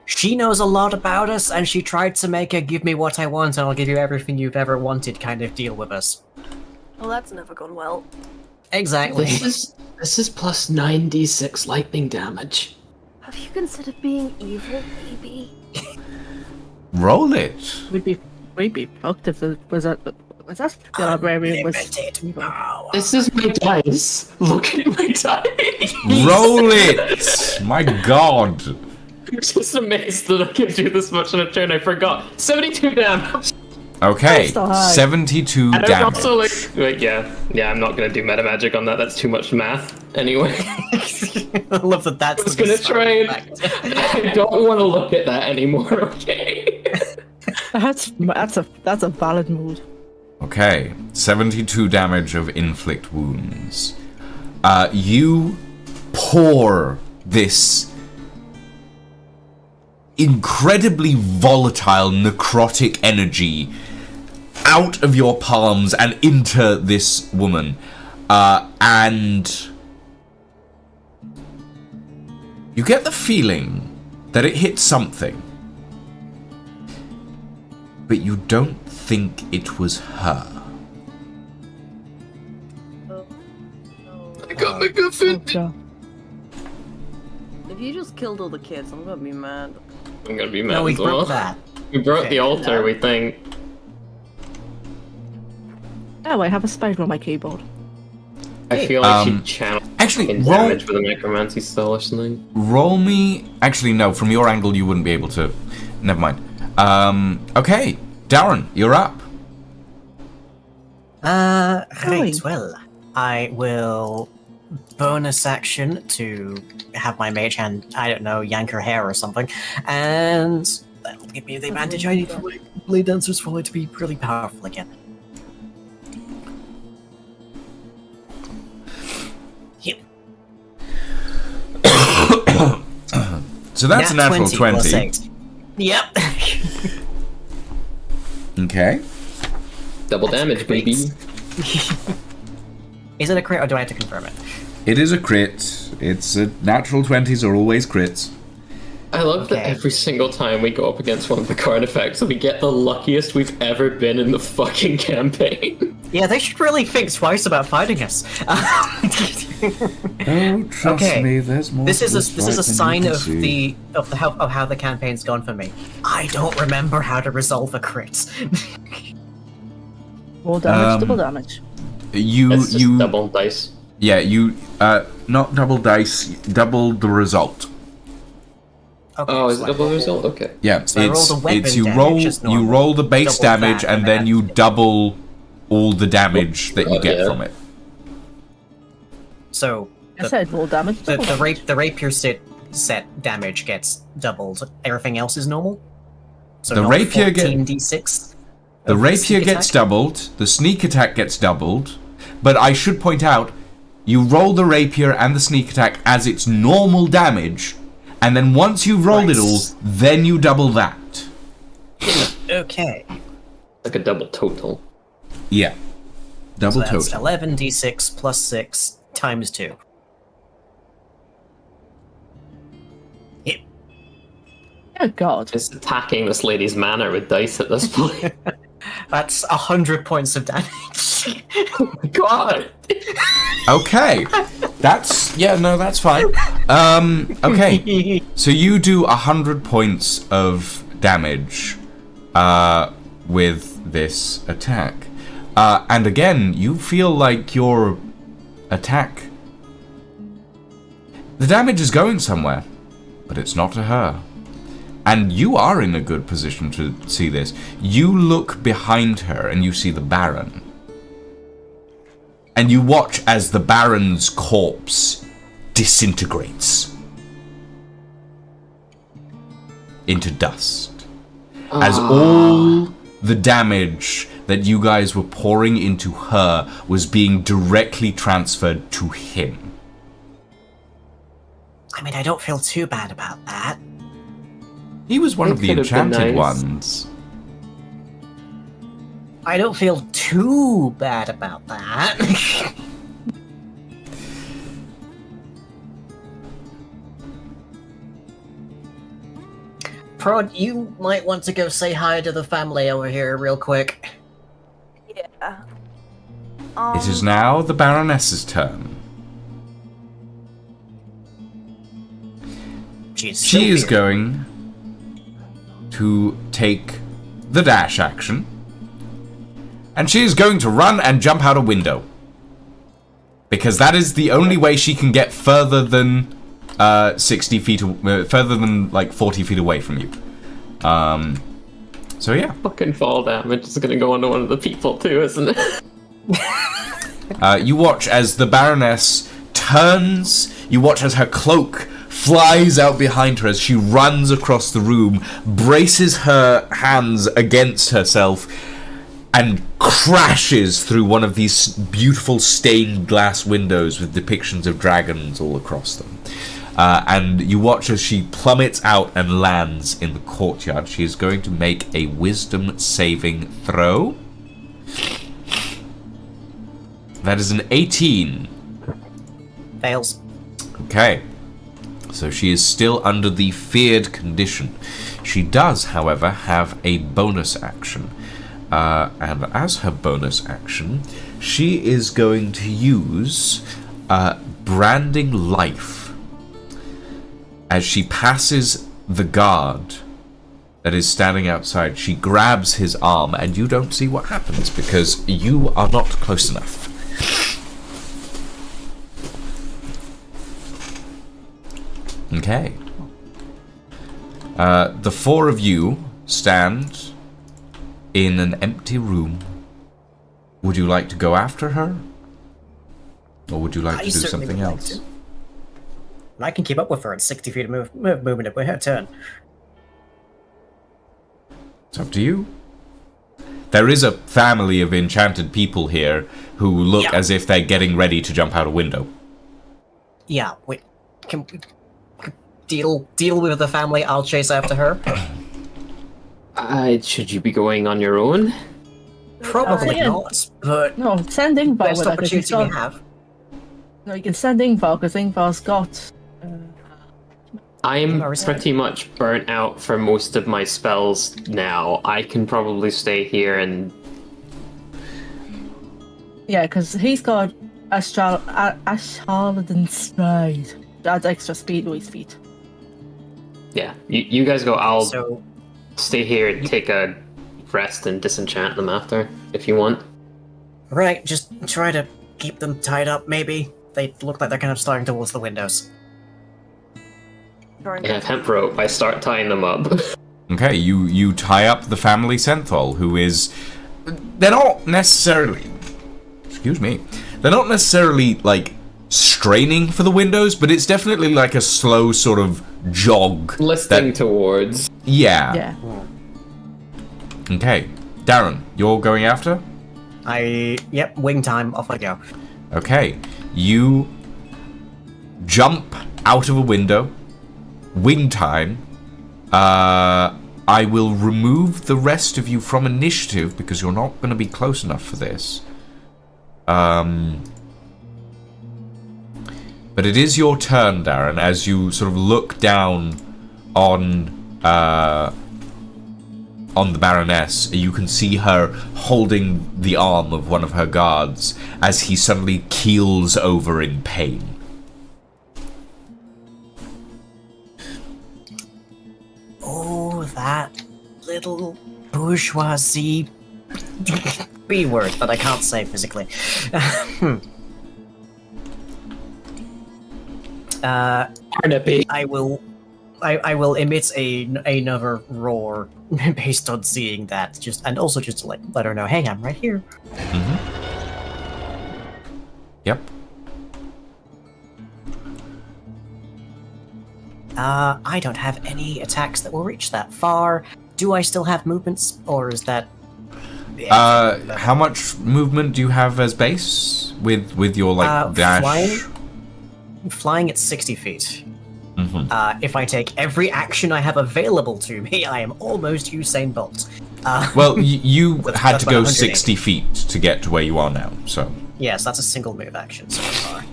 B: She knows a lot about us, and she tried to make a "give me what I want and I'll give you everything you've ever wanted" kind of deal with us.
E: Well, that's never gone well.
B: Exactly.
D: This is plus 9d6 lightning damage.
E: Have you considered being evil, baby?
A: Roll it.
C: We'd be fucked if the the librarian was
B: Unlimited
C: evil.
B: power.
D: This is my dice. Look at my dice.
A: Roll it. My God.
D: I'm just amazed that I can do this much in a turn. I forgot. 72 damage.
A: Okay,
C: Still high.
A: 72
D: And I was
A: damage.
D: also like, wait, yeah, I'm not gonna do meta magic on that. That's too much math. Anyway,
B: I love that that's
D: I was
B: the
D: gonna
B: starting
D: try and.
B: effect.
D: I don't want to look at that anymore. Okay.
C: That's a valid mood.
A: Okay, 72 damage of inflict wounds. You pour this incredibly volatile necrotic energy out of your palms and into this woman. And you get the feeling that it hit something, but you don't think it was her.
D: I got my guffin.
C: Yeah.
E: If you just killed all the kids, I'm gonna be mad.
D: I'm gonna be mad
B: No, we
D: as well.
B: broke that.
D: We broke the
B: Okay.
D: altar, we think.
C: Oh, I have a spider on my keyboard.
D: I feel like she
A: Um,
D: channeled
A: actually,
D: fucking
A: roll-
D: damage for the necromancy spell or something.
A: Roll me. Actually, no. From your angle, you wouldn't be able to. Never mind. Okay, Darren, you're up.
B: Right,
C: Going.
B: well, I will bonus action to have my mage hand, I don't know, yank her hair or something, and that'll give me the advantage I need for my Blade Dancer's Folly to be really powerful again. Yep.
A: So that's a natural 20.
B: plus 8. Yep.
A: Okay.
D: Double damage, baby.
B: Is it a crit or do I have to confirm it?
A: It is a crit. It's natural 20s are always crits.
D: I love that
B: Okay.
D: every single time we go up against one of the card effects, we get the luckiest we've ever been in the fucking campaign.
B: Yeah, they should really think twice about fighting us.
A: Oh, trust
B: Okay.
A: me, there's more.
B: This is
A: to
B: a
A: fight than
B: sign
A: you can
B: of
A: see.
B: how the campaign's gone for me. I don't remember how to resolve a crit.
C: More damage,
A: Um,
C: double damage.
D: It's just double dice.
A: Yeah, you not double dice, double the result.
B: Okay,
D: Oh, is
B: so
D: it
B: I
D: double
B: roll-
D: result? Okay.
A: Yeah,
B: So I roll the weapon
A: it's you
B: damage
A: roll
B: as
A: you
B: normal,
A: roll the base
B: double
A: damage
B: that,
A: and then you double all the damage that you
D: Oh,
A: get
D: yeah.
A: from it.
B: So
C: I said more damage.
B: the,
C: double damage.
B: the rapier set damage gets doubled. Everything else is normal. So
A: The
B: not
A: rapier get-
B: 14d6.
A: The
B: of
A: rapier
B: sneak
A: gets
B: attack?
A: doubled, the sneak attack gets doubled, but I should point out, you roll the rapier and the sneak attack as its normal damage, and then once you've rolled it all,
B: Right.
A: then you double that.
B: Okay,
D: Like a double total.
A: Yeah.
B: so
A: Double
B: that's
A: total.
B: 11d6 plus 6 times 2. Yep.
C: Oh god.
D: Just attacking this lady's manor with dice at this point.
B: That's 100 points of damage.
D: God!
A: Okay. That's fine. Okay. So you do 100 points of damage with this attack. And again, you feel like your attack... The damage is going somewhere, but it's not to her. And you are in a good position to see this. You look behind her and you see the Baron. And you watch as the Baron's corpse disintegrates into dust. As all the damage that you guys were pouring into her was being directly transferred to him.
B: I mean, I don't feel too bad about that.
A: He was one
D: It
A: of the
D: could have been
A: enchanted
D: nice.
A: ones.
B: I don't feel too bad about that. Prod, you might want to go say hi to the family over here real quick.
E: Yeah.
A: It is now the Baroness's turn. She is going to take the dash action. And she is going to run and jump out a window. Because that is the only way she can get further than 60 feet, further than like 40 feet away from you. So yeah.
D: Fucking fall damage is gonna go onto one of the people too, isn't it?
A: You watch as the Baroness turns, you watch as her cloak flies out behind her as she runs across the room, braces her hands against herself, and crashes through one of these beautiful stained glass windows with depictions of dragons all across them. And you watch as she plummets out and lands in the courtyard. She is going to make a wisdom saving throw. That is an 18.
B: Fails.
A: Okay. So she is still under the feared condition. She does, however, have a bonus action. And as her bonus action, she is going to use Branding Life. As she passes the guard that is standing outside, she grabs his arm, and you don't see what happens because you are not close enough. Okay. The four of you stand in an empty room. Would you like to go after her? Or would you like to do
B: certainly
A: something
B: would like
A: else?
B: to. I can keep up with her at 60 feet of movement if we're her turn.
A: It's up to you. There is a family of enchanted people here who look
B: Yeah.
A: as if they're getting ready to jump out a window.
B: Yeah, wait. Can we deal with the family? I'll chase after her.
D: Should you be going on your own?
B: Probably
C: yeah.
B: not, but
C: No, send Ingvar
B: best
C: with her, 'cause
B: opportunity
C: he's got-
B: we have.
C: No, you can send Ingvar because Ingvar's got.
D: I'm
B: Ingvar is
D: pretty much burnt out for most of my spells now. I can probably stay here and...
C: Yeah, because he's got Ashaladan Stride. Adds extra speed to his feet.
D: Yeah, you guys go. I'll
B: So,
D: stay here and take a rest and disenchant them after, if you want.
B: right, just try to keep them tied up, maybe. They look like they're kind of starting towards the windows.
D: I have hemp rope. I start tying them up.
A: Okay, you tie up the family Senthol, who is... They're not necessarily... Excuse me. They're not necessarily, like, straining for the windows, but it's definitely like a slow sort of jog.
D: Listing towards.
A: Yeah.
C: Yeah.
A: Okay. Darren, you're going after?
B: Yep, wing time, off I go.
A: Okay. You jump out of a window. Wing time. I will remove the rest of you from initiative because you're not going to be close enough for this. But it is your turn, Darren, as you sort of look down on the Baroness. You can see her holding the arm of one of her guards as he suddenly keels over in pain.
B: Oh, that little bourgeoisie B word that I can't say physically.
D: Barnaby.
B: I will emit another roar based on seeing that, and also just to let her know, hey, I'm right here.
A: Yep.
B: I don't have any attacks that will reach that far. Do I still have movements, or is that?
A: How much movement do you have as base with your dash?
B: Flying at 60 feet. If I take every action I have available to me, I am almost Usain Bolt.
A: Well, you had to go
B: 180.
A: 60 feet to get to where you are now, so...
B: Yes, that's a single move action so far.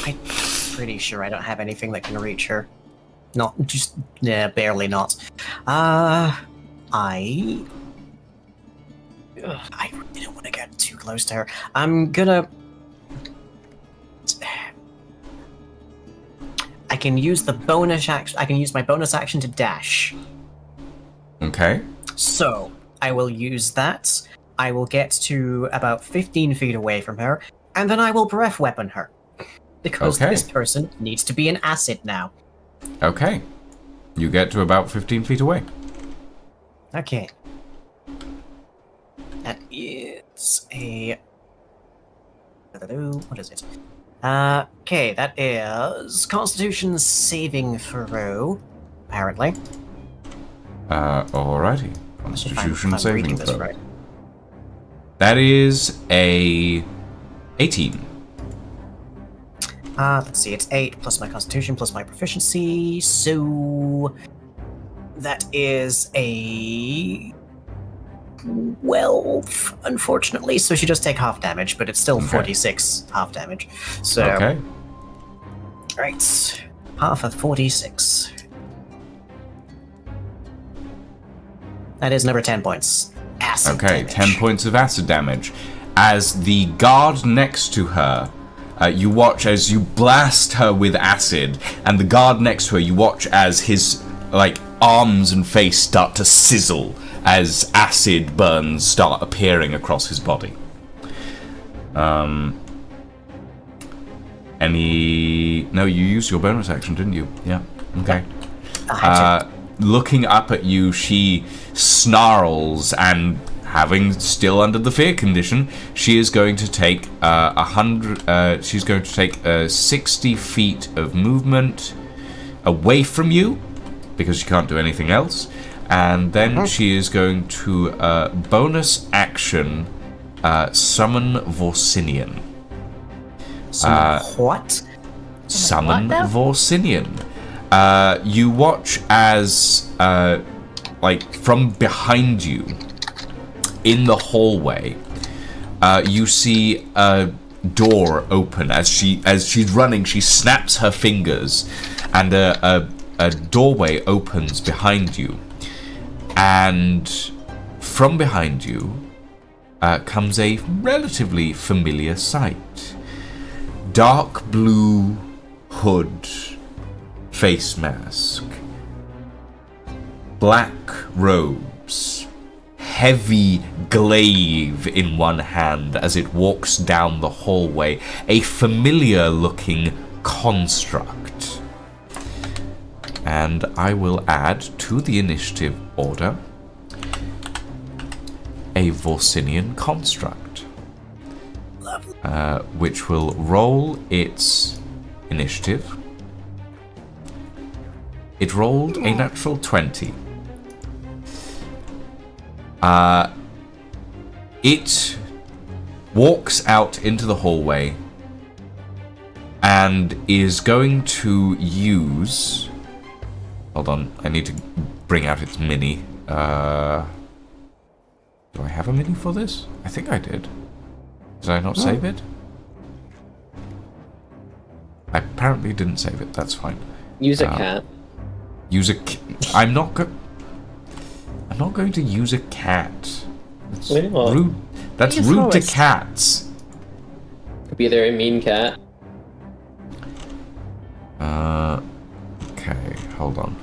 B: I'm pretty sure I don't have anything that can reach her. Barely not. I really don't want to get too close to her. I'm gonna... I can use the bonus action. I can use my bonus action to dash.
A: Okay.
B: So, I will use that. I will get to about 15 feet away from her, and then I will breath weapon her. Because
A: Okay.
B: this person needs to be an acid now.
A: Okay. You get to about 15 feet away.
B: Okay. That is a... What is it? Okay, that is Constitution saving throw, apparently.
A: Alrighty.
B: If
A: Constitution
B: I'm reading
A: saving
B: this
A: throw.
B: right.
A: That is a 18.
B: Let's see, it's 8 plus my Constitution plus my proficiency, so... That is a... 12, unfortunately, so she does take half damage, but it's still 46 half damage. So...
A: Okay.
B: Right. Half of 46. That is number 10 points. Acid
A: Okay,
B: damage.
A: 10 points of acid damage. As the guard next to her, you watch as you blast her with acid, and the guard next to her, you watch as his, arms and face start to sizzle as acid burns start appearing across his body. No, you used your bonus action, didn't you? Yeah, okay. Looking up at you, she snarls, and having still under the fear condition, she is going to take 60 feet of movement away from you because she can't do anything else, and then she is going to bonus action summon Vorsinian.
B: What?
A: Summon
C: What now?
A: Vorsinian. You watch as, from behind you, in the hallway, you see a door open. As she's running, she snaps her fingers, and a doorway opens behind you. And from behind you comes a relatively familiar sight. Dark blue hood, face mask, black robes, heavy glaive in one hand as it walks down the hallway, a familiar looking construct. And I will add to the initiative order a Vorsinian construct, which will roll its initiative. It rolled a natural 20. It walks out into the hallway and is going to use... Hold on, I need to bring out its mini. Do I have a mini for this? I think I did. Did I not save it? I apparently didn't save it, that's fine.
D: Use a cat.
A: Use a... I'm not going to use a cat. That's
D: Why not?
A: rude. That's
C: Use
A: rude to
C: forest.
A: cats.
D: Could be a very mean cat.
A: Okay, hold hold on.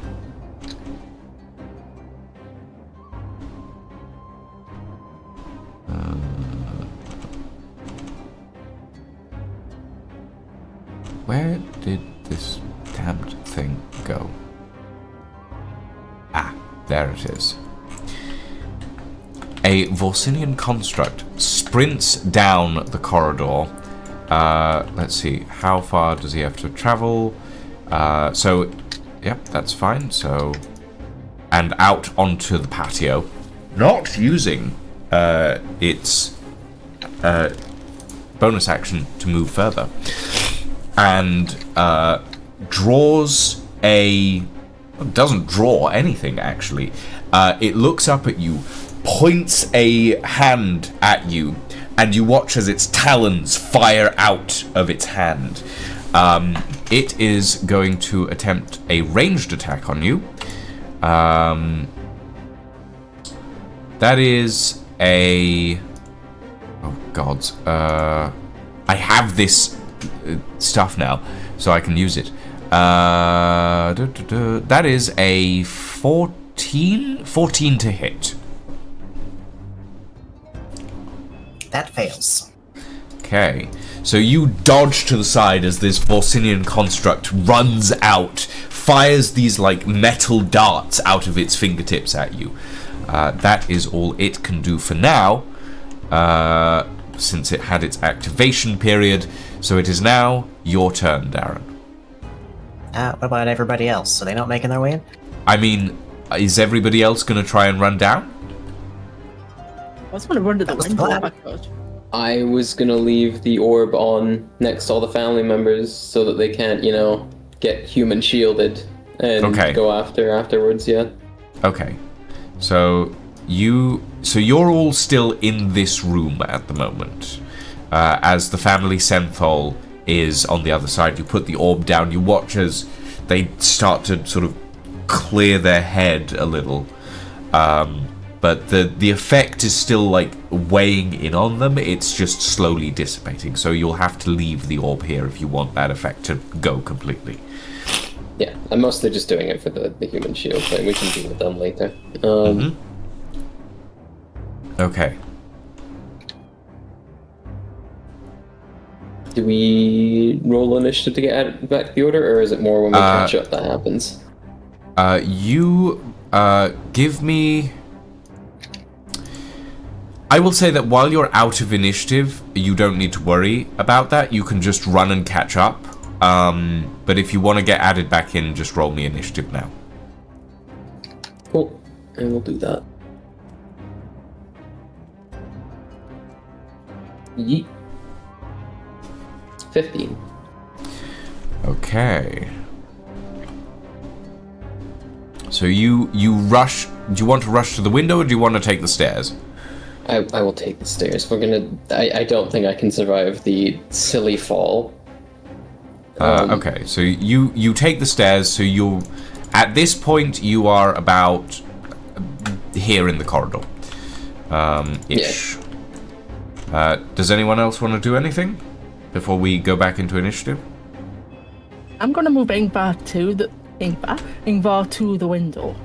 A: Where did this damned thing go? Ah, there it is. A Volsinian construct sprints down the corridor. Let's see, how far does he have to travel? So, yep, that's fine. So, and out onto the patio, not using its bonus action to move further, and draws a... doesn't draw anything, actually. It looks up at you, points a hand at you, and you watch as its talons fire out of its hand. It is going to attempt a ranged attack on you. That is a... oh, gods. I have this stuff now, so I can use it. That is a 14 to hit.
B: That fails.
A: Okay, so you dodge to the side as this Volsinian construct runs out, fires these like metal darts out of its fingertips at you. That is all it can do for now, since it had its activation period. So it is now your turn, Darren.
B: What about everybody else? Are they not making their way in?
A: I mean, is everybody else going to try and run down?
C: I was going to run to the
B: That was the
C: window.
B: plan.
C: Oh my God.
D: I was gonna leave the orb on next to all the family members so that they can't, you know, get human shielded and
A: Okay.
D: go afterwards. Yeah.
A: Okay, so you're all still in this room at the moment, as the family Senthol is on the other side. You put the orb down. You watch as they start to sort of clear their head a little, but the effect is still like weighing in on them. It's just slowly dissipating. So you'll have to leave the orb here if you want that effect to go completely.
D: Yeah, I'm mostly just doing it for the human shield thing. We can deal with them later.
A: Okay.
D: Do we roll initiative to get back the order, or is it more when we catch up that happens?
A: You give me... I will say that while you're out of initiative, you don't need to worry about that. You can just run and catch up. But if you want to get added back in, just roll me initiative now.
D: Cool. I will do that. Yeet. 15.
A: Okay. So you rush... Do you want to rush to the window, or do you want to take the stairs?
D: I will take the stairs. We're gonna... I don't think I can survive the silly fall.
A: Okay, so you take the stairs, so you... At this point, you are about here in the corridor. Ish.
D: Yeah.
A: Does anyone else want to do anything before we go back into initiative?
C: I'm going to move Ingvar to the window.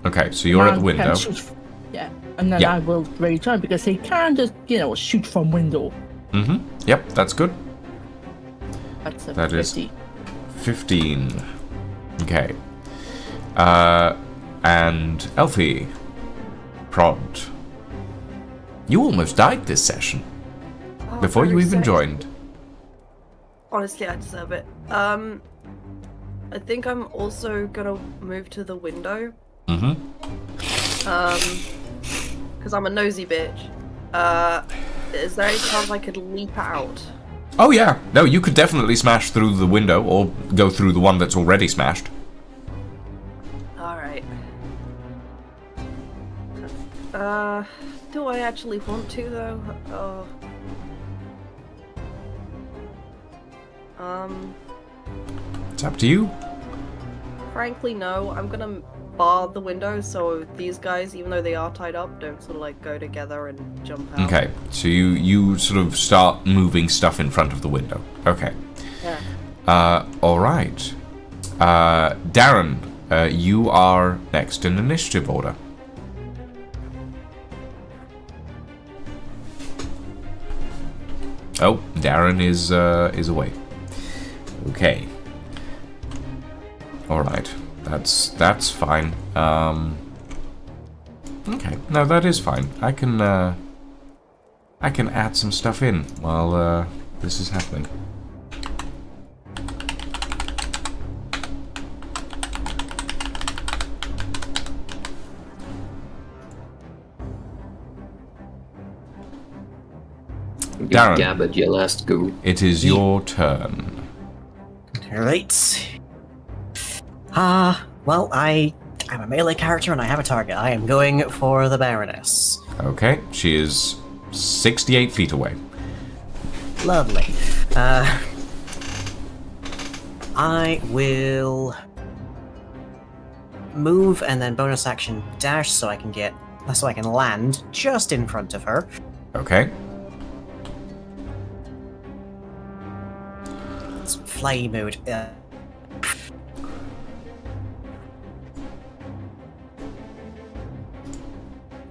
A: Okay, so you're at the
C: Man
A: window.
C: can shoot yeah, and then
A: Yeah.
C: I will rage on because he can just, shoot from window.
A: Mm-hmm. Yep, that's good.
C: That's a
A: That is
C: 50.
A: 15. Okay. And Elfie. Prod. You almost died this session.
E: Oh,
A: Before you
E: very
A: even
E: sad.
A: joined.
E: Honestly, I deserve it. I think I'm also gonna move to the window.
A: Mm-hmm.
E: Because I'm a nosy bitch. Is there any chance I could leap out?
A: Oh yeah. No, you could definitely smash through the window or go through the one that's already smashed.
E: Alright. Do I actually want to though?
A: It's up to you.
E: Frankly, no. I'm gonna bar the window so these guys, even though they are tied up, don't sort of like go together and jump out.
A: Okay, so you sort of start moving stuff in front of the window. Okay.
E: Yeah.
A: Alright. Darren, you are next in initiative order. Oh, Darren is away. Okay. All right. That's fine. Okay. No, that is fine. I can add some stuff in while this is happening. Darren,
D: Gabbard, your last go.
A: it is your turn.
B: Alright. Well, I'm a melee character and I have a target. I am going for the Baroness.
A: Okay, she is 68 feet away.
B: Lovely. I will move and then bonus action dash so I can land just in front of her.
A: Okay.
B: It's fly mode.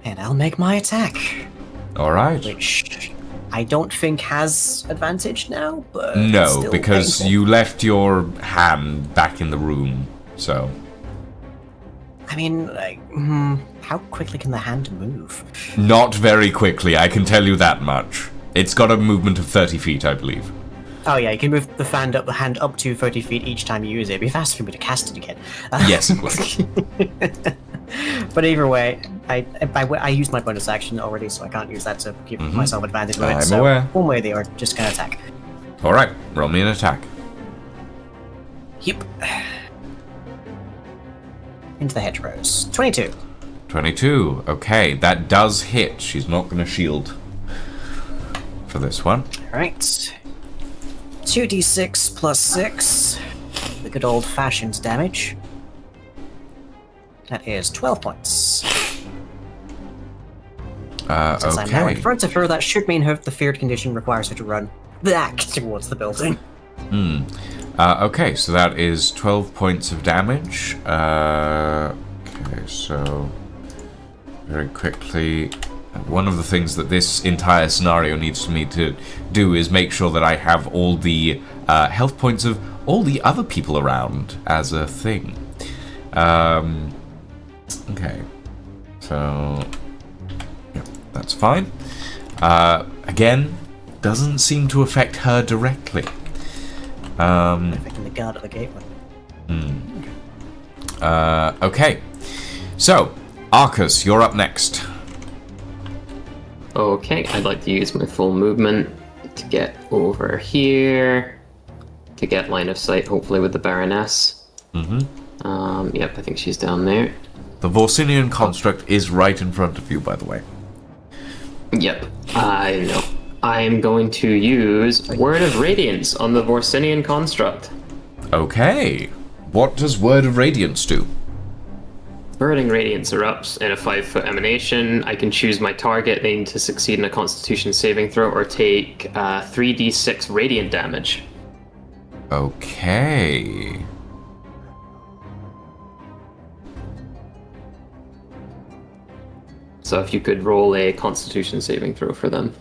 B: And I'll make my attack,
A: All right.
B: which I don't think has advantage now, but
A: No,
B: still
A: because
B: painful.
A: you left your hand back in the room, so...
B: I mean, like, how quickly can the hand move?
A: Not very quickly, I can tell you that much. It's got a movement of 30 feet, I believe.
B: Oh yeah, you can move the hand up to 30 feet each time you use it. It'd be faster for me to cast it again.
A: Yes, it would.
B: But either way, I used my bonus action already, so I can't use that to give myself advantage with it.
A: I'm
B: So
A: aware.
B: one way or the other, just gonna attack.
A: Alright, roll me an attack.
B: Yep. Into the hedgerows. 22.
A: 22. Okay, that does hit. She's not going to shield for this one.
B: Alright. 2d6 plus 6. The good old-fashioned damage. That is 12 points. Since I'm now in
A: Okay.
B: front of her, that should mean the feared condition requires her to run back towards the building.
A: Okay, so that is 12 points of damage. Okay, so very quickly, one of the things that this entire scenario needs me to do is make sure that I have all the health points of all the other people around as a thing. Okay, so yeah, that's fine. Again, doesn't seem to affect her directly.
B: Affecting the guard at the gateway.
A: Okay, so Arcus, you're up next.
D: Okay, I'd like to use my full movement to get over here, to get line of sight, hopefully with the Baroness. Yep, I think she's down there.
A: The Vorsinian construct is right in front of you, by the way.
D: Yep, I know. I'm going to use Word of Radiance on the Vorsinian construct.
A: Okay, what does Word of Radiance do?
D: Burning Radiance erupts in a 5-foot emanation. I can choose my target. They need to succeed in a Constitution saving throw or take 3d6 radiant damage.
A: Okay.
D: So if you could roll a Constitution saving throw for them.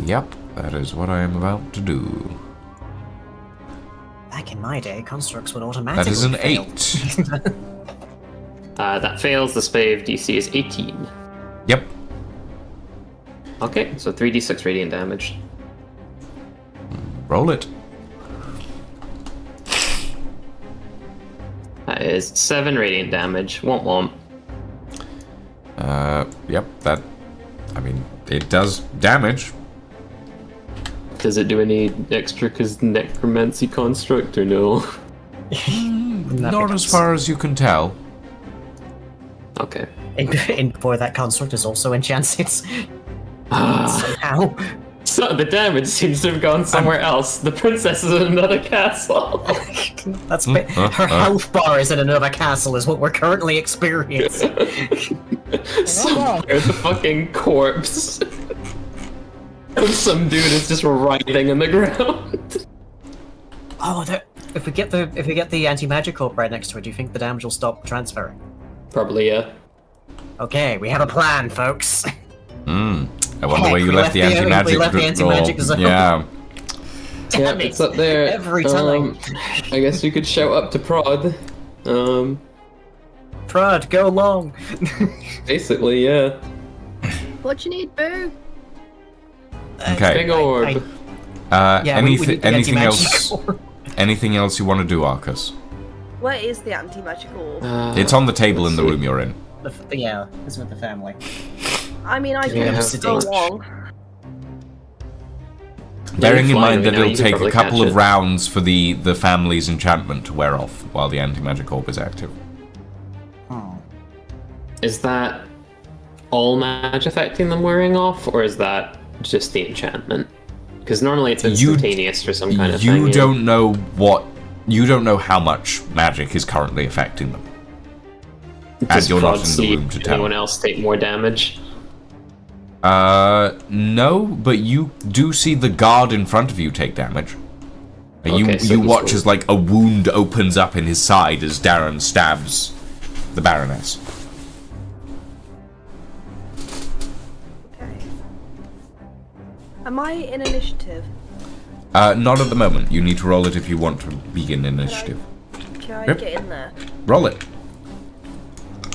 A: Yep, that is what I am about to do.
B: Back in my day, constructs would automatically
A: That is an
B: fail.
A: 8.
D: That fails. The save DC is 18.
A: Yep.
D: Okay, so 3d6 radiant damage.
A: Roll it.
D: That is 7 radiant damage. Womp womp.
A: Yep, that... I mean, it does damage.
D: Does it do any extra because necromancy construct or no?
A: Not as far as you can tell.
D: Okay.
B: And before that construct is also enchanted. Somehow.
D: So the damage seems to have gone somewhere else. The princess is in another castle.
B: That's her health bar is in another castle, is what we're currently experiencing.
D: Somewhere the fucking corpse of some dude is just writhing in the ground.
B: Oh, if we get the anti-magic orb right next to it, do you think the damage will stop transferring?
D: Probably, yeah.
B: Okay, we have a plan, folks.
A: I wonder where you left the anti-magic.
B: We left the anti-magic zone.
A: Yeah.
B: Damn
D: It's up there.
B: Every time.
D: I guess you could shout up to Prod.
B: Prod, go along.
D: Basically, yeah.
E: What you need, boo?
A: Okay.
D: Big orb.
B: Yeah, we need the
A: anything
B: anti-magic
A: else?
B: orb.
A: Anything else you want to do, Arcus?
E: Where is the anti-magic orb?
A: It's on the table in
D: let's
A: the
D: see.
A: room you're in.
B: Yeah, it's with the family.
E: I mean, I
D: Yeah,
E: can
D: have
E: go
B: to-
E: along.
A: Bearing in
D: fine,
A: mind
D: we
A: that
D: know
A: it'll
D: you can
A: take a
D: probably
A: couple
D: catch
A: of
D: it.
A: rounds for the family's enchantment to wear off while the anti-magic orb is active.
D: Is that all magic affecting them wearing off, or is that just the enchantment? Because normally it's instantaneous for some kind of thing.
A: You
D: yeah.
A: don't know how much magic is currently affecting them.
D: Does
A: As you're not
D: Prod
A: in the
D: see
A: room to tell.
D: anyone else take more damage?
A: No, but you do see the guard in front of you take damage.
D: Okay, so
A: you
D: he's
A: watch
D: cool.
A: as like a wound opens up in his side as Darren stabs the Baroness.
E: Okay. Am I in initiative?
A: Not at the moment. You need to roll it if you want to begin initiative.
E: Can I
A: Yep.
E: get in there?
A: Roll it.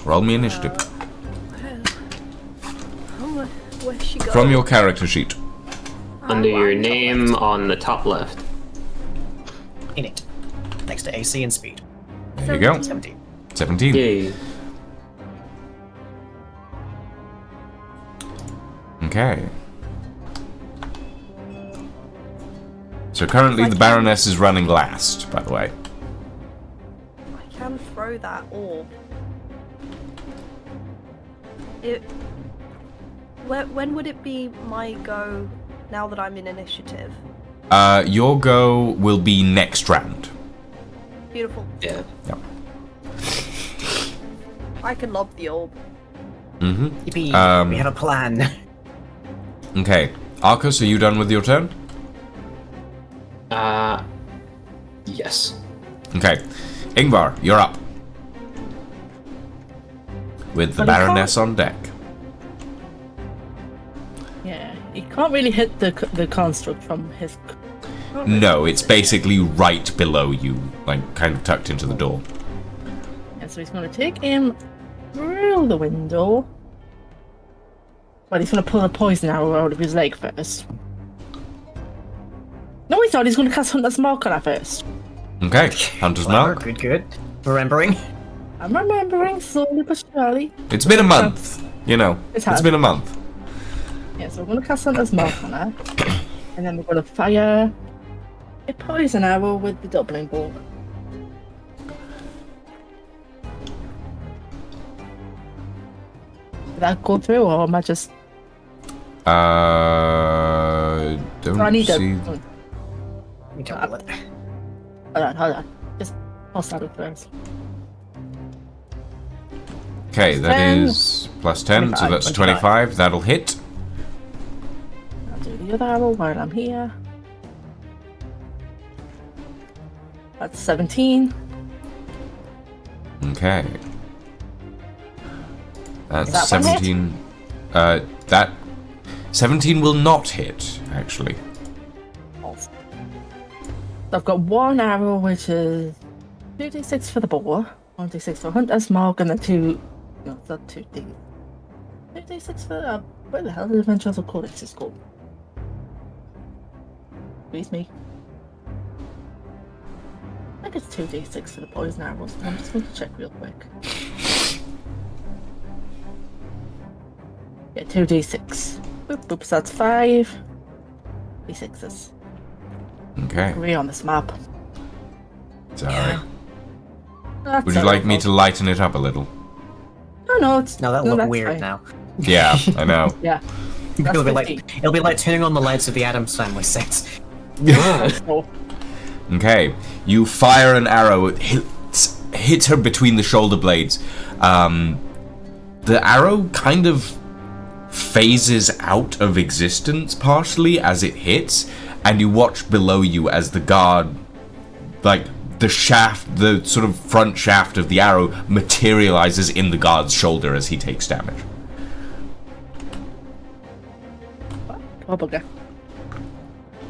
A: Roll me initiative.
E: Where's she going?
A: From your character sheet.
D: Under your name on the top left.
B: In it. Next to AC and speed.
A: There you go.
B: 17.
A: 17.
D: Yay.
A: Okay. So currently the Baroness is running last, by the way.
E: I can throw that orb. When would it be my go now that I'm in initiative?
A: Your go will be next round.
E: Beautiful.
D: Yeah.
A: Yep.
E: I can lob the orb.
A: Mm-hmm.
B: Yippee, we have a plan.
A: Okay. Arcus, are you done with your turn?
D: Yes.
A: Okay. Ingvar, you're up. With the
C: But he
A: Baroness on deck.
C: Yeah, he can't really hit the construct from his.
A: No, it's basically right below you, like kind of tucked into the door.
C: Yeah, so he's going to take him through the window. But he's going to pull a poison arrow out of his leg first. No, he's not. He's going to cast Hunter's Mark on her first.
A: Okay. Hunter's
B: Clever,
A: Mark.
B: good. Remembering.
C: I'm remembering slowly but surely.
A: It's been a month. You know,
C: It's
A: it's
C: hard.
A: been a month.
C: Yeah, so we're going to cast Hunter's Mark on her. And then we're going to fire a poison arrow with the doubling bolt. Did that go through, or am I just...
A: Don't
C: Oh, I need to...
A: see.
C: Hold
B: We don't let
C: on. Just... I'll start it first.
A: Okay, that
C: 10.
A: is plus 10, so
B: 25,
A: that's
B: 25.
A: 25. That'll hit.
C: I'll do the other arrow while I'm here. That's 17.
A: Okay. That's
C: Is that one hit?
A: 17. That 17 will not hit, actually.
C: So I've got one arrow, which is 2d6 for the boar, 1d6 for Hunter's Mark, and then 2. No, it's not 2d. 2d6 for. Where the hell did Adventures of Codex go? Please me. I think it's 2d6 for the poison arrows. I'm just going to check real quick. Yeah, 2d6. Boop, boop, so that's 5 d6s.
A: Okay.
C: Agree on this map.
A: Sorry.
C: That's
A: Would you like me to lighten it up a little?
C: Oh no, it's
B: No, that'll look
C: that's
B: weird
C: fine.
B: now.
A: Yeah, I know.
C: Yeah. That's
B: It'll be
C: 15.
B: like turning on the lights of the Addams Family sets.
C: Oh,
A: Okay, you fire an arrow. It hits her between the shoulder blades. The arrow kind of phases out of existence partially as it hits, and you watch below you as the guard, like, the shaft, the sort of front shaft of the arrow materializes in the guard's shoulder as he takes damage.
C: Oh, bugger.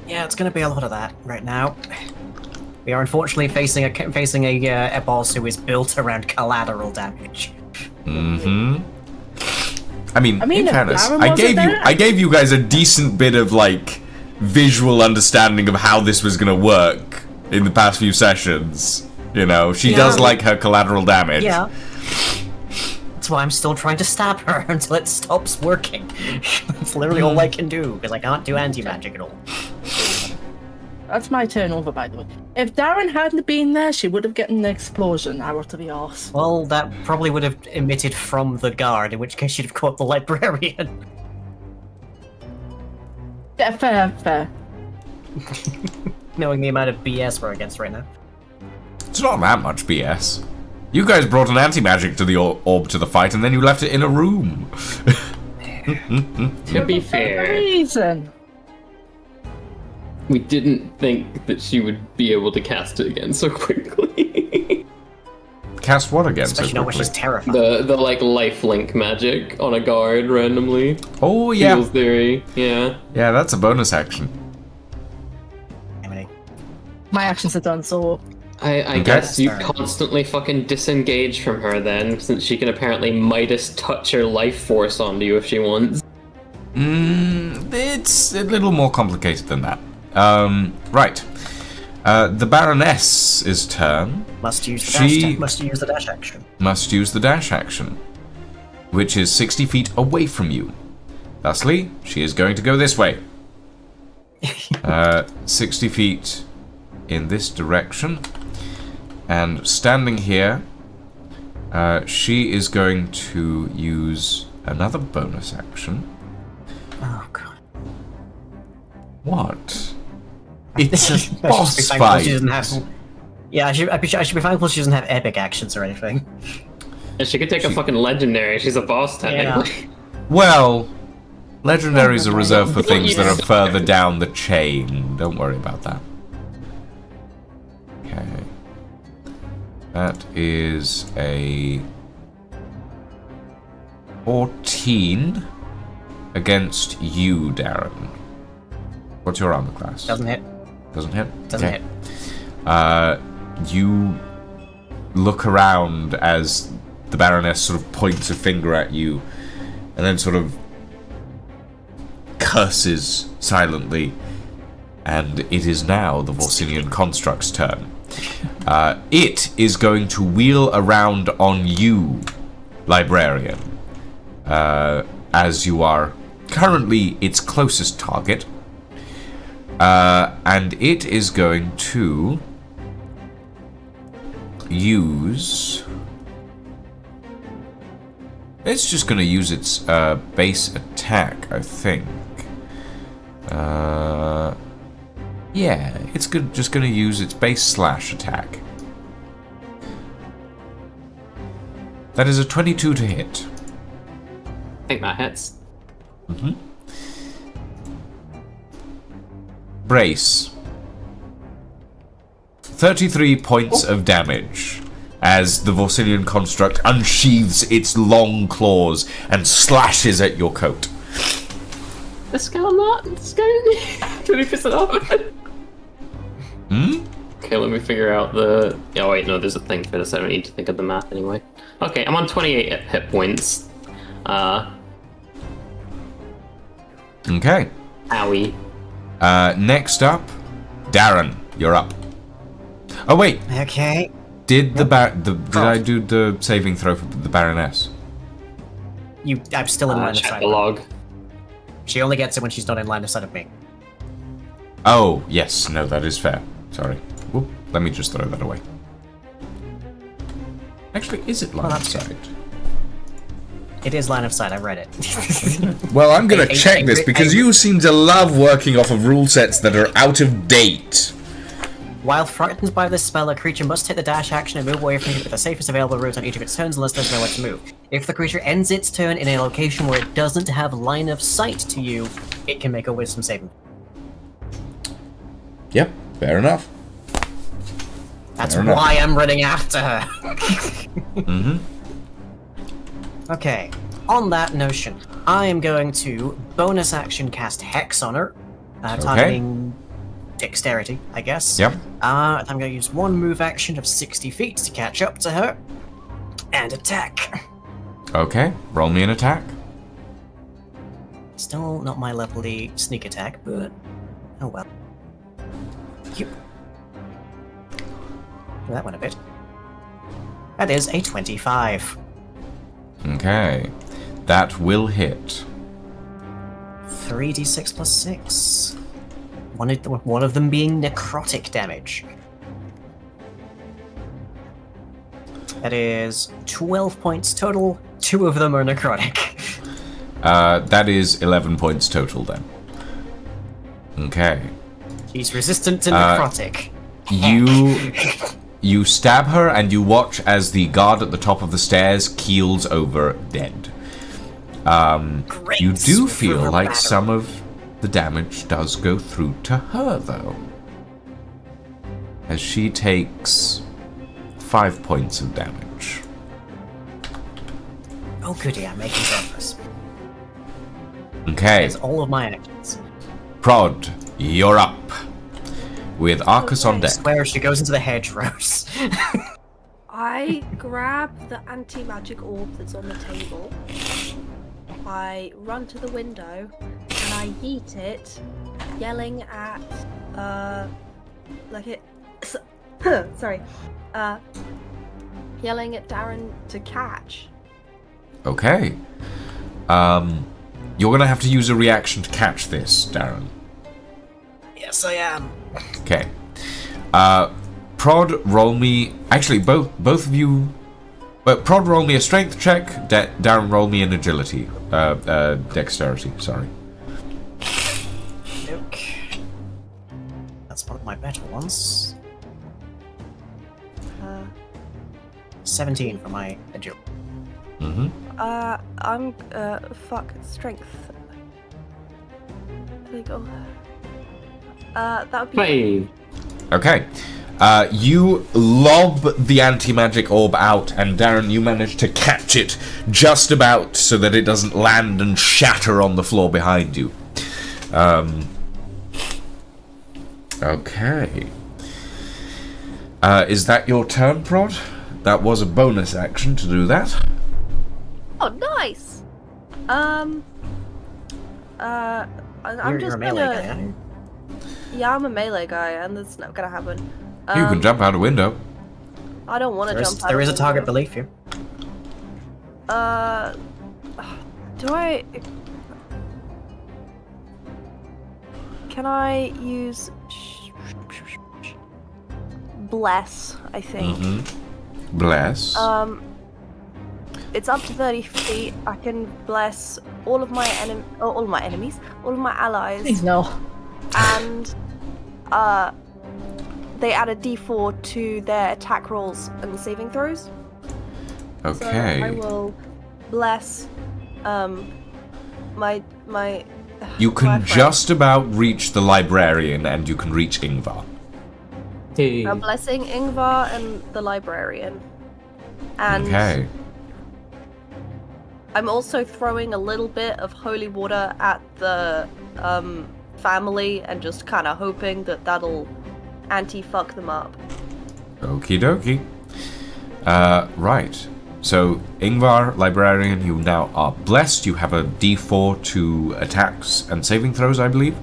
B: Yeah, it's going to be a lot of that right now. We are unfortunately facing a boss who is built around collateral damage.
A: Mm-hmm. I mean, in
C: if
A: fairness,
C: Darren
A: I gave you guys a decent bit of like visual understanding of how this was gonna work in the past few sessions. You know, she does like her collateral damage.
B: Yeah. That's why I'm still trying to stab her until it stops working. That's literally all I can do, because I can't do anti-magic at all.
C: That's my turn over, by the way. If Darren hadn't been there, she would have gotten an explosion arrow to the arse.
B: Well, that probably would have emitted from the guard, in which case she'd have caught the librarian.
C: Yeah, fair.
B: Knowing the amount of BS we're against right now.
A: It's not that much BS. You guys brought an anti-magic to the orb to the fight, and then you left it in a room.
D: To be fair,
C: Reason.
D: we didn't think that she would be able to cast it again so quickly.
A: Cast what again?
B: Especially
A: so
B: not when
A: quickly?
B: she's terrified.
D: the like lifelink magic on a guard randomly.
A: Oh yeah,
D: Heal's theory, yeah.
A: yeah, that's a bonus action.
C: My actions are done, so
D: I guess you constantly fucking disengage from her then, since she can apparently Midas touch her life force onto you if she wants.
A: It's a little more complicated than that. Right. The Baroness's turn.
B: Must use the dash action.
A: Must use the dash action, which is 60 feet away from you. Thusly, she is going to go this way. 60 feet in this direction. And standing here, she is going to use another bonus action.
B: Oh god.
A: What? It's a boss fight.
B: She doesn't have, yeah, I should be thankful she doesn't have epic actions or anything.
D: And she could take a fucking legendary. She's a boss technically.
A: Well, legendaries are reserved for things that are further down the chain. Don't worry about that. Okay. That is a 14 against you, Darren. What's your armor class?
B: Doesn't hit.
A: Doesn't hit?
B: Doesn't
A: Okay.
B: hit.
A: You look around as the Baroness sort of points a finger at you and then sort of curses silently, and it is now the Vorsinian Construct's turn. It is going to wheel around on you, Librarian, as you are currently its closest target. And it is going to use... It's just going to use its base attack, I think. Yeah, it's just going to use its base slash attack. That is a 22 to hit.
D: I think that hits.
A: Mm-hmm. Brace. 33 points of damage as the Vorsinian Construct unsheathes its long claws and slashes at your coat.
D: The scale not? The scale 20% off. Okay, let me figure out the... Oh wait, no, there's a thing for this. I don't need to think of the math anyway. Okay, I'm on 28 hit points.
A: Okay.
D: Owie.
A: Next up, Darren, you're up. Oh wait,
B: Okay.
A: did did I do the saving throw for the Baroness?
B: I'm still in line of
D: Check
B: sight.
D: the log.
B: She only gets it when she's not in line of sight of me.
A: Oh, yes, no, that is fair. Sorry. Whoop, let me just throw that away. Actually, is it line of
B: that's
A: sight?
B: It is line of sight, I read it.
A: Well, I'm gonna
B: I-
A: check
B: I-
A: this
B: I-
A: because you seem to love working off of rule sets that are out of date.
B: While frightened by this spell, a creature must take the dash action and move away from you with the safest available route on each of its turns unless there's nowhere to move. If the creature ends its turn in a location where it doesn't have line of sight to you, it can make a wisdom saving.
A: Yep, fair enough.
B: That's
A: Fair enough.
B: why I'm running after her.
A: Mm-hmm.
B: Okay, on that notion, I am going to bonus action cast Hex on her, targeting dexterity, I guess.
A: Yep.
B: I'm going to use one move action of 60 feet to catch up to her, and attack.
A: Okay, roll me an attack.
B: Still not my level D sneak attack, but oh well. Yep. That went a bit. That is a 25.
A: Okay, that will hit.
B: 3d6 plus 6. One of them being necrotic damage. That is 12 points total. 2 of them are necrotic.
A: That is 11 points total then. Okay.
B: She's resistant to necrotic.
A: You stab her and you watch as the guard at the top of the stairs keels over dead.
B: Great.
A: You do
B: Through
A: feel
B: her
A: like
B: battery.
A: some of the damage does go through to her, though. As she takes 5 points of damage.
B: Oh goody, I'm making progress.
A: Okay,
B: That's all of my actions.
A: Prod, you're up. With Arcus on
B: I
A: deck.
B: swear she goes into the hedgerows.
E: I grab the anti-magic orb that's on the table. I run to the window and I yeet it, yelling at sorry, yelling at Darren to catch.
A: Okay. You're gonna have to use a reaction to catch this, Darren.
B: Yes, I am.
A: Okay. Prod, roll me. Actually, both of you. But Prod, roll me a strength check. Darren, roll me an agility. Dexterity. Sorry.
B: Okay. That's one of my better ones. 17 for my agility.
A: Mm-hmm.
E: I'm strength. There we go. That would be.
D: Wait.
A: Okay. You lob the anti-magic orb out, and Darren, you manage to catch it just about so that it doesn't land and shatter on the floor behind you. Okay. Is that your turn, Prod? That was a bonus action to do that.
E: Oh, nice. I'm
B: You're
E: just
B: a melee
E: gonna.
B: guy, aren't you?
E: Yeah, I'm a melee guy, and that's not gonna happen.
A: You can jump out a window.
E: I don't want to jump out.
B: There is a
E: of
B: target
E: window.
B: beneath you.
E: Do I? Can I use bless? I think.
A: Mm-hmm. Bless.
E: It's up to 30 feet. I can bless all of my enemies, all of my allies,
C: Please no.
E: and they add a D4 to their attack rolls and saving throws.
A: Okay.
E: So I will bless my
A: You
E: my
A: can
E: friend.
A: just about reach the librarian, and you can reach Ingvar.
D: Hey.
E: I'm blessing Ingvar and the librarian. And
A: Okay.
E: I'm also throwing a little bit of holy water at the family and just kind of hoping that that'll anti-fuck them up.
A: Okie dokie. Right. So, Ingvar, librarian, you now are blessed. You have a D4 to attacks and saving throws, I believe.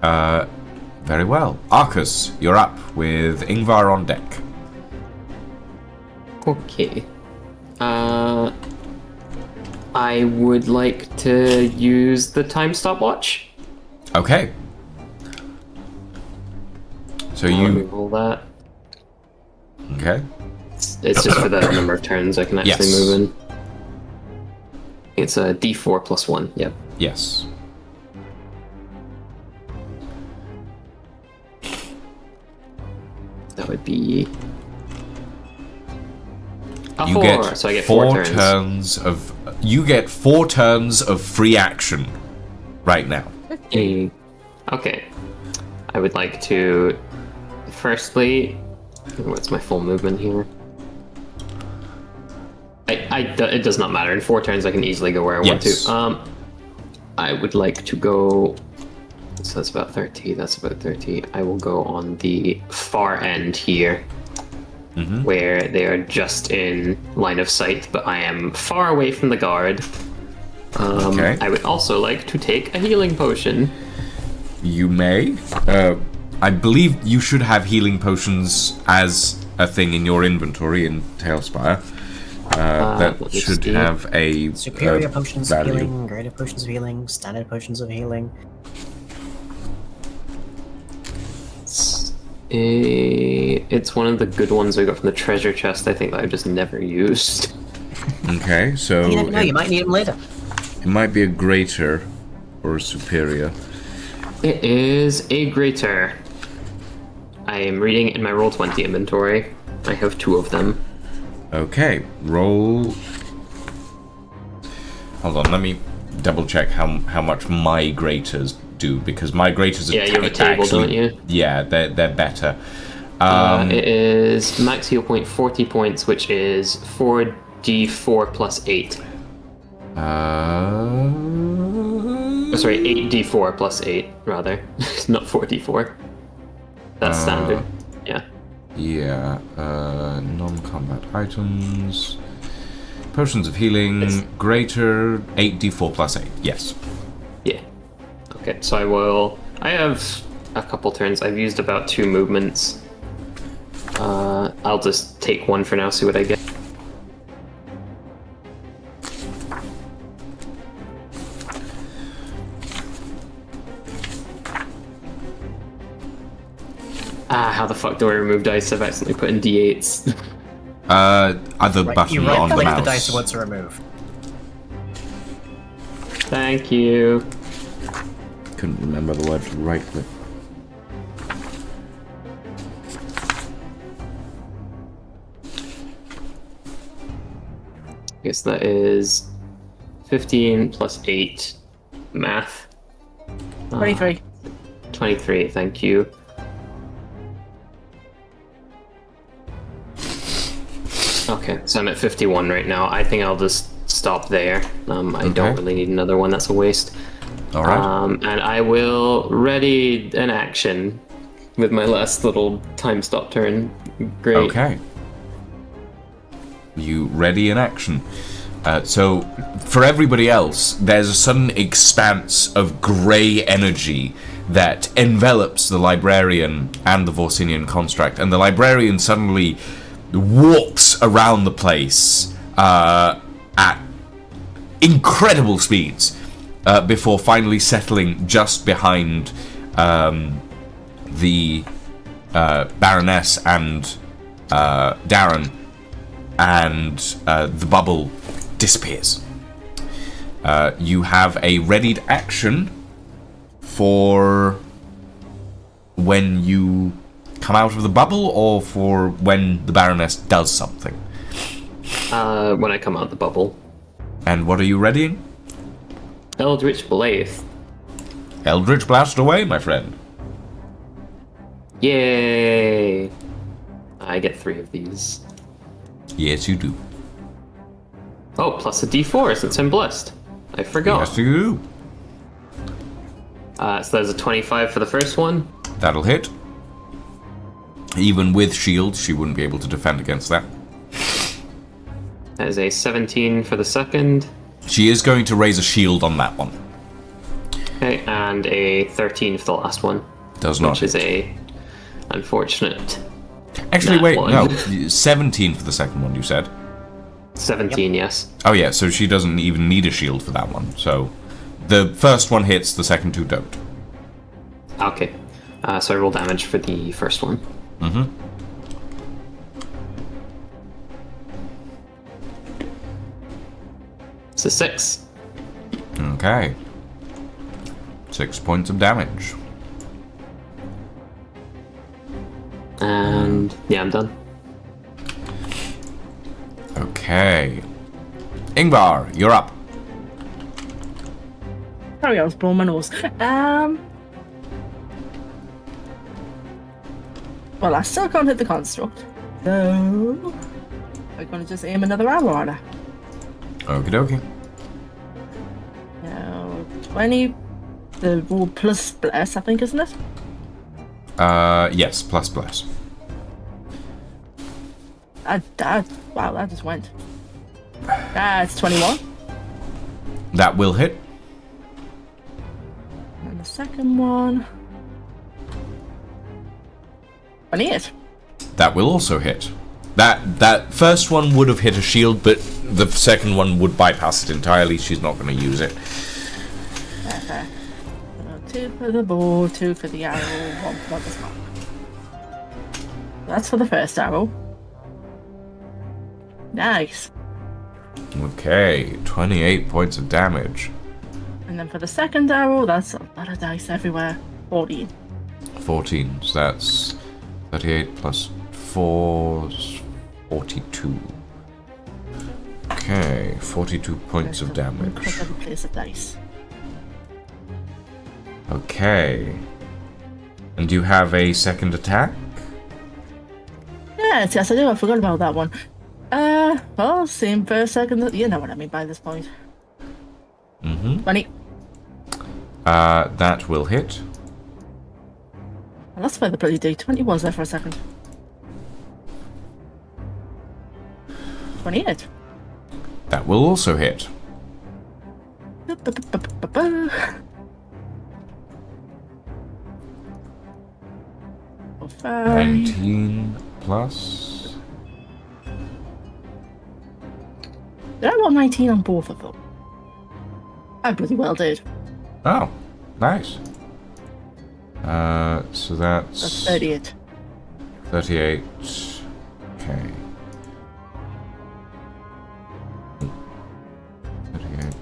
A: Very well. Arcus, you're up with Ingvar on deck.
D: Okay. I would like to use the time stopwatch.
A: Okay. So
D: Let me
A: you...
D: roll that.
A: Okay.
D: It's just for the number of turns I can actually
A: Yes.
D: move in. It's a D4 plus 1. Yep.
A: Yes.
D: That would be a
A: You
D: 4.
A: get
D: So I get 4 turns.
A: turns of... You get 4 turns of free action right now.
D: Okay. I would like to firstly What's my full movement here? It does not matter. In 4 turns, I can easily go where I want to. I would like to go. So that's about 30. That's about 30. I will go on the far end here, where they are just in line of sight, but I am far away from the guard. I would also like to take a healing potion.
A: You may. I believe you should have healing potions as a thing in your inventory in Tailspire. That should have a
B: superior potions
A: value.
B: of healing, greater potions of healing, standard potions of healing.
D: It's one of the good ones I got from the treasure chest, I think, that I've just never used.
A: Okay, so...
B: You never know, you might need them later.
A: It might be a greater or a superior.
D: It is a greater. I am reading in my Roll20 inventory. I have 2 of them.
A: Okay, roll... Hold on, let me double check how much my graters do, because my graters are
D: you have a table, don't you?
A: Yeah, they're better.
D: It is max heal point 40 points, which is 4d4 plus 8. Sorry, 8d4 plus 8, rather. Not 4d4. That's standard. Yeah.
A: Yeah, non-combat items. Potions of healing, greater, 8d4 plus 8, yes.
D: Yeah. Okay, so I have a couple turns. I've used about 2 movements. I'll just take 1 for now, see what I get. How the fuck do I remove dice? I've accidentally put in d8s.
A: Other button
B: You
A: on the
B: right-click
A: mouse.
B: the dice you want to remove.
D: Thank you.
A: Couldn't remember the word right click.
D: I guess that is 15 plus 8 math.
C: 23.
D: 23, thank you. Okay, so I'm at 51 right now. I think I'll just stop there. I don't really need another one, that's a waste.
A: Alright.
D: And I will ready an action with my last little time stop turn. Great.
A: Okay. You ready in action. So, for everybody else, there's a sudden expanse of grey energy that envelops the librarian and the Vorsinian construct, and the librarian suddenly warps around the place at incredible speeds before finally settling just behind the Baroness and Darren, and the bubble disappears. You have a readied action for when you come out of the bubble, or for when the Baroness does something?
D: When I come out of the bubble.
A: And what are you readying?
D: Eldritch Blade.
A: Eldritch Blast away, my friend.
D: Yay! I get 3 of these.
A: Yes, you do.
D: Oh, plus a d4 since I'm blessed. I forgot.
A: Yes, you do.
D: So there's a 25 for the first one.
A: That'll hit. Even with shields, she wouldn't be able to defend against that.
D: That is a 17 for the second.
A: She is going to raise a shield on that one.
D: Okay, and a 13 for the last one.
A: Does not
D: Which is a unfortunate.
A: Actually,
D: that
A: wait,
D: one.
A: no. 17 for the second one, you said.
D: 17, yes.
A: Oh yeah, so she doesn't even need a shield for that one. So the first one hits, the second 2 don't.
D: Okay. So I roll damage for the first one.
A: Mm-hmm.
D: It's a 6.
A: Okay. 6 points of damage.
D: And yeah, I'm done.
A: Okay. Ingvar, you're up.
C: Sorry, I was blowing my nose. Well, I still can't hit the construct. So we're gonna just aim another arrow at her.
A: Okie dokie.
C: Now 20. The roll plus bless, I think, isn't it?
A: Yes, plus.
C: Wow, that just went. It's 21.
A: That will hit.
C: And the second one. 28.
A: That will also hit. That first one would have hit a shield, but the second one would bypass it entirely. She's not going to use it.
C: Okay. 2 for the bow, 2 for the arrow, 1 for the smoke. That's for the first arrow. Nice.
A: Okay, 28 points of damage.
C: And then for the second arrow, that's a lot of dice everywhere. 14.
A: 14, so that's 38 plus 4 is 42. Okay, 42 points of damage.
C: Put every place of dice.
A: Okay. And do you have a second attack?
C: Yes, I do. I forgot about that one. Well, same for a second. You know what I mean by this point. 20.
A: That will hit.
C: Well, that's where the bloody D20 was there for a second. 28.
A: That will also hit.
C: Five.
A: 19 plus.
C: Did I roll 19 on both of them? I bloody well did.
A: Oh, nice. So
C: That's 38.
A: 38. Okay. 38.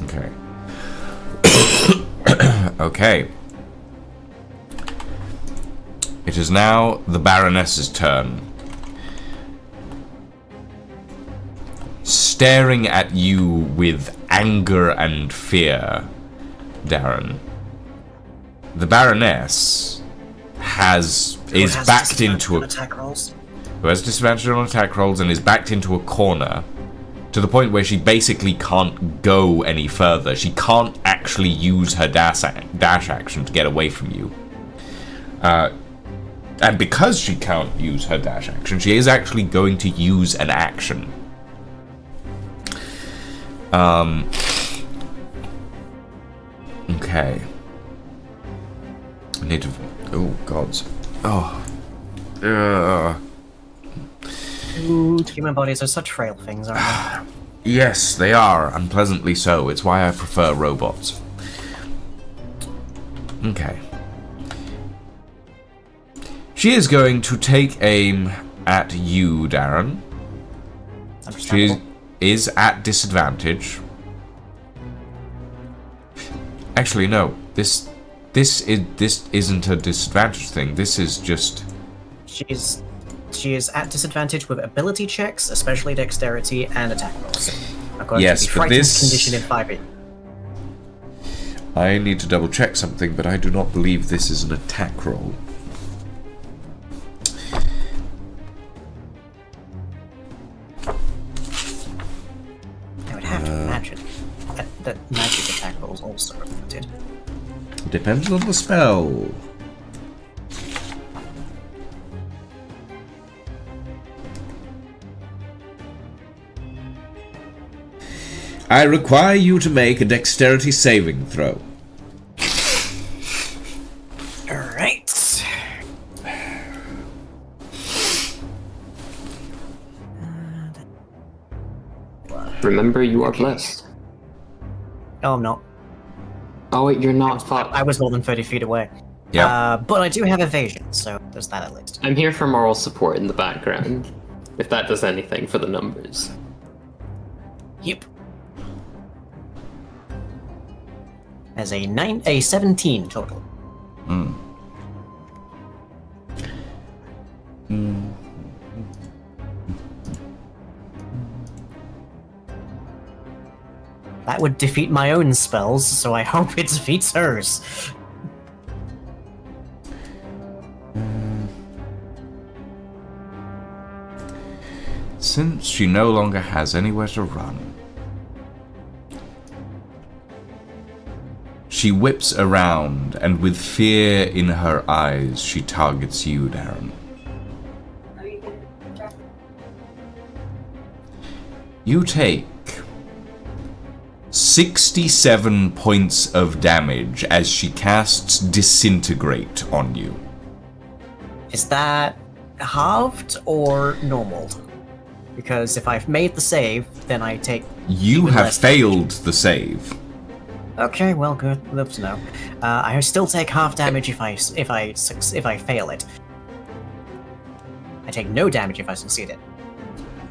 A: Okay. Okay. It is now the Baroness's turn. Staring at you with anger and fear, Darren. The Baroness is backed into a
B: attack rolls.
A: who has disadvantage on attack rolls and is backed into a corner to the point where she basically can't go any further. She can't actually use her dash action to get away from you. And because she can't use her dash action, she is actually going to use an action. Okay. I need to... Oh, gods. Oh.
B: Human bodies are such frail things, aren't they?
A: Yes, they are. Unpleasantly so. It's why I prefer robots. Okay. She is going to take aim at you, Darren. She is at disadvantage. Actually, no. This isn't a disadvantage thing. This is just...
B: She is at disadvantage with ability checks, especially dexterity and attack rolls. According
A: Yes,
B: to the
A: but
B: frightened
A: this...
B: condition in 5e.
A: I need to double check something, but I do not believe this is an attack roll.
B: I would have to imagine that magic attack rolls also are limited.
A: Depends on the spell. I require you to make a dexterity saving throw.
B: Alright.
D: Remember, you are blessed.
B: Oh, I'm not.
D: Oh wait, you're not. Fuck.
B: I was more than 30 feet away.
A: Yeah.
B: But I do have evasion, so there's that at least.
D: I'm here for moral support in the background. If that does anything for the numbers.
B: Yep. As a 17 total. That would defeat my own spells, so I hope it defeats hers.
A: since she no longer has anywhere to run. She whips around, and with fear in her eyes, she targets you, Darren. You take 67 points of damage as she casts Disintegrate on you.
B: Is that halved or normal? Because if I've made the save, then I take.
A: You
B: even
A: have
B: less
A: failed the save.
B: Okay, well, good. Good to know. I still take half damage if I fail it. I take no damage if I succeed it.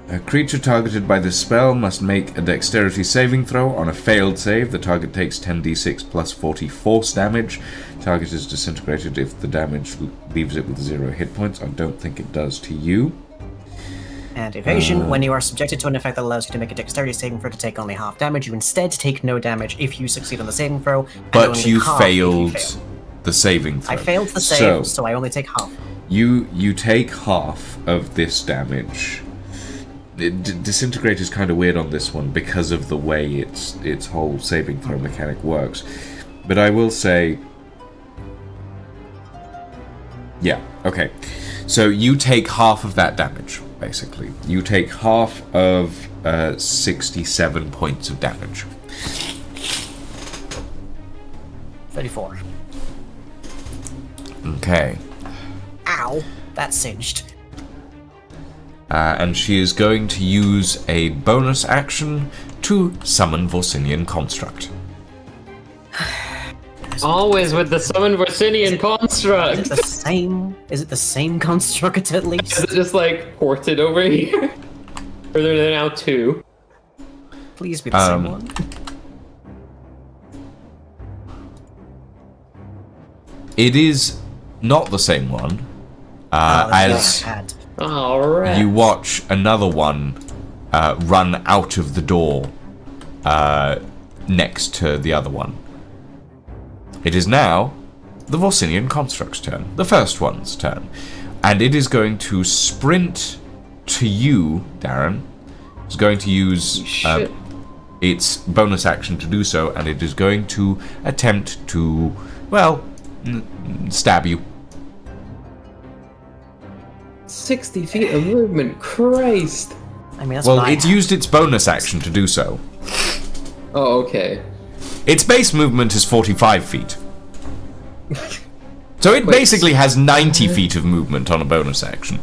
A: A creature targeted by this spell must make a dexterity saving throw. On a failed save, the target takes 10d6 plus 40 force damage. Target is disintegrated if the damage leaves it with 0 hit points. I don't think it does to you.
B: And evasion, when you are subjected to an effect that allows you to make a dexterity saving throw to take only half damage, you instead take no damage if you succeed on the saving throw. And
A: But
B: only
A: you
B: half if
A: failed
B: fail.
A: the saving throw.
B: I failed the save, so I only take half.
A: You take half of this damage. Disintegrate is kind of weird on this one because of the way its whole saving throw mechanic works. But I will say... Yeah, okay. So you take half of that damage, basically. You take half of 67 points of damage.
B: 34.
A: Okay.
B: Ow, that cinched.
A: And she is going to use a bonus action to summon Vorsinian Construct.
D: Always with the summon Vorsinian
B: Is
D: construct.
B: it the same? Is it the same construct at
D: Is
B: least?
D: it just like ported over here? Or are there now two?
B: Please be the same one.
A: It is not the same one, as
D: Alright.
A: you watch another one run out of the door next to the other one. It is now the Vorsinian Construct's turn, the first one's turn, and it is going to sprint to you, Darren. It's going to use its bonus action to do so, and it is going to attempt to, well, stab you.
D: 60 feet of movement, Christ!
B: I mean, that's
A: Well,
B: what I
A: it's
B: have.
A: used its bonus action to do so.
D: Oh, okay.
A: Its base movement is 45 feet. So it
D: Wait.
A: basically has 90 feet of movement on a bonus action.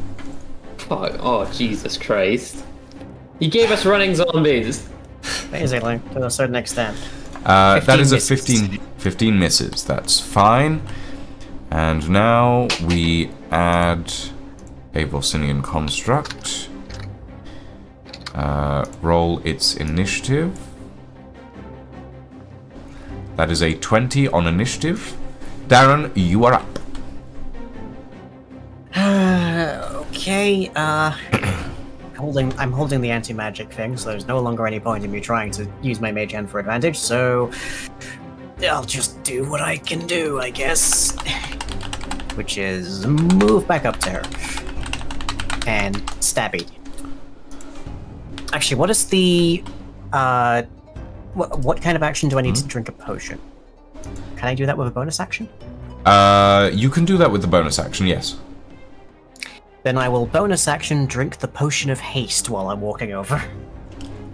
D: Fuck. Oh, Jesus Christ. You gave us running zombies.
B: Basically, to a certain extent.
A: That is a
B: misses.
A: 15 misses. That's fine. And now we add a Vorsinian Construct. Roll its initiative. That is a 20 on initiative. Darren, you are up.
B: Okay, I'm holding the anti-magic thing, so there's no longer any point in me trying to use my mage hand for advantage, so I'll just do what I can do, I guess. Which is move back up to her. And stabby. Actually, what is the what kind of action do I need to drink a potion? Can I do that with a bonus action?
A: You can do that with the bonus action, yes.
B: Then I will bonus action drink the potion of haste while I'm walking over.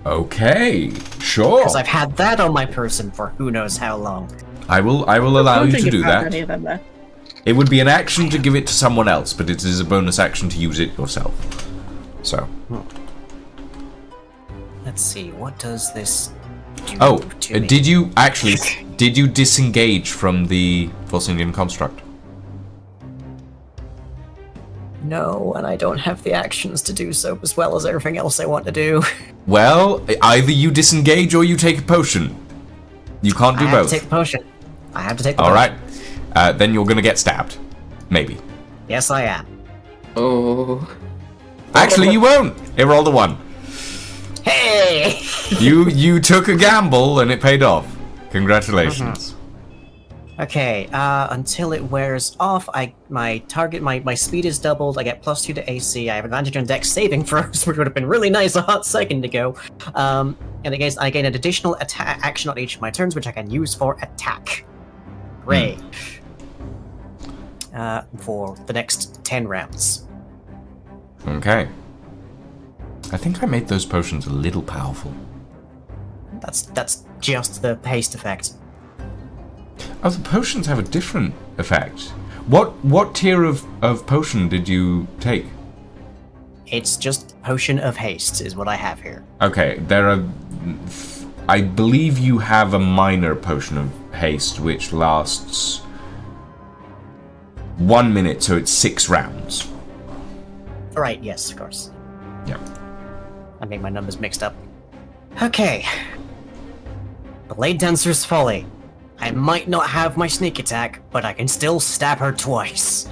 A: Okay, sure.
B: Because I've had that on my person for who knows how long.
A: I will allow you to do that.
C: Any of them there.
A: It would be an action to give it to someone else, but it is a bonus action to use it yourself. So.
B: Let's see, what does this do
A: Oh,
B: to me?
A: did you disengage from the Vorsinian Construct?
B: No, and I don't have the actions to do so as well as everything else I want to do.
A: Well, either you disengage or you take a potion. You can't do
B: I have
A: both.
B: to take the potion. I have to take the
A: All
B: potion.
A: right. Then you're gonna get stabbed. Maybe.
B: Yes, I am.
D: Oh.
A: Actually, you won't. It rolled a 1.
B: Hey!
A: You took a gamble and it paid off. Congratulations.
B: Okay, until it wears off, my speed is doubled, I get +2 to AC, I have advantage on dex saving throws, which would have been really nice a hot second ago. And I gain an additional action on each of my turns, which I can use for attack. Hooray. For the next 10 rounds.
A: Okay. I think I made those potions a little powerful.
B: That's just the haste effect.
A: Oh, the potions have a different effect. What tier of potion did you take?
B: It's just Potion of Haste is what I have here.
A: Okay, there are... I believe you have a minor potion of haste, which lasts 1 minute, so it's 6 rounds.
B: Right, yes, of course.
A: Yeah.
B: I made my numbers mixed up. Okay. Blade Dancer's Folly. I might not have my sneak attack, but I can still stab her twice.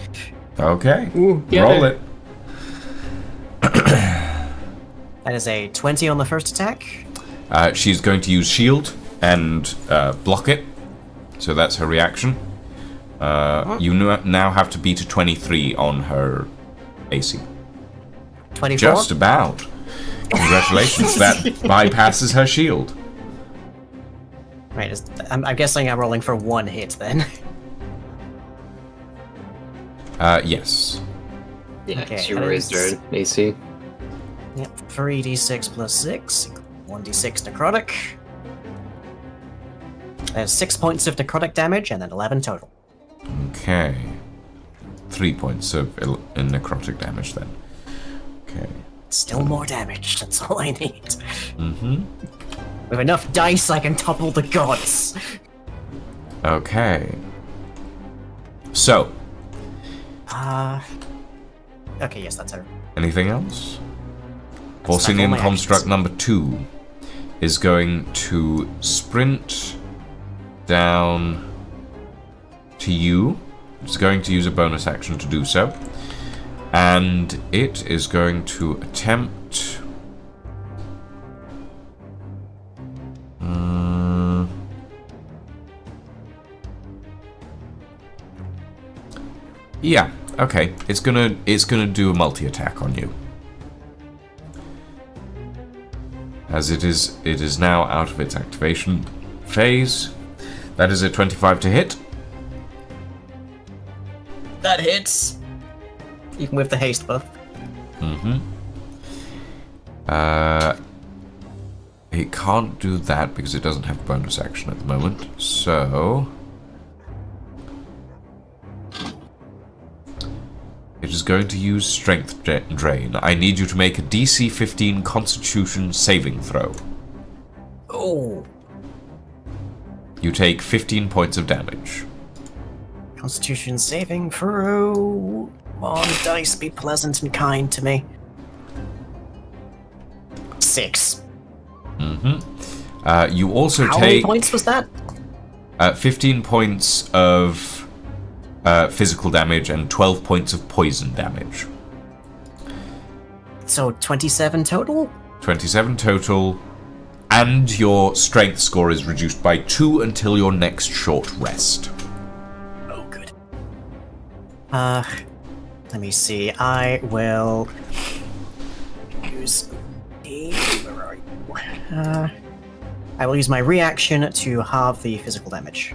A: Okay.
D: Yeah.
A: Roll it.
B: That is a 20 on the first attack.
A: She's going to use shield and block it. So that's her reaction. You now have to beat a 23 on her AC.
B: 24?
A: Just about. Congratulations. That bypasses her shield.
B: Right, I'm guessing I'm rolling for 1 hit then.
A: Yes.
D: Yeah,
B: Okay,
D: she
B: and
D: raised
B: it's-
D: her AC.
B: Yep, 3d6 plus 6, 1d6 necrotic. There's 6 points of necrotic damage and then 11 total.
A: Okay. 3 points of necrotic damage then. Okay.
B: Still more damage, that's all I need.
A: Mm-hmm.
B: With enough dice, I can topple the gods.
A: Okay. So,
B: Okay, yes, that's her.
A: anything else?
B: That's all
A: Forcing in
B: my
A: construct
B: actions.
A: number 2 is going to sprint down to you. It's going to use a bonus action to do so. And it is going to attempt... Yeah, okay. It's gonna do a multi-attack on you. As it is now out of its activation phase. That is a 25 to hit.
B: That hits! Even with the haste buff.
A: Mm-hmm. It can't do that because it doesn't have a bonus action at the moment. So... it is going to use Strength Drain. I need you to make a DC 15 Constitution saving throw.
B: Oh!
A: You take 15 points of damage.
B: Constitution saving throw. Come on, dice, be pleasant and kind to me. 6.
A: Mm-hmm. You also
B: How many
A: take
B: points was that?
A: 15 points of physical damage and 12 points of poison damage.
B: So 27 total?
A: 27 total, and your strength score is reduced by 2 until your next short rest.
B: Oh, good. Let me see. I will use where are you? I will use my reaction to halve the physical damage.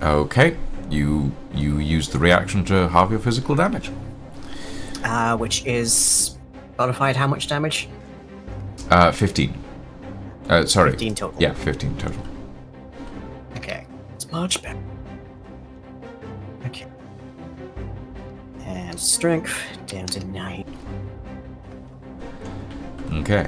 A: Okay, you use the reaction to halve your physical damage.
B: Which is modified how much damage?
A: 15. Sorry.
B: 15 total.
A: Yeah, 15 total.
B: Okay. It's much better. Okay. And strength down to 9.
A: Okay.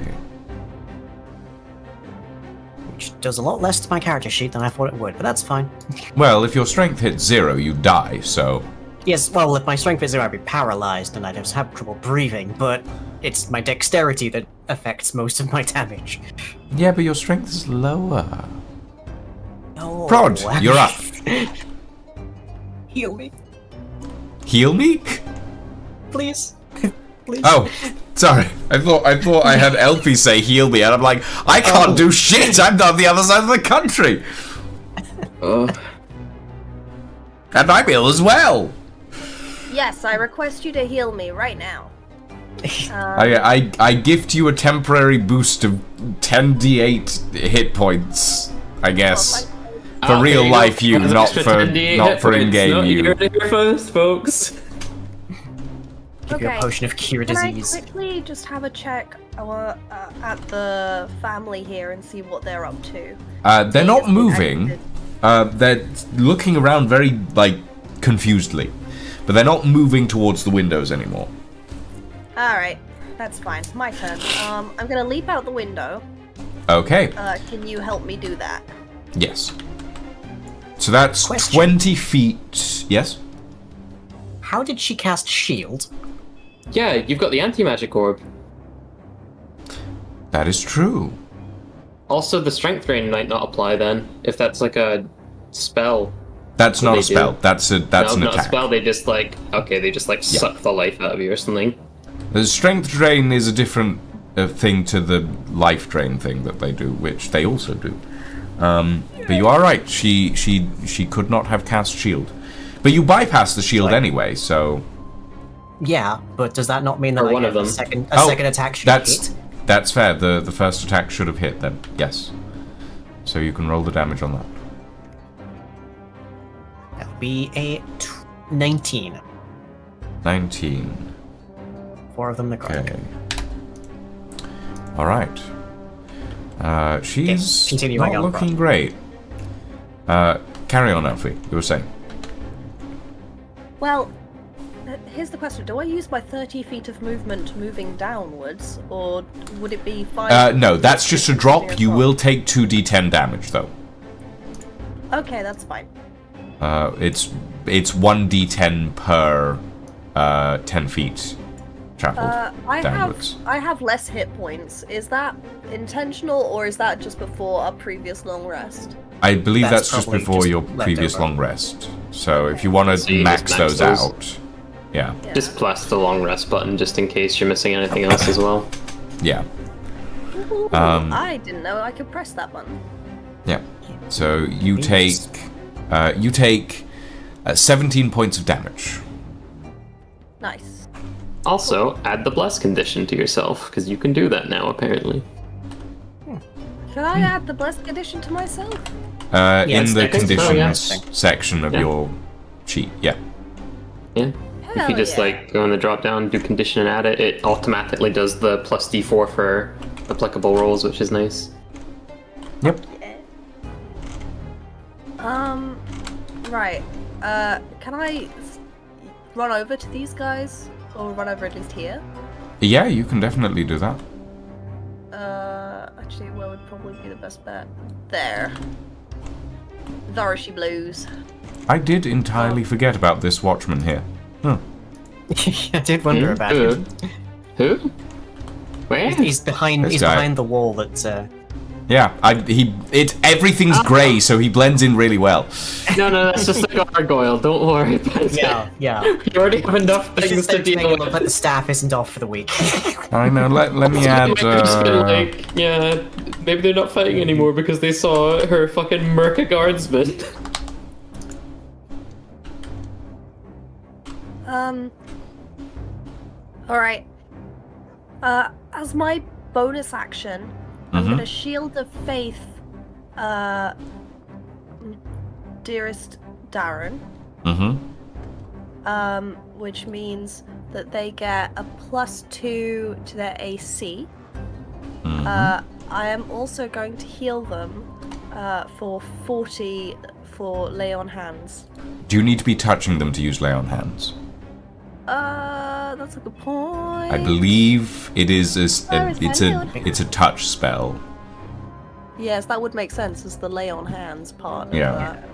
B: Which does a lot less to my character sheet than I thought it would, but that's fine.
A: Well, if your strength hits 0, you die, so...
B: Yes, well, if my strength is 0, I'd be paralyzed and I'd just have trouble breathing, but it's my dexterity that affects most of my damage.
A: Yeah, but your strength is lower.
B: No.
A: Prod, you're up.
B: Heal me,
A: Heal me?
B: please. Please.
A: Oh, sorry. I thought I had Elfie say heal me, and I'm like, I can't do shit. I'm on the other side of the country. And I'm ill as well.
E: Yes, I request you to heal me right now.
A: I gift you a temporary boost of 10d8 hit points, I guess. For real life you, not for in-game you.
D: You heard it here first, folks.
B: Give you a potion of cure disease.
E: Can I quickly just have a check at the family here and see what they're up to?
A: They're not moving. They're looking around very, confusedly. But they're not moving towards the windows anymore.
E: Alright, that's fine. My turn. I'm gonna leap out the window.
A: Okay.
E: Can you help me do that?
A: Yes. So that's 20 feet. Yes?
B: How did she cast shield?
D: Yeah, you've got the anti-magic orb.
A: That is true.
D: Also, the strength drain might not apply then, if that's like a spell.
A: That's not a spell. That's an
D: not
A: attack.
D: A spell. They just suck the life out of you or something.
A: The strength drain is a different thing to the life drain thing that they do, which they also do. But you are right. She could not have cast shield, but you bypass the shield anyway. So
B: yeah, but does that not mean that
D: one of them.
B: a second attack should hit?
A: That's fair. The first attack should have hit then. Yes. So you can roll the damage on that.
B: That would be a 19.
A: 19.
B: 4 of them necrotic.
A: Okay. All right. She's
B: continuing
A: not
B: on,
A: looking great. Carry on, Alfie. You were saying.
E: Well, here's the question. Do I use my 30 feet of movement moving downwards, or would it be 5?
A: No, that's just a drop. You will take 2d10 damage, though.
E: Okay, that's fine.
A: It's 1d10 per 10 feet traveled downwards.
E: I have less hit points. Is that intentional, or is that just before a previous long rest?
A: I believe that's just
B: probably
A: before
B: just
A: your previous
B: leftover.
A: long rest. So if you want to
D: So you
A: max
D: just max
A: those
D: those?
A: out, yeah.
D: Just press the long rest button just in case you're missing anything else as well.
A: Yeah.
E: Ooh, I didn't know I could press that button.
A: Yeah. So you take 17 points of damage.
E: Nice.
D: Also, add the bless condition to yourself, because you can do that now, apparently.
E: Can I add the blessed condition to myself?
A: In
B: it's
A: the
B: the
A: conditions
D: conditions.
A: section of
D: Yeah.
A: your sheet, yeah.
D: Yeah. If you just go in the drop down, do condition and add it, it automatically does the plus d4 for applicable rolls, which is nice.
A: Yep.
E: Right. Can I run over to these guys? Or run over at least here?
A: Yeah, you can definitely do that.
E: Actually, where would probably be the best bet? There. Tharashi Blues.
A: I did entirely forget about this watchman here. Huh.
B: I did wonder about him.
D: Who? Where?
B: He's behind.
A: This
B: He's
A: guy.
B: behind the wall that.
A: Yeah, everything's grey, so he blends in really well.
D: No, that's just a gargoyle. Don't worry about it.
B: Yeah.
D: You already have enough
B: It's
D: things
B: just
D: to
B: to
D: deal
B: make it
D: with.
B: look like the staff isn't off for the week.
A: I know. Let me
D: It
A: add.
D: might have just been like, yeah, maybe they're not fighting anymore because they saw her fucking Merca guardsman.
E: Alright. As my bonus action, I'm gonna Shield of Faith, Dearest Darren. Which means that they get a +2 to their AC. I am also going to heal them for 40 for lay on hands.
A: Do you need to be touching them to use lay on hands?
E: That's a good point.
A: I believe it is it's
E: lay on
A: a touch spell.
E: Yes, that would make sense as the lay on hands part of
A: Yeah.
E: that.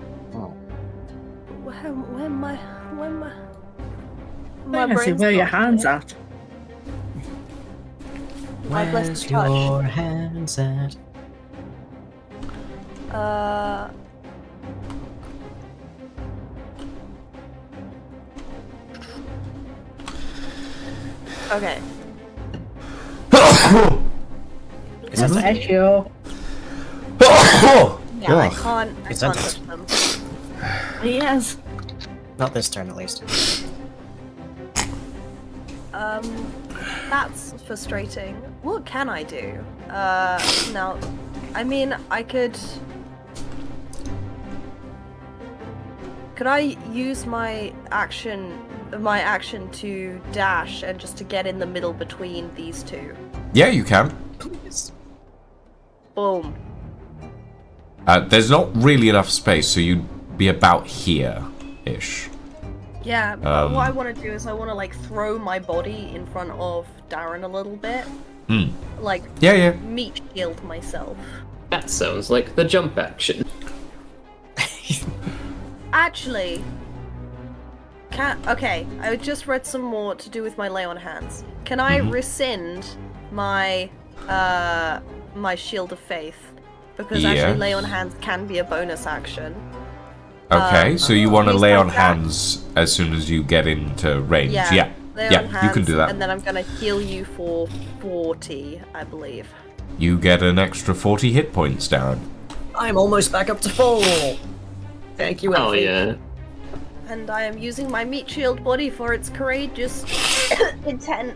E: Where my
C: I see
E: brain's
C: where your
E: not
C: hands
E: clear.
C: at.
E: My blessed
B: Where's
E: touch.
B: your hands at?
E: Okay.
C: That's an issue.
E: Yeah, I can't
B: Is that-
E: touch them.
C: Yes.
B: Not this turn, at least.
E: That's frustrating. What can I do? Now, I mean, I could... Could I use my action to dash and just to get in the middle between these two?
A: Yeah, you can.
E: Boom.
A: There's not really enough space, so you'd be about here-ish.
E: Yeah, but what I want to do is I want to like throw my body in front of Darren a little bit. Like,
A: Yeah.
E: meat shield myself.
D: That sounds like the jump action.
E: Actually, okay, I just read some more to do with my lay on hands. Can I rescind my my shield of faith? Because actually lay on hands can be a bonus action.
A: Okay, so you want to
E: use
A: lay
E: my
A: on
E: dash.
A: hands as soon as you get into range. Yeah,
E: Lay on hands,
A: you can do that.
E: And then I'm gonna heal you for 40, I believe.
A: You get an extra 40 hit points, Darren.
B: I'm almost back up to full. Thank you,
D: Oh
B: Elfie.
D: yeah.
E: And I am using my meat shield body for its courageous intent.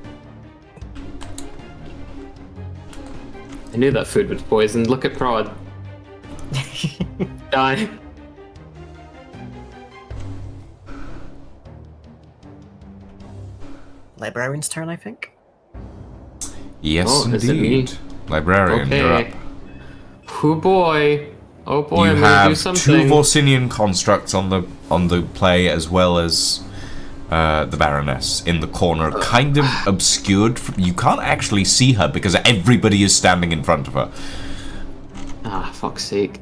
D: I knew that food was poisoned. Look at Prod. Die.
B: Librarian's turn, I think.
A: Yes,
D: Oh, is it me?
A: indeed. Librarian, you're up.
D: Okay. Oh boy. Oh boy,
A: You
D: I'm gonna do
A: have
D: something.
A: two Vorsinian constructs on the play, as well as the Baroness in the corner, kind of obscured. You can't actually see her because everybody is standing in front of her.
D: Ah, fuck's sake.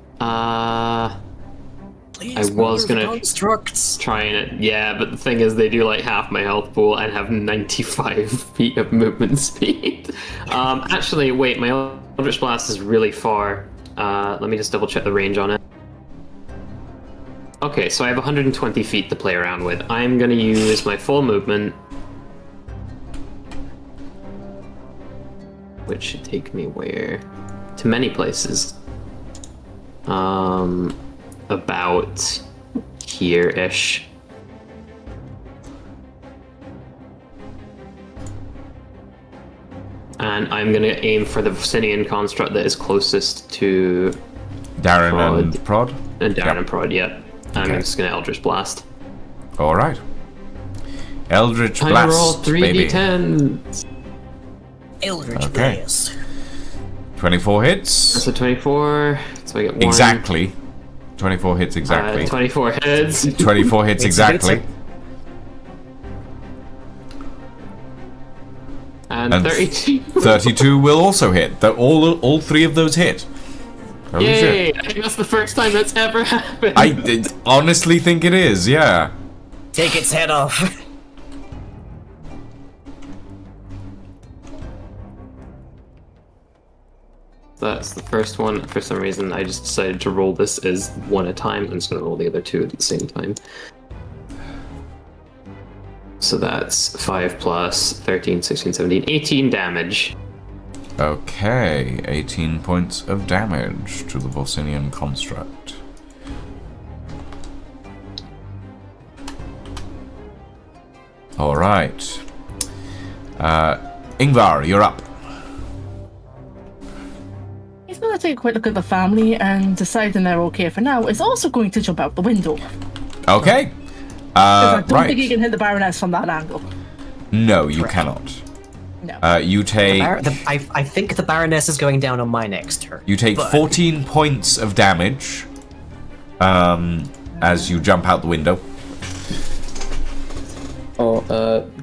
B: Please
D: I was
B: move
D: gonna-
B: constructs.
D: Trying it. Yeah, but the thing is, they do like half my health pool and have 95 feet of movement speed. Actually, wait, my Eldritch Blast is really far. Let me just double check the range on it. Okay, so I have 120 feet to play around with. I'm gonna use my full movement, which should take me where? To many places. About here-ish. And I'm gonna aim for the Vicinian construct that is closest to
A: Darren and Prod.
D: Darren
A: Yep.
D: and Prod, yep. I'm
A: Okay.
D: just gonna Eldritch Blast.
A: All right. Eldritch
D: Time
A: Blast,
D: to roll
A: baby.
D: 3d10.
B: Eldritch
A: Okay.
B: Blaze.
A: 24 hits.
D: That's a 24, so I get 1.
A: Exactly. 24 hits exactly.
D: 24 heads.
A: 24 hits
B: It's a good
A: exactly.
D: And
A: And
D: 32.
A: 32 will also hit. All three of those hit. Holy
D: Yay!
A: shit.
D: I think that's the first time that's ever happened.
A: I honestly think it is, yeah.
B: Take its head off.
D: That's the first one. For some reason, I just decided to roll this as one at a time. I'm just going to roll the other two at the same time. So that's 5 plus 13, 16, 17, 18 damage.
A: Okay, 18 points of damage to the Vorsinian construct. Alright. Ingvar, you're up.
C: He's going to take a quick look at the family and deciding they're okay for now, is also going to jump out the window.
A: Okay.
C: 'Cause I don't
A: Right.
C: think he can hit the Baroness from that angle.
A: No, you cannot.
C: No.
A: You take
B: I think the Baroness is going down on my next turn.
A: you take
B: but-
A: 14 points of damage as you jump out the window.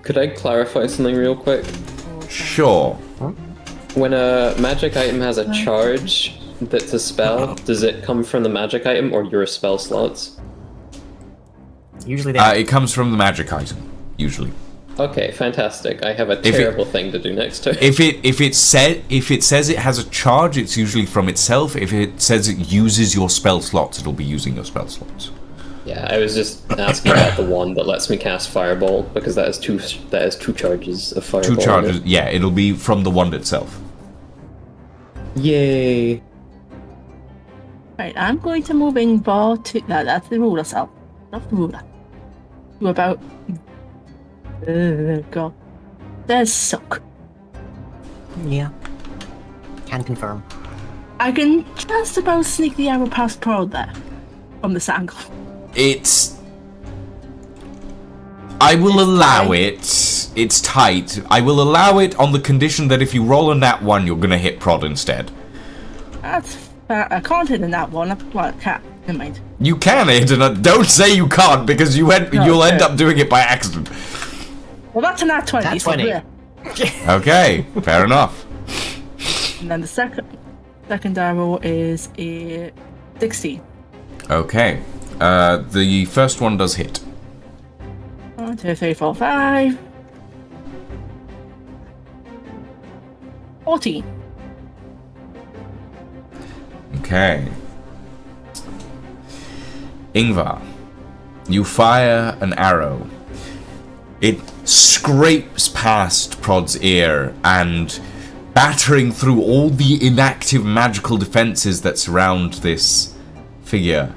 D: Could I clarify something real quick?
A: Sure.
D: When a magic item has a charge that's a spell, does it come from the magic item or your spell slots?
B: Usually they
A: It comes from the magic item, usually.
D: Okay, fantastic. I have a
A: it-
D: terrible thing to do next turn.
A: If it says it has a charge, it's usually from itself. If it says it uses your spell slots, it'll be using your spell slots.
D: Yeah, I was just asking about the one that lets me cast Fireball, because that has two charges of Fireball.
A: Two
D: in
A: charges,
D: it.
A: yeah, it'll be from the wand itself.
D: Yay!
C: Right, I'm going to move in ball to... No, that's the ruler cell. Not the ruler. to about. God. There's soak.
B: Yeah. Can confirm.
C: I can just about sneak the arrow past Prod there from this angle.
A: I will allow it. It's tight. I will allow it on the condition that if you roll a nat 1, you're gonna hit Prod instead.
C: That's fair. I can't hit in that one. Well, I can't. Never mind.
A: You can hit, and don't say you can't because you'll end up doing it by accident.
C: Well, that's a nat 20.
B: Nat
C: so
B: 20.
C: yeah.
A: Okay, fair enough.
C: And then the second arrow is a 16.
A: Okay. The first one does hit.
C: 1, 2, 3, 4, 5. 14.
A: Okay. Ingvar, you fire an arrow. It scrapes past Prod's ear and, battering through all the inactive magical defenses that surround this figure,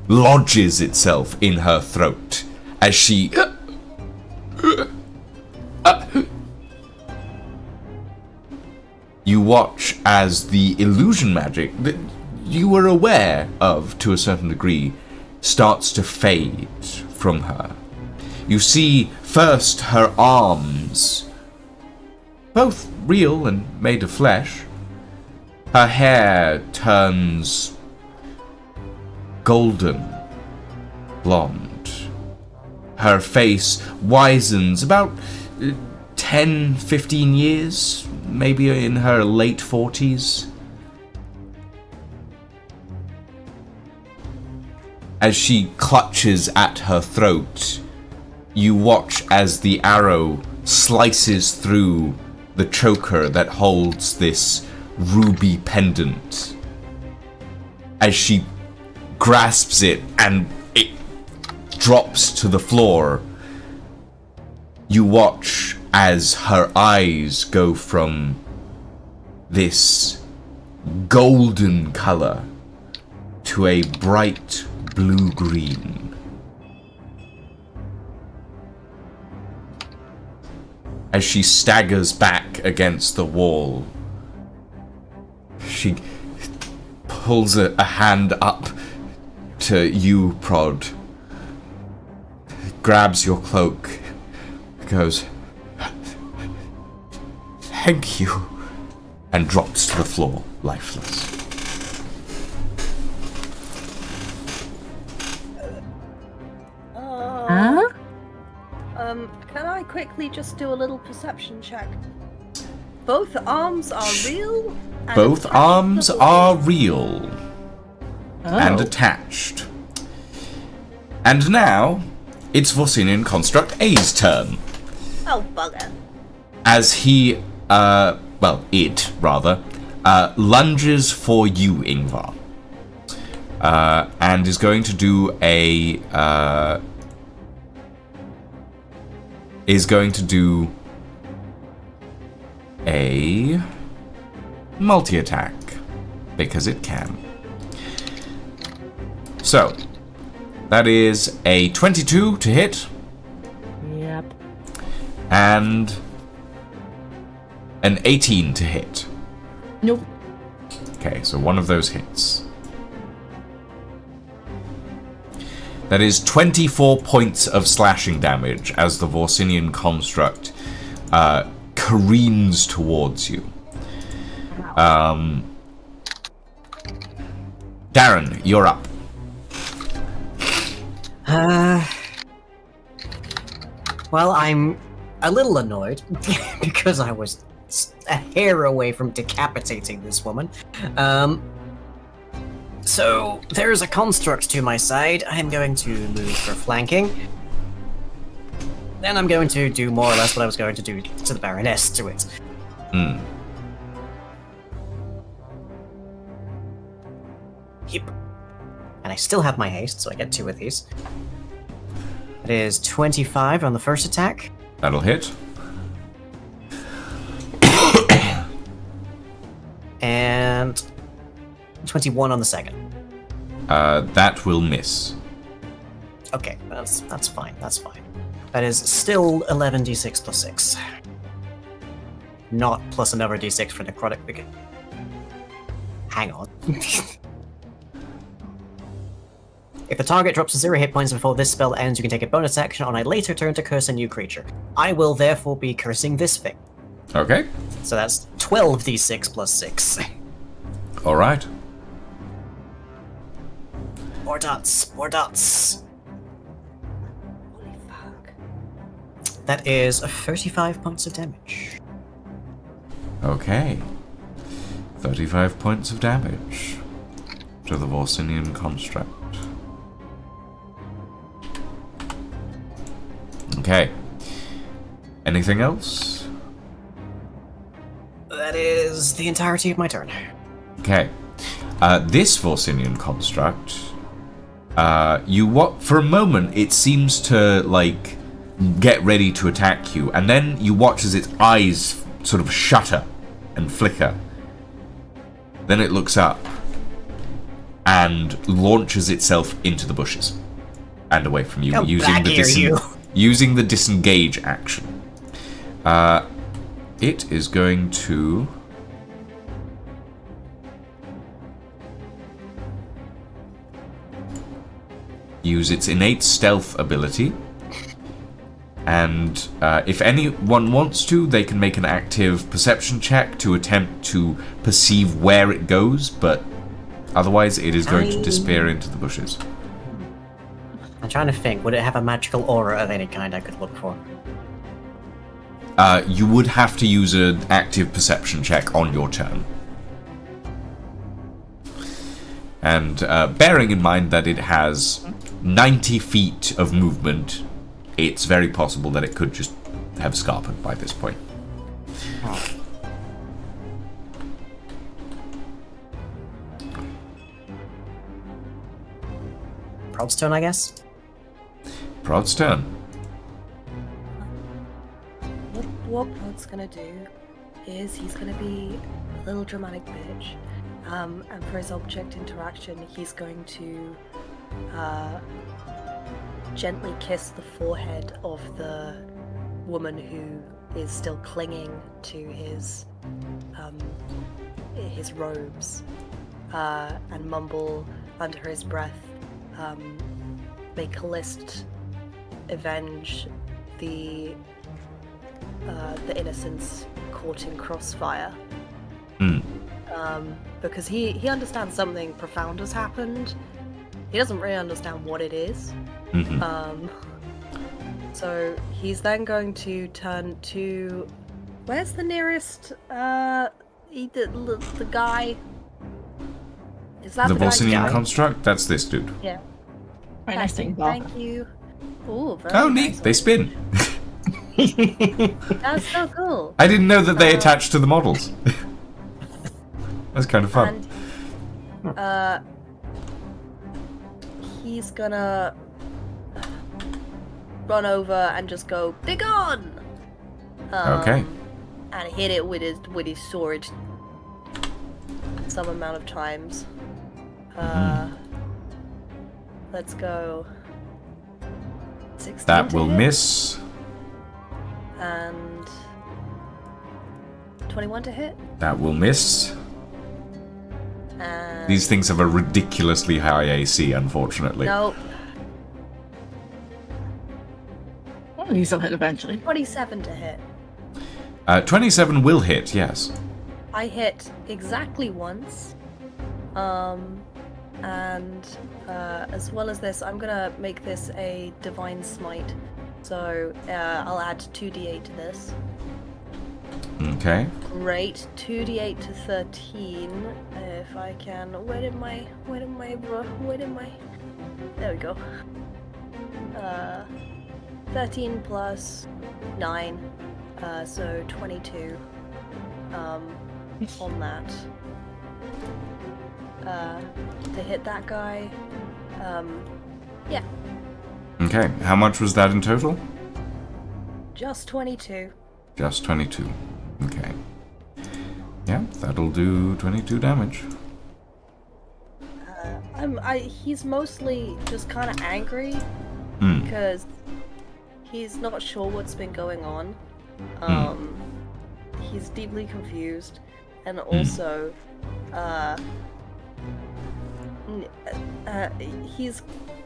A: lodges itself in her throat as she you watch as the illusion magic that you were aware of to a certain degree starts to fade from her. You see first her arms, both real and made of flesh. Her hair turns golden blonde. Her face wisens about 10, 15 years, maybe in her late 40s. As she clutches at her throat, you watch as the arrow slices through the choker that holds this ruby pendant. As she grasps it and it drops to the floor, you watch as her eyes go from this golden color to a bright blue-green. As she staggers back against the wall, she pulls a hand up to you, Prod, grabs your cloak, goes, "Thank you," and drops to the floor, lifeless.
C: Huh?
E: Can I quickly just do a little perception check? Both arms are real? And
A: Both
E: attached
A: arms
E: to the
A: are
E: wall?
A: real
C: Oh.
A: and attached. And now, it's Vorsinian Construct A's turn.
E: Oh, bugger.
A: As he, it, rather, lunges for you, Ingvar. And is going to do a, multi-attack, because it can. So, that is a 22 to hit,
C: Yep.
A: and an 18 to hit.
C: Nope.
A: Okay, so one of those hits. That is 24 points of slashing damage as the Vorsinian construct careens towards you. Darren, you're up.
B: Well, I'm a little annoyed because I was a hair away from decapitating this woman. So there's a construct to my side. I'm going to move for flanking. Then I'm going to do more or less what I was going to do to the Baroness to it. Yep. And I still have my haste, so I get 2 of these. It is 25 on the first attack.
A: That'll hit.
B: And 21 on the second.
A: That will miss.
B: Okay, that's fine. That's fine. That is still 11d6 plus 6. Not plus another d6 for necrotic because... Hang on. If the target drops to 0 hit points before this spell ends, you can take a bonus action on a later turn to curse a new creature. I will therefore be cursing this thing.
A: Okay.
B: So that's 12d6 plus 6.
A: Alright.
B: More dots. More dots.
E: Holy fuck.
B: That is 35 points of damage.
A: Okay. 35 points of damage to the Vorsinian construct. Okay. Anything else?
B: That is the entirety of my turn.
A: Okay. This Vorsinian construct, for a moment, it seems to, like, get ready to attack you, and then you watch as its eyes sort of shutter and flicker. Then it looks up and launches itself into the bushes and away from you, using the disengage action. It is going to use its innate stealth ability, and if anyone wants to, they can make an active perception check to attempt to perceive where it goes, but otherwise it is going to disappear into the bushes.
B: I'm trying to think, would it have a magical aura of any kind I could look for?
A: You would have to use an active perception check on your turn. And bearing in mind that it has 90 feet of movement, it's very possible that it could just have scarpered by this point.
B: Prob's turn, I guess?
A: Prod's turn.
E: What Pod's gonna do is he's gonna be a little dramatic bitch, and for his object interaction, he's going to gently kiss the forehead of the woman who is still clinging to his robes, and mumble under his breath, "May Callist avenge the innocents caught in crossfire." Because he understands something profound has happened. He doesn't really understand what it is. So he's then going to turn to... Where's the nearest... the guy? Is that
A: The
E: the guy?
A: Vorsinian construct? That's this dude.
E: Yeah.
C: Very nice thing, Bob.
E: Thank you. Ooh, very
A: Oh, neat.
E: nice.
A: They spin.
E: That's so cool.
A: I didn't know that they attached to the models. That's kind of fun.
E: And he's gonna run over and just go, "Begone!"
A: Okay.
E: And hit it with his sword some amount of times. Let's go. 16
A: That
E: to
A: will
E: hit,
A: miss.
E: and 21 to hit.
A: That will miss.
E: And
A: These things have a ridiculously high AC, unfortunately.
E: nope,
C: Well, these will hit eventually.
E: 27 to hit.
A: 27 will hit, yes.
E: I hit exactly once. And as well as this, I'm gonna make this a divine smite. So I'll add 2d8 to this.
A: Okay.
E: Great, 2d8 to 13. If I can, where did my? There we go. 13 plus 9, so 22. On that. To hit that guy. Yeah,
A: Okay. How much was that in total?
E: just 22.
A: Just 22. Okay. Yeah, that'll do 22 damage.
E: He's mostly just kind of angry, because he's not sure what's been going on. He's deeply confused, and also, he's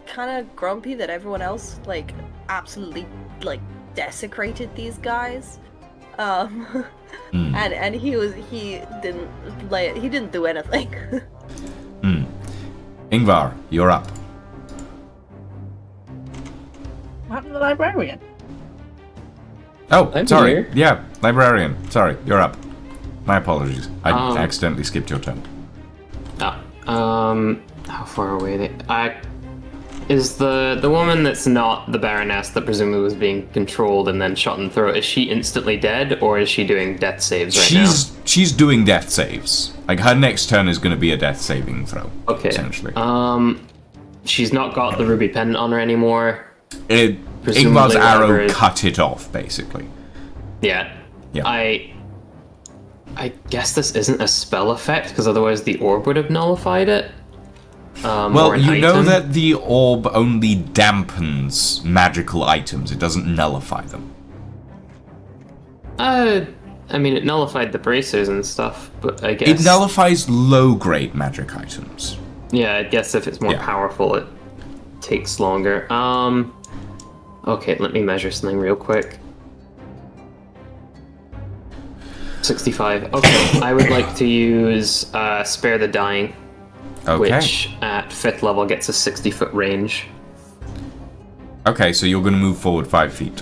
E: kind of grumpy that everyone else like absolutely like desecrated these guys. And he didn't do anything.
A: Ingvar, you're up.
C: What happened to the librarian?
A: Oh,
D: I'm
A: sorry.
D: here.
A: Yeah, librarian. Sorry, you're up. My apologies. I accidentally skipped your turn.
D: How far away is the woman that's not the Baroness that presumably was being controlled and then shot in the throat, is she instantly dead, or is she doing death saves right now?
A: She's doing death saves. Like, her next turn is going to be a death saving throw.
D: Okay.
A: Essentially.
D: She's not got the ruby pendant on her anymore.
A: Ingvar's arrow cut it off, basically.
D: Yeah.
A: Yeah.
D: I guess this isn't a spell effect, because otherwise the orb would have nullified it.
A: Well, you know that the orb only dampens magical items. It doesn't nullify them.
D: I mean, it nullified the bracers and stuff, but I guess...
A: It nullifies low-grade magic items.
D: Yeah, I guess if it's more powerful, it takes longer. Okay, let me measure something real quick. 65. Okay, I would like to use Spare the Dying, which at 5th level gets a 60-foot range.
A: Okay, so you're going to move forward 5 feet.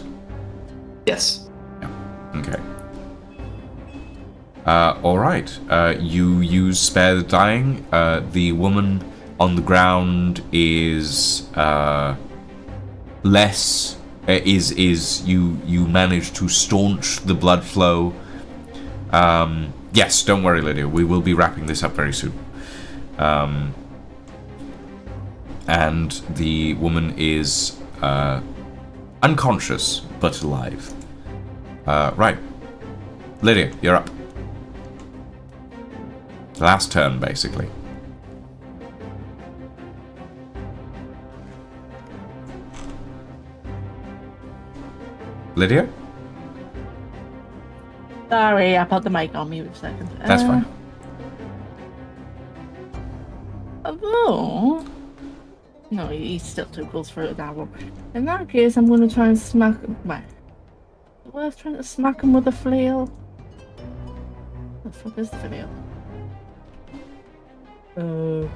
D: Yes.
A: Yeah. Okay. Alright. You use Spare the Dying. The woman on the ground is you manage to staunch the blood flow. Yes, don't worry, Lydia. We will be wrapping this up very soon. And the woman is unconscious but alive. Right. Lydia, you're up. Last turn, basically. Lydia?
C: Sorry, I put the mic on mute a second.
A: That's fine.
C: Oh. No, he's still too close for an arrow. In that case, I'm going to try and smack him. Worth trying to smack him with a flail. What the fuck is the flail? Do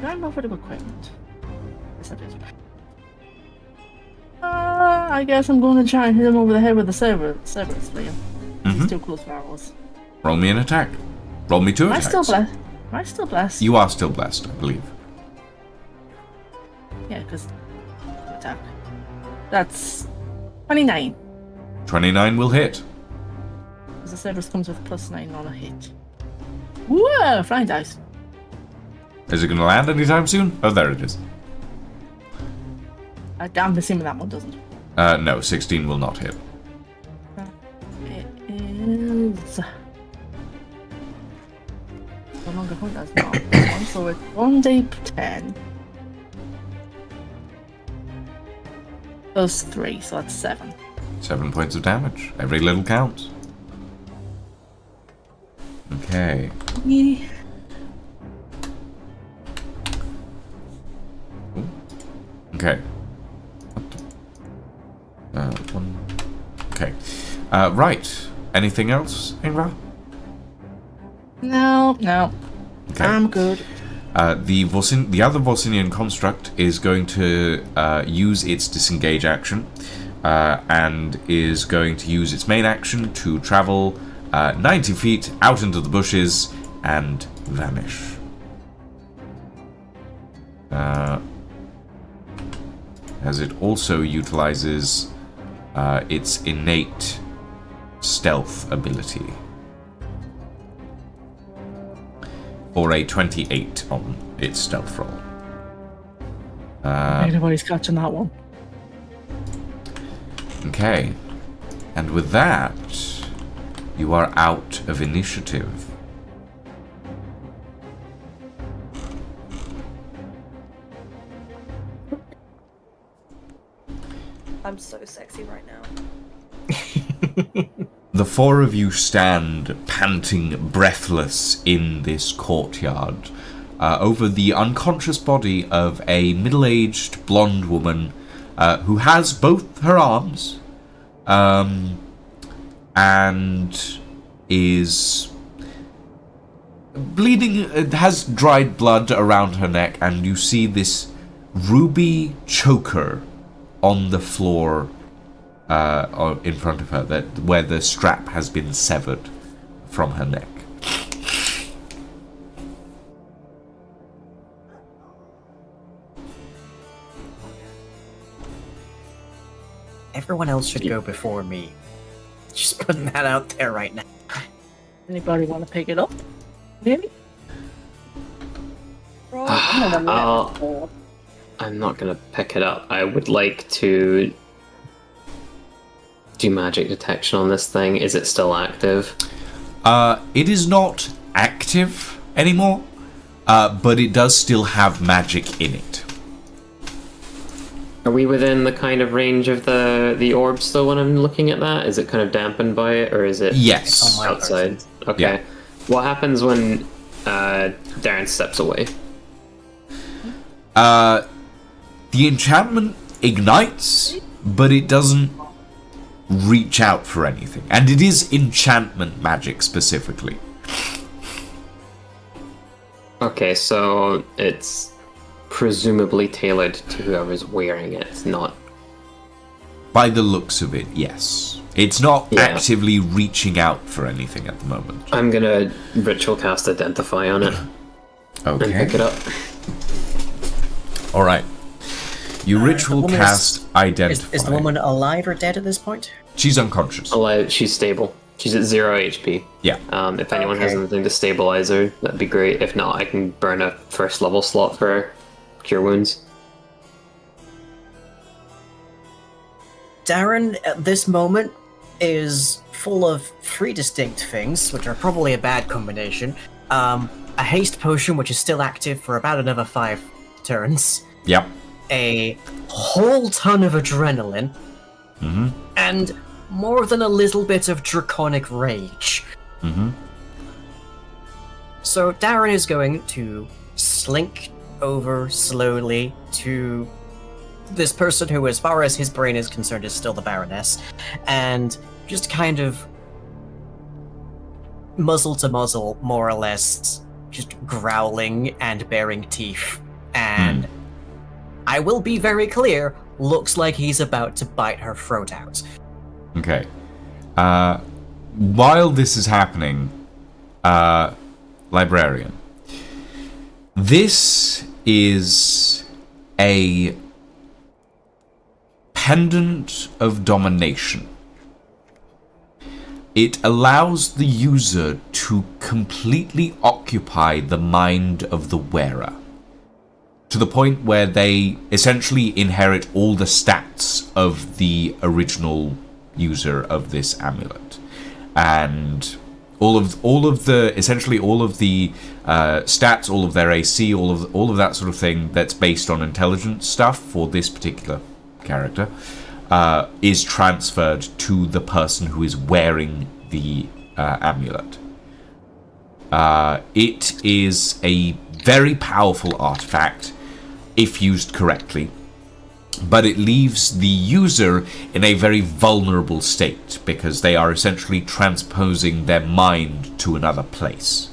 C: I know for the equipment? Yes, I did. I guess I'm going to try and hit him over the head with the Cerberus flail. He's too close for arrows.
A: Roll me an attack. Roll me 2 attacks.
C: Am I still blessed?
A: You are still blessed, I believe.
C: Yeah, because attack. That's 29.
A: 29 will hit.
C: Because the Cerberus comes with +9 on a hit. Whoa! Flying dice.
A: Is it going to land anytime soon? Oh, there it is.
C: I'm assuming that one doesn't.
A: No, 16 will not hit.
C: It is. No longer point that's not one, so it's 1d10. Plus 3, so that's 7.
A: 7 points of damage. Every little counts. Okay.
C: Yeah.
A: Okay. Okay. Right. Anything else, Ingvar?
C: No.
A: Okay.
C: I'm good.
A: The other Volsinian construct is going to use its disengage action and is going to use its main action to travel 90 feet out into the bushes and vanish. As it also utilizes its innate stealth ability. For a 28 on its stealth roll.
C: Anybody's catching that one.
A: Okay. And with that, you are out of initiative.
E: I'm so sexy right now.
A: The four of you stand panting, breathless in this courtyard over the unconscious body of a middle-aged blonde woman who has both her arms and is bleeding, has dried blood around her neck, and you see this ruby choker on the floor in front of her, where the strap has been severed from her neck.
B: Everyone else should go before me. Just putting that out there right now.
C: Anybody want to pick it up? Maybe?
D: I'm not gonna pick it up. I would like to do magic detection on this thing. Is it still active?
A: It is not active anymore, but it does still have magic in it.
D: Are we within the kind of range of the orb still when I'm looking at that? Is it kind of dampened by it, or is it
A: Yes.
D: outside? Okay.
A: Yeah.
D: What happens when Darren steps away?
A: The enchantment ignites, but it doesn't reach out for anything. And it is enchantment magic specifically.
D: Okay, so it's presumably tailored to whoever's wearing it, not...
A: By the looks of it, yes. It's not
D: Yeah.
A: actively reaching out for anything at the moment.
D: I'm gonna ritual cast Identify on it and pick it up.
A: Alright. You ritual
B: woman
A: cast Identify.
B: Is the woman alive or dead at this point?
A: She's unconscious.
D: Alive, she's stable. She's at 0 HP.
A: Yeah.
D: If anyone has
B: Okay.
D: anything to stabilize her, that'd be great. If not, I can burn a first level slot for Cure Wounds.
B: Darren, at this moment, is full of three distinct things, which are probably a bad combination. A haste potion, which is still active for about another 5 turns.
A: Yep.
B: A whole ton of adrenaline.
A: Mm-hmm.
B: And more than a little bit of draconic rage.
A: Mm-hmm.
B: So Darren is going to slink over slowly to this person who, as far as his brain is concerned, is still the Baroness, and just kind of muzzle to muzzle, more or less, just growling and baring teeth. And I will be very clear, looks like he's about to bite her throat out.
A: Okay. While this is happening, Librarian, this is a pendant of domination. It allows the user to completely occupy the mind of the wearer, to the point where they essentially inherit all the stats of the original user of this amulet, and all of the stats, all of their AC, all of that sort of thing that's based on intelligence stuff for this particular character is transferred to the person who is wearing the amulet. It is a very powerful artifact if used correctly, but it leaves the user in a very vulnerable state because they are essentially transposing their mind to another place.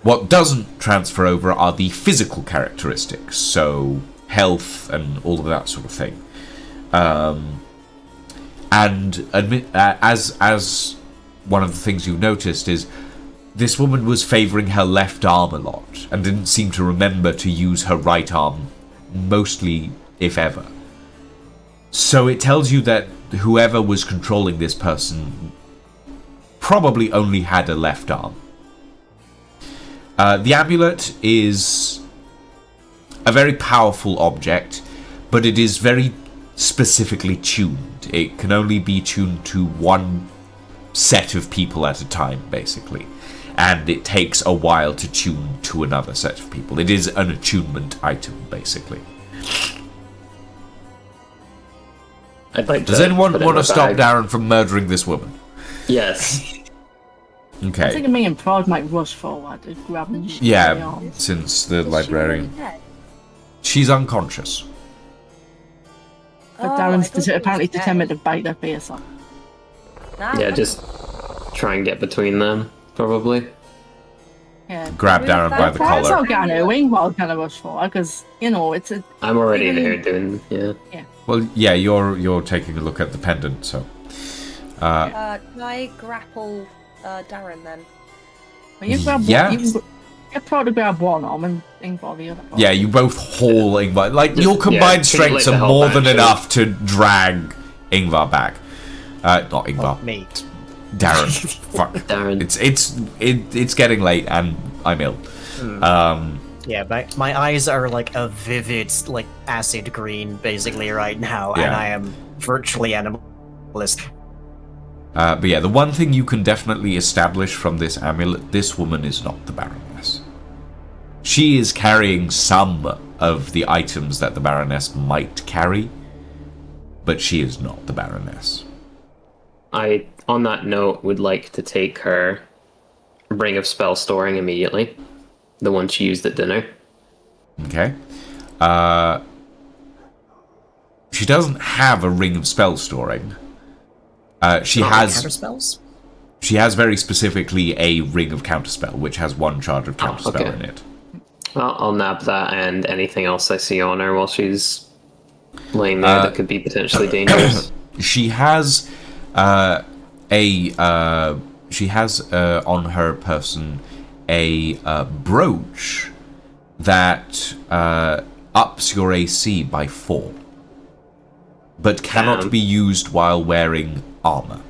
A: What doesn't transfer over are the physical characteristics, so health and all of that sort of thing. As one of the things you've noticed is this woman was favouring her left arm a lot and didn't seem to remember to use her right arm, mostly, if ever. So it tells you that whoever was controlling this person probably only had a left arm. The amulet is a very powerful object, but it is very specifically tuned. It can only be tuned to one set of people at a time, basically. And it takes a while to tune to another set of people. It is an attunement item, basically.
D: I'd like
A: Does
D: to
A: anyone
D: put it
A: want
D: in
A: to
D: my
A: stop
D: bag.
A: Darren from murdering this woman?
D: Yes.
C: I
A: Okay.
C: think me and Prod might rush forward to grab him.
A: Yeah, since the
E: Is she
A: librarian.
E: really dead?
A: She's unconscious.
C: But
E: Oh,
C: Darren's
E: I thought she was
C: apparently
E: dead.
C: determined to bite her face off.
E: Nah,
D: Yeah, just try and get between them, probably.
C: Yeah.
A: Grab Darren by the
C: That's
A: collar.
C: not gonna wing while gonna rush forward because you know it's a
D: I'm already
C: Even-
D: there doing, yeah.
A: Well, yeah, you're taking a look at the pendant, so.
E: Can I grapple Darren then?
C: Well, you grab
A: Yeah.
C: one, you get Prod to grab one arm and Ingvar the other. Arm.
A: Yeah, you both haul Ingvar. Like, your combined
D: treat it like
A: strengths
D: the
A: are
D: whole
A: more than
D: batch,
A: enough to drag Ingvar back. Not Ingvar.
B: Me.
A: Darren. Fuck.
D: Darren.
A: It's getting late and I'm ill.
B: Yeah, my eyes are like a vivid, like acid green, basically right now, and
A: Yeah.
B: I am virtually animalistic.
A: But yeah, the one thing you can definitely establish from this amulet, this woman is not the Baroness. She is carrying some of the items that the Baroness might carry, but she is not the Baroness.
D: I, on that note, would like to take her ring of spell storing immediately. The one she used at dinner.
A: Okay? She doesn't have a ring of spell storing. She has
B: Counterspells?
A: She has very specifically a ring of counterspell, which has one charge of counterspell
D: okay.
A: in it.
D: Well, I'll nab that and anything else I see on her while she's laying there that could be potentially dangerous.
A: She has on her person a brooch that ups your AC by 4, but cannot
D: Damn.
A: be used while wearing armor.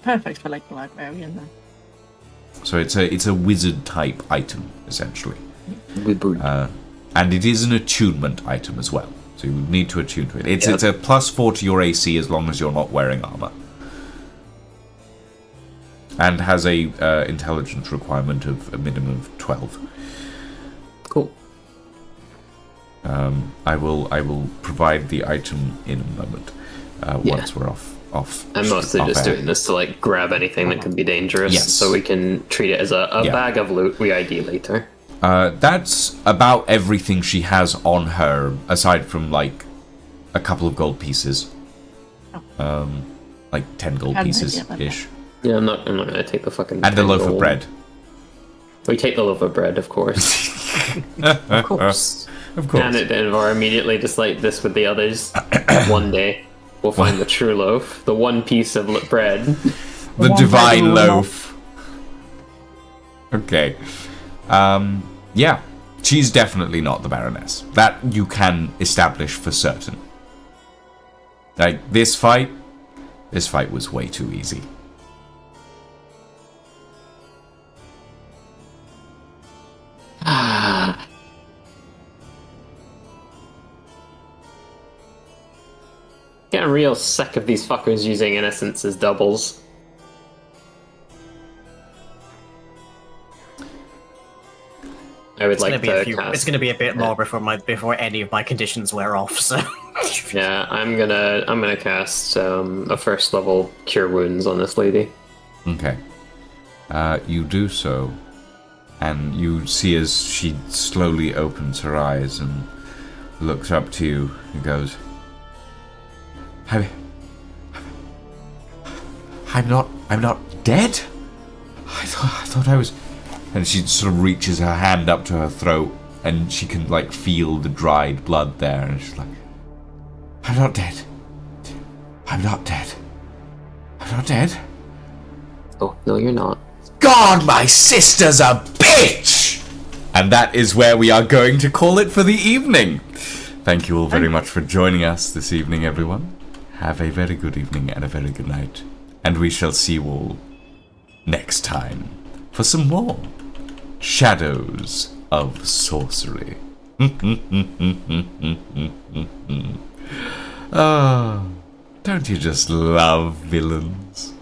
C: Perfect for like the librarian then.
A: So it's a wizard type item essentially,
D: With
A: and it is an attunement item as well. So you would need to attune to it. It's
D: Yep.
A: a +4 to your AC as long as you're not wearing armor, and has a intelligence requirement of a minimum of 12.
D: Cool.
A: I will provide the item in a moment once we're off.
D: I'm mostly
A: off
D: just
A: air.
D: doing this to like grab anything that could be dangerous,
A: Yes.
D: so we can treat it as a
A: Yeah.
D: bag of loot we ID later.
A: That's about everything she has on her, aside from like a couple of gold pieces. Like 10 gold
C: Hadn't
A: pieces
C: heard yet,
A: ish,
D: Yeah, I'm not gonna take the fucking.
A: and a loaf of
D: gold.
A: bread.
D: We take the loaf of bread, of course.
B: Of course.
A: Of course.
D: And it Denvar immediately, just like this with the others. One day, we'll find the true loaf, the one piece of bread.
A: The
C: one
A: divine
C: bread will
A: loaf. Okay. Yeah. She's definitely not the Baroness. That you can establish for certain. Like, this fight was way too easy.
D: Getting real sick of these fuckers using innocence as doubles. I would
B: It's
D: like
B: gonna be
D: to
B: a few.
D: cast.
B: It's gonna be a bit more before any of my conditions wear off. So
D: Yeah, I'm gonna cast a first level cure wounds on this lady.
A: Okay. You do so, and you see as she slowly opens her eyes and looks up to you and goes, I'm not dead? I thought I was... And she sort of reaches her hand up to her throat, and she can, like, feel the dried blood there, and she's like, I'm not dead. I'm not dead. I'm not dead.
D: Oh no, you're not.
A: God, my sister's a bitch! And that is where we are going to call it for the evening. Thank you all very much for joining us this evening, everyone. Have a very good evening and a very good night. And we shall see you all next time for some more Shadows of Sorcery. Ah, don't you just love villains?